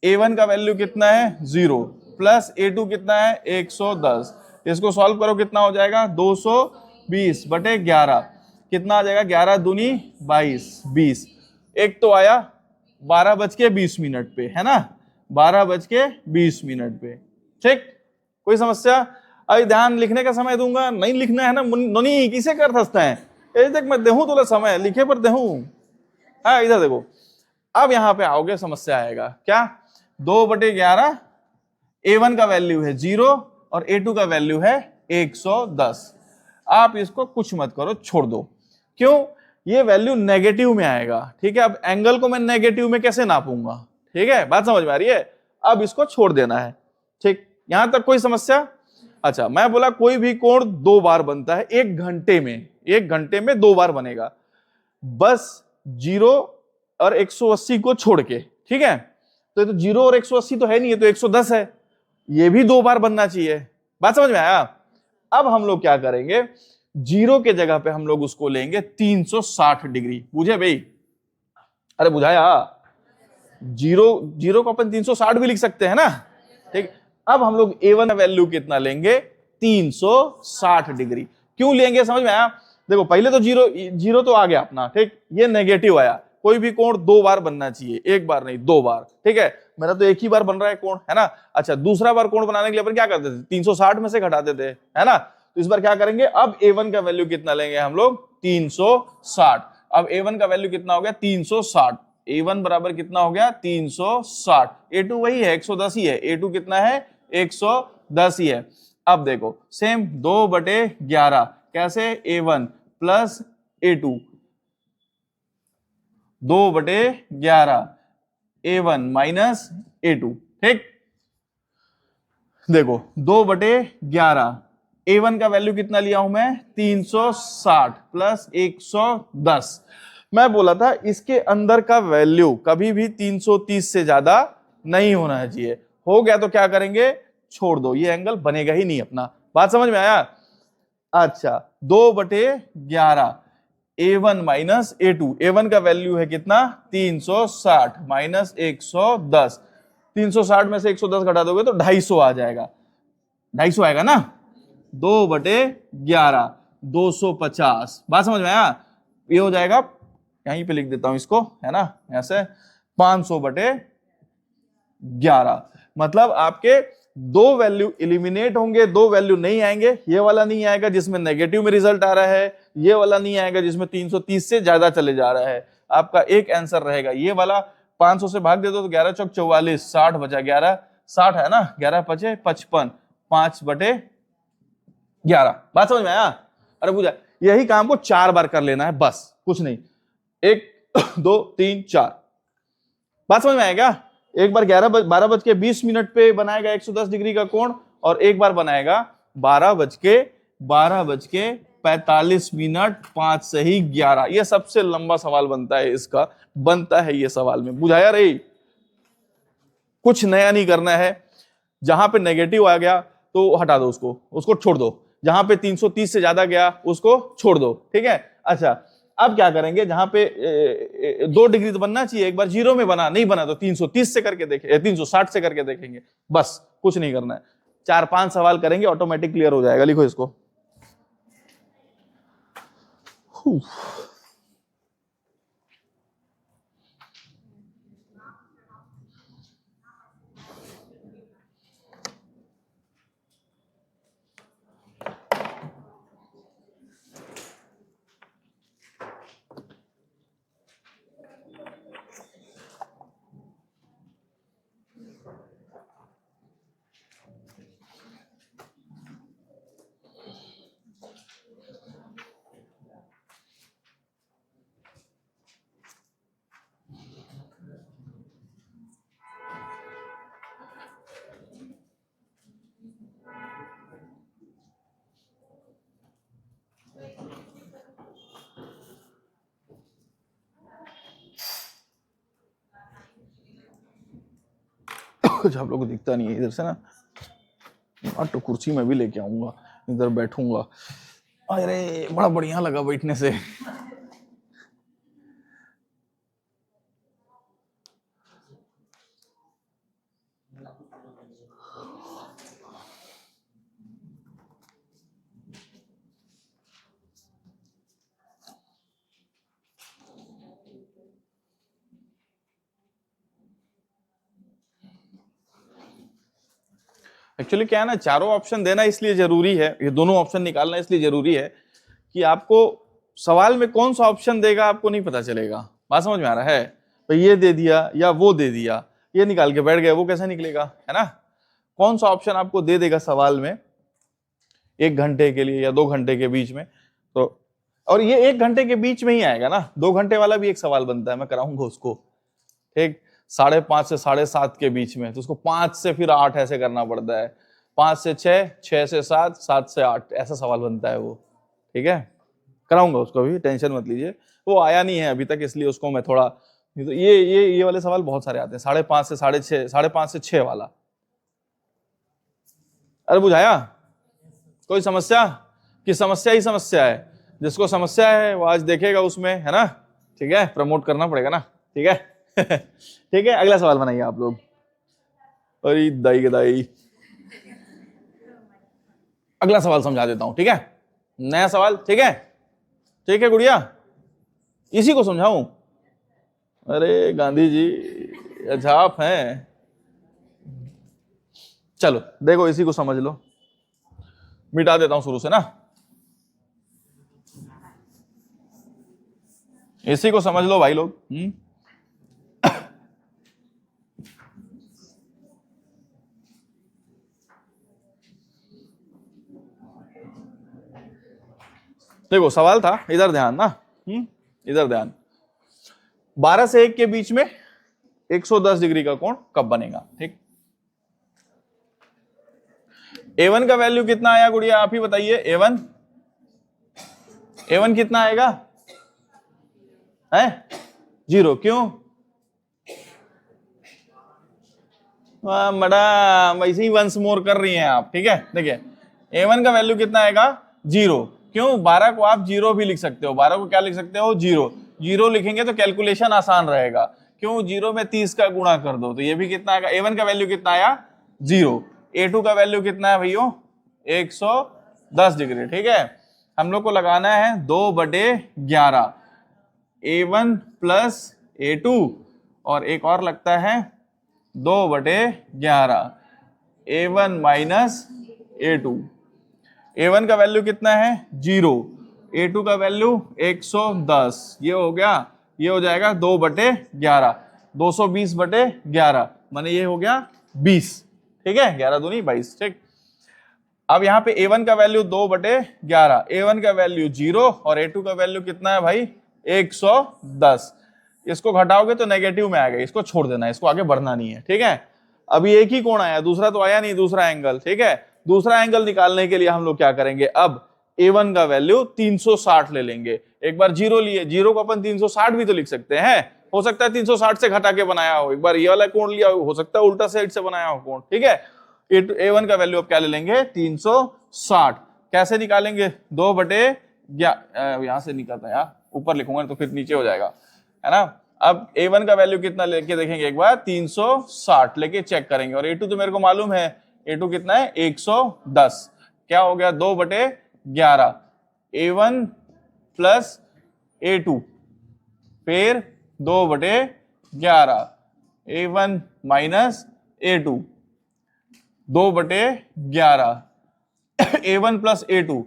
A1 का वैल्यू कितना है? 0 प्लस A2 कितना है? 110। इसको सॉल्व करो, कितना हो जाएगा 220 बटे 11, कितना आ जाएगा 11 दूनी 22, 20। एक तो आया 12:20 पे, है ना, 12:20 पे। ठीक, कोई समस्या? अभी ध्यान, लिखने का समय दूंगा, नहीं लिखना है ना नोनी, किसे कर सकता है ये देख, मैं देहूं तो समय लिखे पर देहूं। हाँ इधर देखो, अब यहां पे आओगे समस्या आएगा क्या, 2/11, A1 का वैल्यू है 0 और A2 का वैल्यू है 110। आप इसको कुछ मत करो, छोड़ दो। क्यों? ये वैल्यू नेगेटिव में आएगा, ठीक है। अब एंगल को मैं नेगेटिव में कैसे नापूंगा, ठीक है, बात समझ में आ रही है। अब इसको छोड़ देना है, ठीक, यहां तक कोई समस्या? अच्छा, मैं बोला कोई भी कोण 2 बार बनता है 1 घंटे में, 1 घंटे में 2 बार बनेगा, बस 0 और 180 को छोड़ के, ठीक है। तो ये तो 0 और 180 तो है नहीं, ये तो 110 है, ये भी 2 बार बनना चाहिए। बात समझ में आया? अब हम लोग क्या करेंगे, 0 के जगह पे हम लोग उसको लेंगे 360 डिग्री, बुझे भाई? अरे बुझाया? 0 को अपन 360 भी लिख सकते हैं ना, ठीक। अब हम लोग A1 का वैल्यू कितना लेंगे, 360 डिग्री। क्यों लेंगे, समझ में आया? देखो पहले तो 0 तो आ गया अपना, ठीक, ये नेगेटिव आया। कोई भी कोण 2 बार बनना चाहिए, 1 बार नहीं 2 बार, ठीक है। मेरा तो 1 ही बार बन रहा है कोण, है ना। अच्छा, दूसरा बार कोण बनाने के लिए अपन क्या करते थे, 360 में से घटाते थे, है ना। तो इस बार क्या करेंगे, अब A1 का वैल्यू कितना लेंगे हम लोग, 360। अब A1 का वैल्यू कितना हो गया, 360। A1 बराबर कितना हो गया, 360। A2 वही है, 110 ही है। A2 कितना है, 110 ही है। अब देखो सेम 2/11 कैसे, A1 plus A2, 2/11 A1 minus A2, ठीक। देखो 2/11, A1 का वैल्यू कितना लिया हूं मैं, 360 प्लस 110। मैं बोला था इसके अंदर का वैल्यू कभी भी 330 से ज्यादा नहीं होना चाहिए। हो गया तो क्या करेंगे, छोड़ दो, ये एंगल बनेगा ही नहीं अपना। बात समझ में आया? अच्छा, 2/11 A1 माइनस A2, A1 का वैल्यू है कितना, 360 माइनस 110, 360 में से 110 घटा दोगे तो 250 आ जाएगा, 250 आएगा ना। 2/11 250, बात समझ में आया? ये हो जाएगा, यहीं पे लिख देता हूं इसको, है ना, ऐसे 500/11। मतलब आपके 2 वैल्यू इलिमिनेट होंगे, 2 वैल्यू नहीं आएंगे। ये वाला नहीं आएगा जिसमें नेगेटिव में रिजल्ट आ रहा है, ये वाला नहीं आएगा जिसमें 330 से ज्यादा चले जा रहा है। आपका एक आंसर रहेगा ये वाला। 500 से भाग दे दो तो 11 चौक 44, 60 बचा 11, 60 है ना, 11 पचे 55, 5/11। बात समझ में आया? अरे पूछा, यही काम को 4 बार कर लेना है, बस कुछ नहीं, 1 2 3 4। बात समझ में आएगा? एक बार 12:20 पे बनाएगा 110 डिग्री का कोण, और एक बार बनाएगा 12:45 5 से ही 11। ये सबसे लंबा सवाल बनता है, इसका बनता है ये सवाल में, बुझाया रही? कुछ नया नहीं करना है। जहां पे नेगेटिव आ गया तो हटा दो, उसको छोड़ दो। जहां पे 330 से ज्यादा गया उसको छोड़ दो, ठीक है। अच्छा, अब क्या करेंगे, जहां पे 2 डिग्री तो बनना चाहिए, एक बार 0 में बना, नहीं बना तो 330 से करके देखें, 360 से करके देखेंगे, बस कुछ नहीं करना है। 4-5 सवाल करेंगे, ऑटोमेटिक क्लियर हो जाएगा। लिखो इसको। कुछ आप लोग को दिखता नहीं है इधर से ना, तो कुर्सी में भी लेके आऊंगा, इधर बैठूंगा। अरे बड़ा बढ़िया लगा बैठने से। एक्चुअली क्या है ना, चारों ऑप्शन देना इसलिए जरूरी है, ये दोनों ऑप्शन निकालना इसलिए जरूरी है कि आपको सवाल में कौन सा ऑप्शन देगा आपको नहीं पता चलेगा। बात समझ में आ रहा है? तो ये दे दिया या वो दे दिया, ये निकाल के बैठ गए, वो कैसे निकलेगा, है ना? कौन सा ऑप्शन आपको दे देगा सवाल में 1 घंटे के लिए या 2 घंटे के बीच में, तो और ये 1 घंटे के बीच में ही आएगा ना, 2 घंटे वाला भी एक सवाल बनता है, मैं कराऊंगा उसको, ठीक, 5:30 से 7:30 के बीच में, तो उसको 5 से फिर 8 ऐसे करना पड़ता है, 5 से 6, 6 से 7, 7 से 8 ऐसा सवाल बनता है वो, ठीक है, कराऊंगा उसको भी, टेंशन मत लीजिए। वो आया नहीं है अभी तक इसलिए उसको मैं थोड़ा, तो ये वाले सवाल बहुत सारे आते हैं, 5:30 से 6:30, 5:30 से 6 वाला। अरे बुझाया? कोई समस्या? कि समस्या ही समस्या है, जिसको समस्या है वो आज देखेगा उसमें, है ना? ठीक है, प्रमोट करना पड़ेगा ना, ठीक है। ठीक है, अगला सवाल बनाइए आप लोग। अरे दाई के दाई, अगला सवाल समझा देता हूं, ठीक है, नया सवाल, ठीक है, ठीक है गुड़िया, इसी को समझाऊं? अरे गांधी जी अच्छा आप हैं, चलो देखो इसी को समझ लो, मिटा देता हूं शुरू से ना, इसी को समझ लो भाई लोग। देखो सवाल था, इधर ध्यान ना, इधर ध्यान, 12 से 1 के बीच में 110 डिग्री का कोण कब बनेगा, ठीक। A1 का वैल्यू कितना आया गुड़िया, आप ही बताइए। A1 कितना आएगा, है 0, क्यों? मैडम ऐसे ही वंस मोर कर रही हैं आप, ठीक है। देखिए A1 का वैल्यू कितना आएगा, 0, क्यों? 12 को आप 0 भी लिख सकते हो, 12 को क्या लिख सकते हो, 0, 0 लिखेंगे तो कैलकुलेशन आसान रहेगा, क्यों? 0 में 30 का गुणा कर दो, तो ये भी कितना आएगा, A1 का वैल्यू कितना आया, 0। A2 का वैल्यू कितना है भैया, 110 डिग्री, ठीक है। हम लोग को लगाना है 2/11, A1 प्लस A2, और एक और लगता है 2/11, A1 माइनस A2। A1 का वैल्यू कितना है, 0, A2 का वैल्यू 110, ये हो गया, ये हो जाएगा 2/11, 220/11, माने ये हो गया 20, ठीक है, 11 दूनी 22, ठीक। अब यहाँ पे A1 का वैल्यू 2/11, A1 का वैल्यू 0 और A2 का वैल्यू कितना है भाई, 110। इसको घटाओगे तो नेगेटिव में आएगा, इसको छोड़ देना है, इसको आगे बढ़ना नहीं है, ठीक है। अभी एक ही कोण आया, दूसरा तो आया नहीं, दूसरा एंगल, ठीक है। दूसरा एंगल निकालने के लिए हम लोग क्या करेंगे, अब A1 का वैल्यू 360 ले लेंगे। एक बार 0 लिए, 0 को अपन 360 भी तो लिख सकते हैं, हो सकता है 360 से घटा के बनाया हो, एक बार ये वाला कोण लिया हो सकता है उल्टा साइड से बनाया हो कोण, ठीक है। A1 का वैल्यू अब क्या ले लेंगे, 360। कैसे निकालेंगे, 2/11, यहां से निकलता है यार, ऊपर लिखूंगा तो फिर नीचे हो जाएगा, है ना। अब A1 का वैल्यू कितना लेके देखेंगे, एक बार 360 लेके चेक करेंगे, और A2 तो मेरे को मालूम है, A2 कितना है, 110, क्या हो गया, 2/11, A1 प्लस A2, फिर 2/11, A1 minus A2, 2/11, A1 plus A2,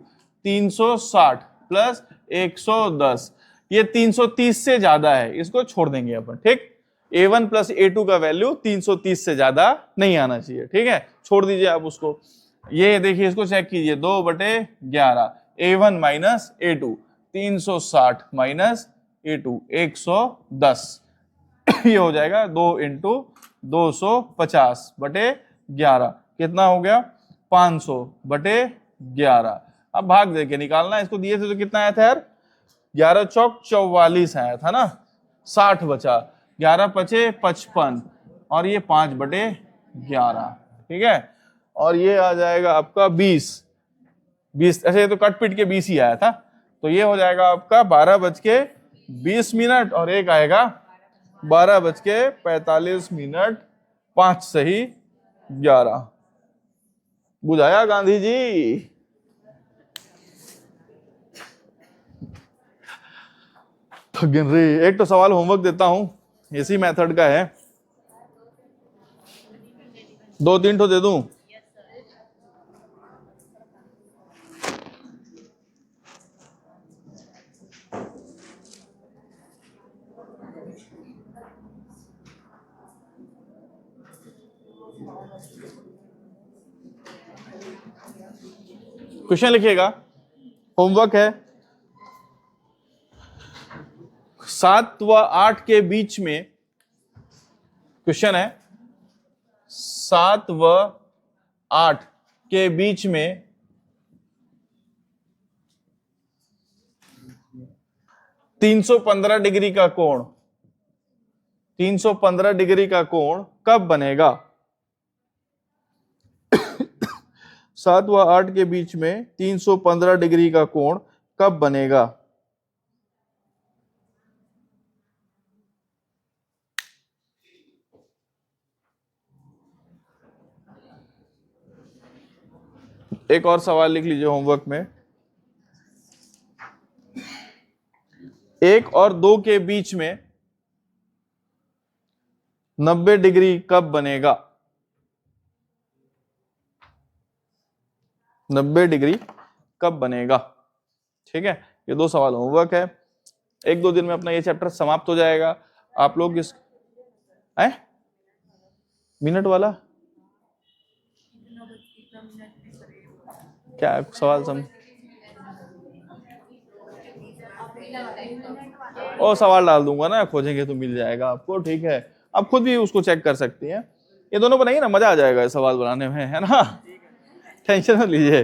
360 plus 110, ये 330 से ज्यादा है, इसको छोड़ देंगे अपन, ठीक। A1 प्लस A2 का वैल्यू 330 से ज्यादा नहीं आना चाहिए, ठीक है, छोड़ दीजिए आप उसको। ये देखिए, इसको चेक कीजिए, 2/11, A1 minus A2, 360 minus A2, 110, ये हो जाएगा 2 × 250/11, कितना हो गया, 500/11। अब भाग दे के निकालना, इसको दिए थे तो कितना आया था यार, 11 चौक 44 आया था ना, 60 बचा, 11 पचे 55, और ये 5/11, ठीक है, और ये आ जाएगा आपका 20, ऐसे ये तो कट पिट के 20 ही आया था, तो ये हो जाएगा आपका 12:20, और एक आएगा 12:45, 5 सही 11। बुझाया गांधी जी? गिन रही, एक तो सवाल होमवर्क देता हूं, इसी मेथड का है, 2-3 तो दे दूं, क्वेश्चन लिखिएगा, होमवर्क है। 7 व 8 के बीच में, क्वेश्चन है 7 व 8 के बीच में 315 डिग्री का कोण, 315 डिग्री का कोण कब बनेगा? 7 व 8 के बीच में 315 डिग्री का कोण कब बनेगा? एक और सवाल लिख लीजिए होमवर्क में। 1 और 2 के बीच में 90 डिग्री कब बनेगा? 90 डिग्री कब बनेगा? ठीक है, ये 2 सवाल होमवर्क है। 1-2 दिन में अपना ये चैप्टर समाप्त हो जाएगा। आप लोग इस मिनट वाला क्या सवाल समझ, और सवाल डाल दूंगा ना, खोजेंगे तो मिल जाएगा आपको। ठीक है, आप खुद भी उसको चेक कर सकती हैं। ये दोनों बनाइए ना, मजा आ जाएगा सवाल बनाने में, है ना। टेंशन मत लीजिए।